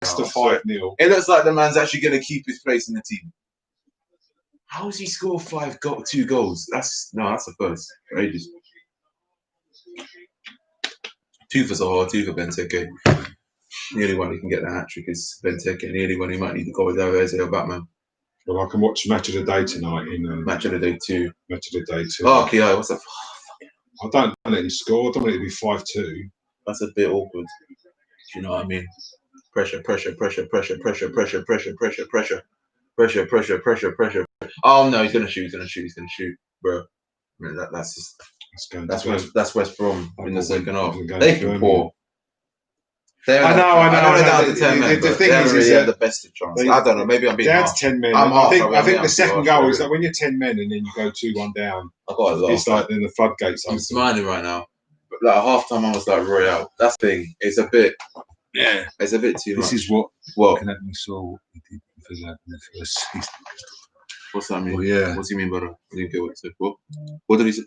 to 5-0, it looks like the man's actually going to keep his place in the team. How has he scored 2 goals? That's a first for ages. 2 for Zaha, 2 for Benteke. The only one he can get the hat trick is Benteke, and the only one he might need to go with Eze or Batman. Well, I can watch Match of the Day tonight. Match of the Day 2. Match of the Day 2. Oh, okay, what's that? I don't want it to score. I don't want it to be 5-2. That's a bit awkward. Do you know what I mean? Pressure. Oh no, he's gonna shoot, bro. That's West Brom in the second half. They can pour. I know. The thing is, they have the best of chance. I don't know. Maybe I'm being down to 10 men. I think the second goal is that when you're 10 men and then you go 2-1 down. It's like then the floodgates. I'm smiling right now. But like half time, I was like, ROYOUT. That thing is a bit. Yeah, it's a bit too much. This is what we saw he did for that in the first season. What's that mean? Well, yeah. What's he mean by that? I didn't get what he said. What did he say?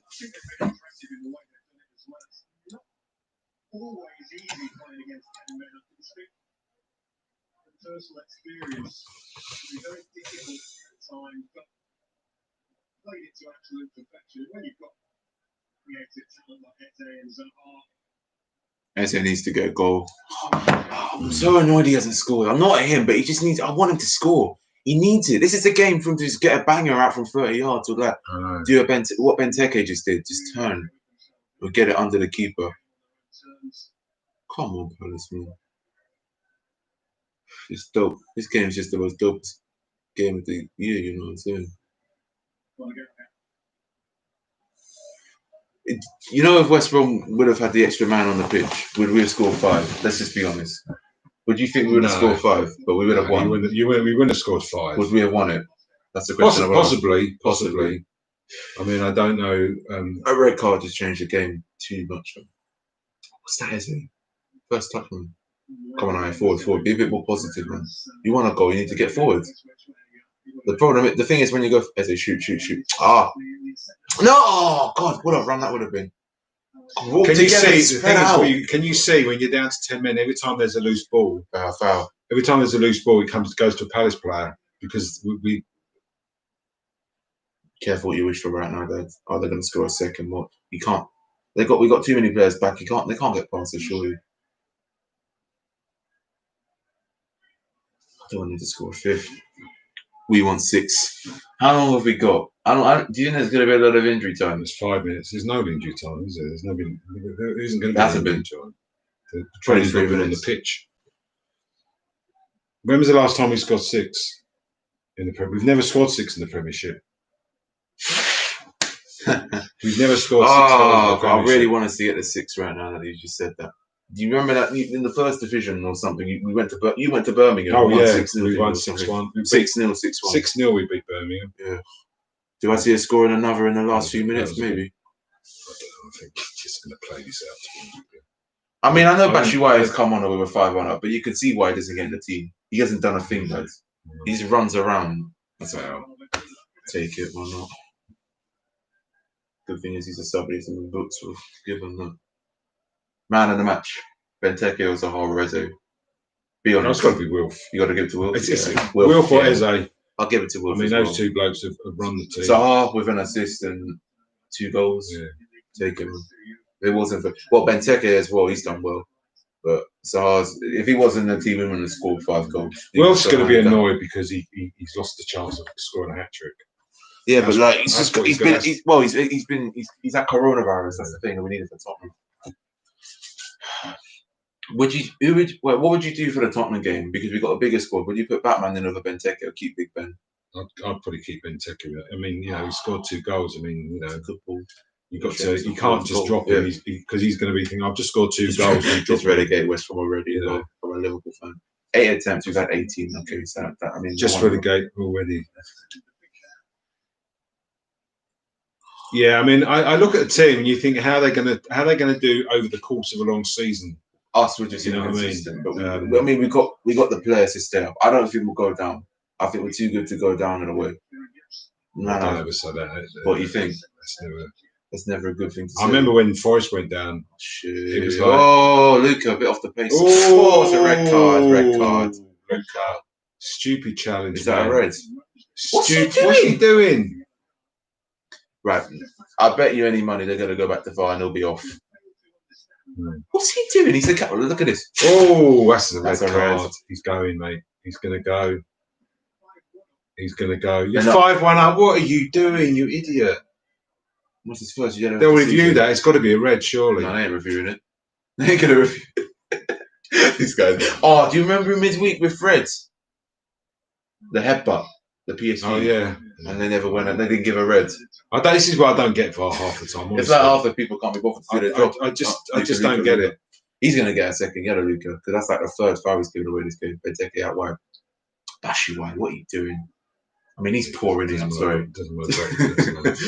Always easy playing against 10 men up in the street. Personal experience. It's very difficult at times, but played it to absolute perfection. When you've got creative talent like Eze and Zaha. Eze needs to get a goal. I'm so annoyed he hasn't scored. I'm not at him, but he just needs. I want him to score. He needs it. This is a game for him to just get a banger out from 30 yards or that. Do what Benteke just did. Just turn or get it under the keeper. Come on, Palace, man. It's dope. This game is just the most dope game of the year. You know what I'm saying? You know, if West Brom would have had the extra man on the pitch, would we have scored 5? Let's just be honest. Would you think we would have scored 5, but we would have won? We wouldn't have scored 5. Would we have won it? That's the question. Possibly. I mean, I don't know. A red card just changed the game. too much. What's that, is it? First touch, man. Come on, forward. Be a bit more positive, man. You want to go, you need to get forward. The thing is, when you go, as a shoot. Ah, no! Oh, God, what a run that would have been. Can you see? The thing is, can you see when you're down to 10 men? Every time there's a loose ball, foul. Every time there's a loose ball, it goes to a Palace player because we. Careful what you wish for right now, Dad. Are they going to score a second? What? You can't. We got too many players back. They can't get past it, surely. I don't need to score a fifth. We want 6. How long have we got? Do you think there's going to be a lot of injury time? It's 5 minutes. There's no injury time, is there? There isn't going to be injury time. The 23 minutes on the pitch. When was the last time we scored 6 in the Premier? We've never scored 6 in the Premiership. We've never scored 6 goals. I really want us to get the 6 right now that you just said that. Do you remember that in the first division or something? You went to Birmingham. Oh yeah, 6-0, we won 6-1. 6-0, 6-1. 6-0. We beat Birmingham. Yeah. Do I see us scoring another in the last few minutes? Maybe. I think he's just going to play this out. I mean, I know Batshuayi has come on with a 5-1 up, but you can see why he doesn't get in the team. He hasn't done a thing, guys. He just runs around. That's how. Take it, why not? Good thing is he's a sub. He's in the books. We'll give him that. Man of the match. Benteke or Zaha or Eze. Be honest. It's got to be Wilf. You got to give it to Wilf. It's Wilf or Eze. I'll give it to Wilf. I mean, those two blokes have run the team. Zaha with an assist and 2 goals. Yeah. Take him. It wasn't for Benteke as well. He's done well. But Zaha's, if he wasn't in the team, he would have scored 5 goals. Wilf's going to be annoyed because he's lost the chance of scoring a hat trick. Yeah, but like he's had coronavirus. That's the thing that we needed for Tottenham. What would you do for the Tottenham game? Because we got a bigger squad. Would you put Batman in over Benteke or keep Big Ben? I'd probably keep Benteke. I mean, he scored 2 goals. I mean, good ball. You can't just drop him because he's going to be thinking, I've just scored 2 goals. Just relegate West Brom already. From a Liverpool fan. 8 attempts. We've had 18. Okay, so I mean, just relegate already. Yeah, I mean, I look at the team and you think how they're going to do over the course of a long season. Us, we're just inconsistent. But I mean, we got the players to stay up. I don't think we'll go down. I think we're too good to go down in a way. I don't ever say that. What do you think? That's never a good thing to say. I remember when Forest went down. Shit. It was like, Luca, a bit off the pace. It's a red card. Luca. Stupid challenge. Is that a red? What's he doing? Right. I bet you any money they're going to go back to VAR and he'll be off. What's he doing? He's a couple. Look at this. Oh, that's a red card. He's going, mate. He's going to go. You're 5-1 up. What are you doing, you idiot? What's his first? They'll review that. It's got to be a red, surely. No, they ain't reviewing it. They ain't going to review it. These guys. Oh, do you remember midweek with Fred? The headbutt. The PSG. Oh, yeah. And they never went and they didn't give a red. This is what I don't get for half the time. Honestly. It's like half the people can't be bothered to do their job. I just don't get it. He's going to get a second yellow, Luca, because that's like the third foul he's given away this game. They take it out wide. Batshuayi, what are you doing? I mean, he's poor, isn't he? I'm sorry. Doesn't work great.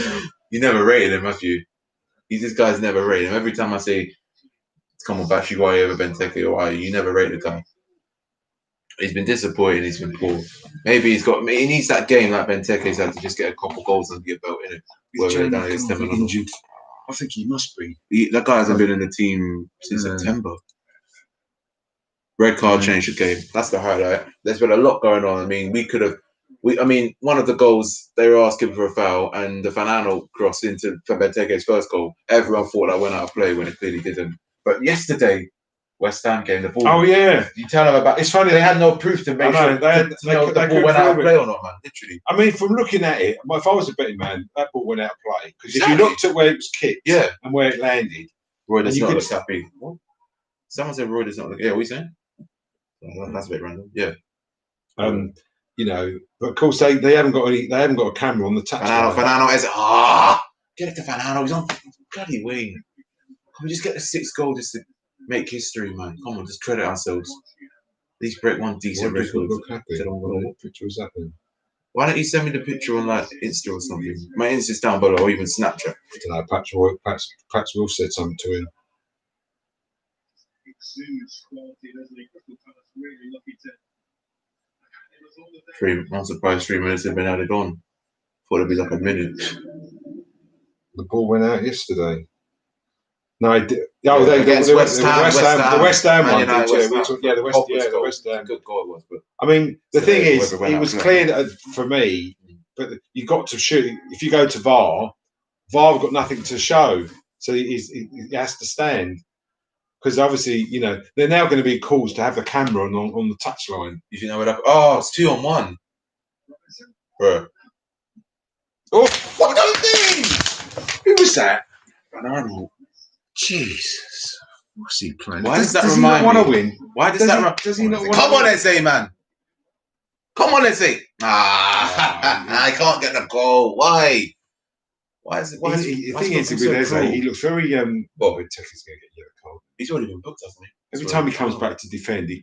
You never rated him, have you? This guy's never rated him. Every time I say, come on, Batshuayi over Benteke or you never rate the guy. He's been disappointing. He's been poor. Maybe he needs that game like Benteke's had to just get a couple goals under your belt, innit? Whether they're down against them or not. Injured. I think he must be. That guy hasn't been in the team since September. Red card changed the game. That's the highlight. There's been a lot going on. I mean, one of the goals, they were asking for a foul and the Fanano cross for Benteke's first goal. Everyone thought that went out of play when it clearly didn't. But yesterday, West Ham game, the ball. Oh, yeah. You tell them about. It's funny, they had no proof to make sure the ball went out of play or not, man. Literally. I mean, from looking at it, if I was a betting man, that ball went out of play. Because if you looked at where it was kicked and where it landed, Roy does not look happy. What? Someone said Roy does not look. Yeah, what are you saying? That's a bit random. Yeah. But of course they haven't got any. They haven't got a camera on the touchline. Fanano is get it to Fanano. He's on bloody wing. Can we just get the 6th goal just to make history, man? Come on, just credit ourselves. At least break one decent record. Look happy. What picture was that then? Why don't you send me the picture on like Insta or something? My Insta's down below, or even Snapchat. I don't know. Perhaps we'll said something to him. Exudes quality, doesn't he? Crystal Palace really lucky to. I'm surprised 3 minutes have been added on. Thought it'd be like a minute. The ball went out yesterday. No, it did. Oh, Yeah, they against West Ham. The West Ham one Man did. United, Yeah, West Ham. the West Ham. Good goal it was, but I mean, the So thing is, whoever went it out was playing. clear that, for me, but you got to shoot. If you go to VAR, VAR got nothing to show, so he has to stand. Because obviously, you know, they're now going to be calls to have the camera on the touchline. you think that would happen? Oh, it's 2-on-1. Bro. Oh, What those things? who was that? I don't know. Jesus, what's he playing? Why does that he remind not want me? to win? Why does Does he not want? Come on, Eze, man. Come on, Eze. I can't get the goal. Why? Why is it? Why is The why is thing it is, looking with so Eze, cruel? he looks very. Well, Teke's going to get yellow card. He's already been booked, hasn't he? Every time he comes back to defend, he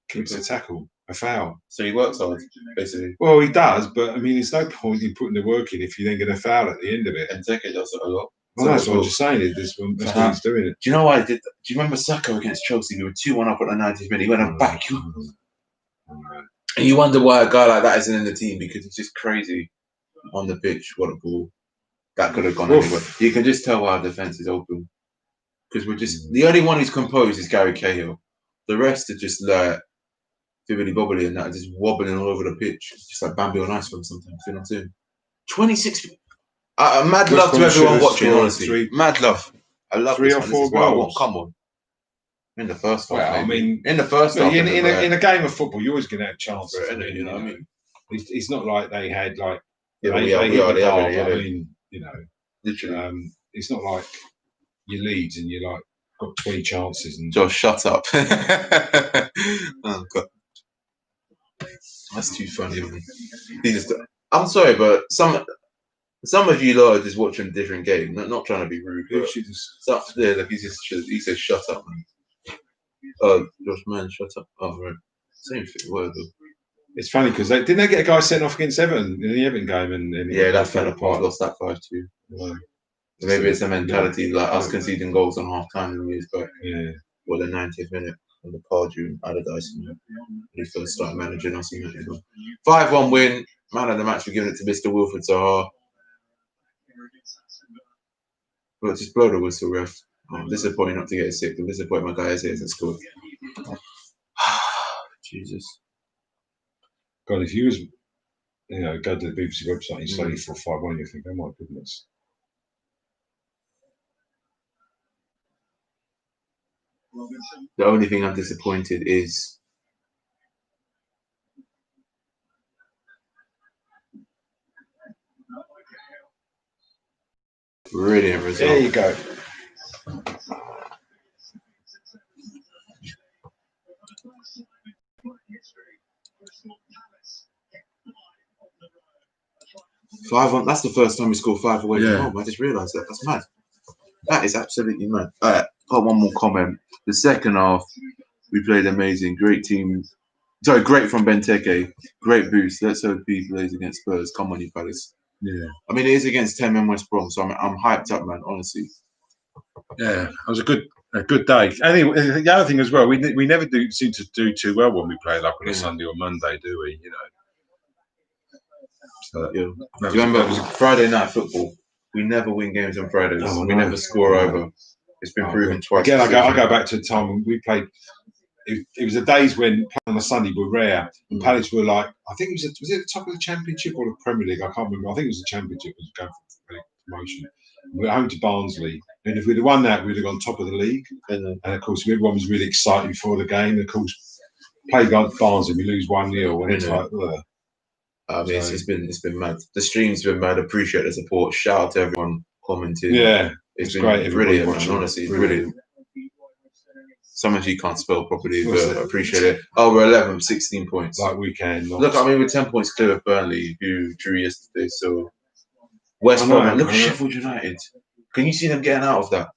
keeps a tackle, a foul. So he works hard, basically. Well, he does, but I mean, there's no point in putting the work in if you're then going to foul at the end of it. And Teke does it a lot. Well, that's what I'm just saying. That's why he's doing it. Do you know why I did that? Do you remember Saka against Chelsea? We were 2-1 up at the 90th minute. He went on back. And you wonder why a guy like that isn't in the team, because it's just crazy on the pitch. What a ball. That could have gone anywhere. You can just tell why our defence is open. Because we're just... The only one who's composed is Gary Cahill. The rest are just like fibbly bobbly and that, just wobbling all over the pitch. It's just like Bambi on ice from sometimes. You know what I'm saying? 26... mad love to everyone watching, honestly. Mad love. I love 3 this or one. 4 This is what I want. goals. Come on. In the first half, Well, I mean, in the first half, in a game of football, you're always going to have chances. You know what I mean? It's not like they had like Yeah, they we are. I mean, you know, Literally. it's not like you Leeds and you like got 20 chances and Josh, shut up. Oh god, that's too funny. Man. I'm sorry, but some of you lot are just watching a different game. Not trying to be rude. But like he said, shut up, man. Josh, man, shut up. Oh right, same thing. Whatever. it's funny because didn't they get a guy sent off against Everton in the Everton game and that fell apart. Lost that 5-2. Well, So maybe it's a mentality like us conceding goals on half time in years back. Yeah. Or the 90th minute on the Pardew Allardyce when he first started managing us. 5-1 win. Man of the match, we're giving it to Mr. Wilfred Zaha. But just blow the whistle, ref. I'm disappointed not to get sick. I'm disappointed my guy is here to score. Jesus. God, if you was, go to the BBC website and study 4-5-1, you think, oh my goodness. The only thing I'm disappointed is brilliant result. There you go. Five. That's the first time we scored 5 away from home. I just realised that. That's mad. That is absolutely mad. Got one more comment. The second half, we played amazing. Great team. Sorry, great from Benteke. Great boost. Let's hope he plays against Spurs. Come on, you fellas. Yeah. I mean, it is against 10 men West Brom, so I'm hyped up, man. Honestly. Yeah, it was a good day. Anyway, the other thing as well, we never seem to do too well when we play like on a Sunday or Monday, do we? So, Do you remember Friday night football? We never win games on Fridays. We never score over. It's been proven twice. Again, I go back to the time when we played. It was the days when playing on a Sunday were rare, and Palace were like, I think was it the top of the Championship or the Premier League? I can't remember. I think it was the Championship. Was going for promotion. We were home to Barnsley, and if we'd have won that, we'd have gone top of the league. And of course, everyone was really excited before the game. Of course, played against Barnsley, we lose 1-0, and it's like, ugh. I mean, it's been mad. The stream's been mad. Appreciate the support. Shout out to everyone commenting. Yeah, it's been great. Brilliant, man. Honestly, brilliant. Some of you can't spell properly, but I appreciate it. Oh, we're 11, 16 points. Like we can. Look, I mean, we're 10 points clear of Burnley, who drew yesterday. So West Brom. Look at Sheffield United. Can you see them getting out of that?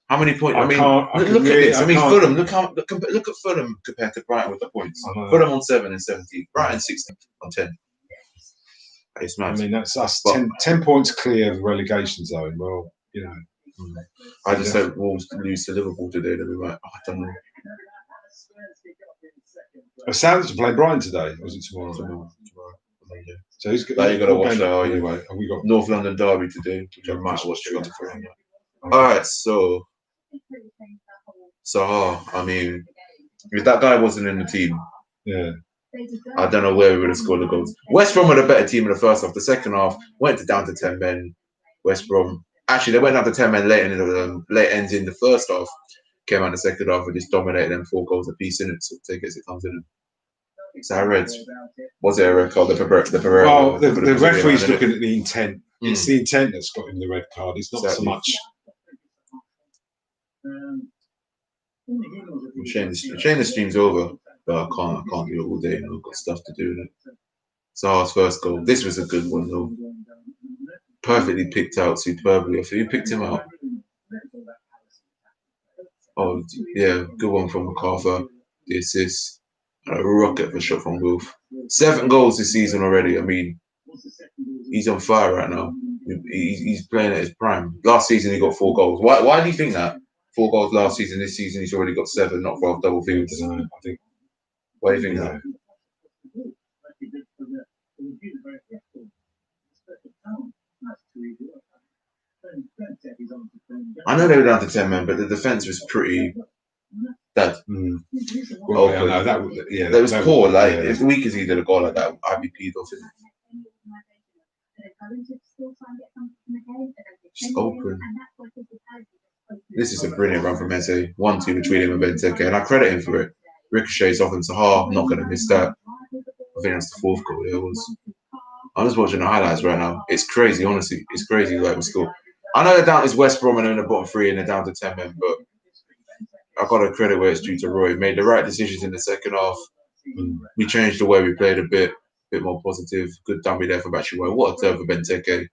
How many points? Look at this. I mean, Fulham. Look at Fulham compared to Brighton with the points. Fulham on 7 and 17. Brighton 16 on 10. It's mad. I mean, that's us But- 10 points clear of the relegation zone. Well, you know. I just hope Wolves lose to Liverpool today. Then we might. I don't know. Southampton playing Brighton today, or is it tomorrow? Tomorrow. So who's Now you got to watch game- that, are you? anyway, have we got North London derby today, which I might watch. All right, so Zaha. I mean, if that guy wasn't in the team, yeah. I don't know where we would have scored the goals. West Brom were the better team in the first half. The second half went down to 10 men. West Brom actually they went down to 10 men late ends in the first half. Came out in the second half and just dominated them 4 goals apiece in it. So take it as it comes in. Is that a red? Was it a red card? The Pereira. Well, the referee's looking at the intent. It's the intent that's got him the red card. It's not Exactly. so much. Shame the stream's over, but I can't do it all day. You know, I've got stuff to do. Zaha's first goal. This was a good one though. Perfectly picked out, superbly. Who picked him out? Oh yeah, good one from MacArthur. The assist. A rocket for shot from Wolf. 7 goals this season already. I mean, he's on fire right now. He's playing at his prime. Last season he got 4 goals. Why do you think that? 4 goals last season. This season he's already got 7, not far off double figures. I think. Why do you think that? I know they were down to 10 men, but the defense was pretty dead. Well, yeah, no, that was poor. Like yeah. as weak as he did a goal like that, I'd be peed off. Just open. This is a brilliant run from Eze. 1-2 between him and Benteke, and I credit him for it. Ricochets off him to Zaha, not going to miss that. I think that's the 4th goal. It was. I'm just watching the highlights right now. It's crazy, honestly. It's crazy like we scored. I know they're down to West Brom and they're in the bottom 3 and they're down to 10 men, but I've got to credit where it's due to Roy. Made the right decisions in the second half. We changed the way we played a bit more positive. Good dummy there for Batshuayi. What a turn for Benteke.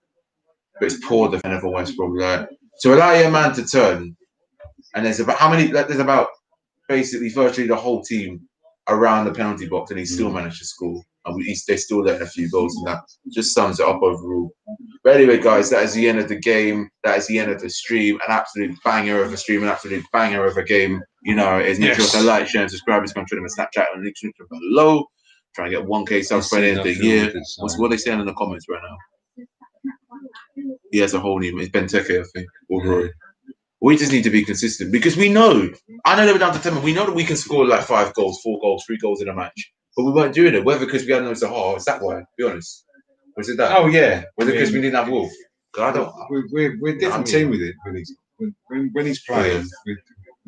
But it's poor defender for West Brom. Like, to allow your man to turn, and there's about how many? There's about basically virtually the whole team around the penalty box, and he still managed to score. And they still letting a few goals, and that just sums it up overall. But anyway, guys, that is the end of the game. That is the end of the stream. An absolute banger of a stream, an absolute banger of a game. You know, it's make sure to like, share, and subscribe. It's going to my Snapchat and link below. Trying to get 1K subs by the end of the year. What are they saying in the comments right now? He has a whole new. It's Benteke, I think, or Roy. We just need to be consistent because we know. I know they were down to 10 men. We know that we can score like 5 goals, 4 goals, 3 goals in a match. But we weren't doing it. Whether because we had no Zaha, is that why? Be honest. Was it that? Oh yeah. Was it because we didn't have Wolf? I don't. We're a different team with it when he's playing. We're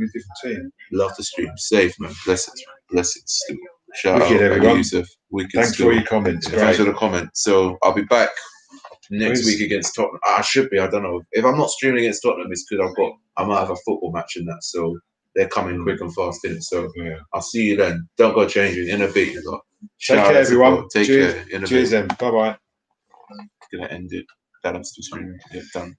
a different team. Love the stream. Safe man. Blessings, man. Blessings still. Shout Wicked, out everyone. Yusuf. Wicked. Thanks still. for your comments. Thanks for the comment. So I'll be back next Please. week against Tottenham. I should be. I don't know. If I'm not streaming against Tottenham, it's because I might have a football match in that. So they're coming quick and fast in it. So Yeah. I'll see you then. Don't go changing. In a bit, you lot. Take care, everyone. Take Cheers. care. In a Cheers, bit. then. Bye bye. Gonna end it. That I'm still streaming. Yeah, done.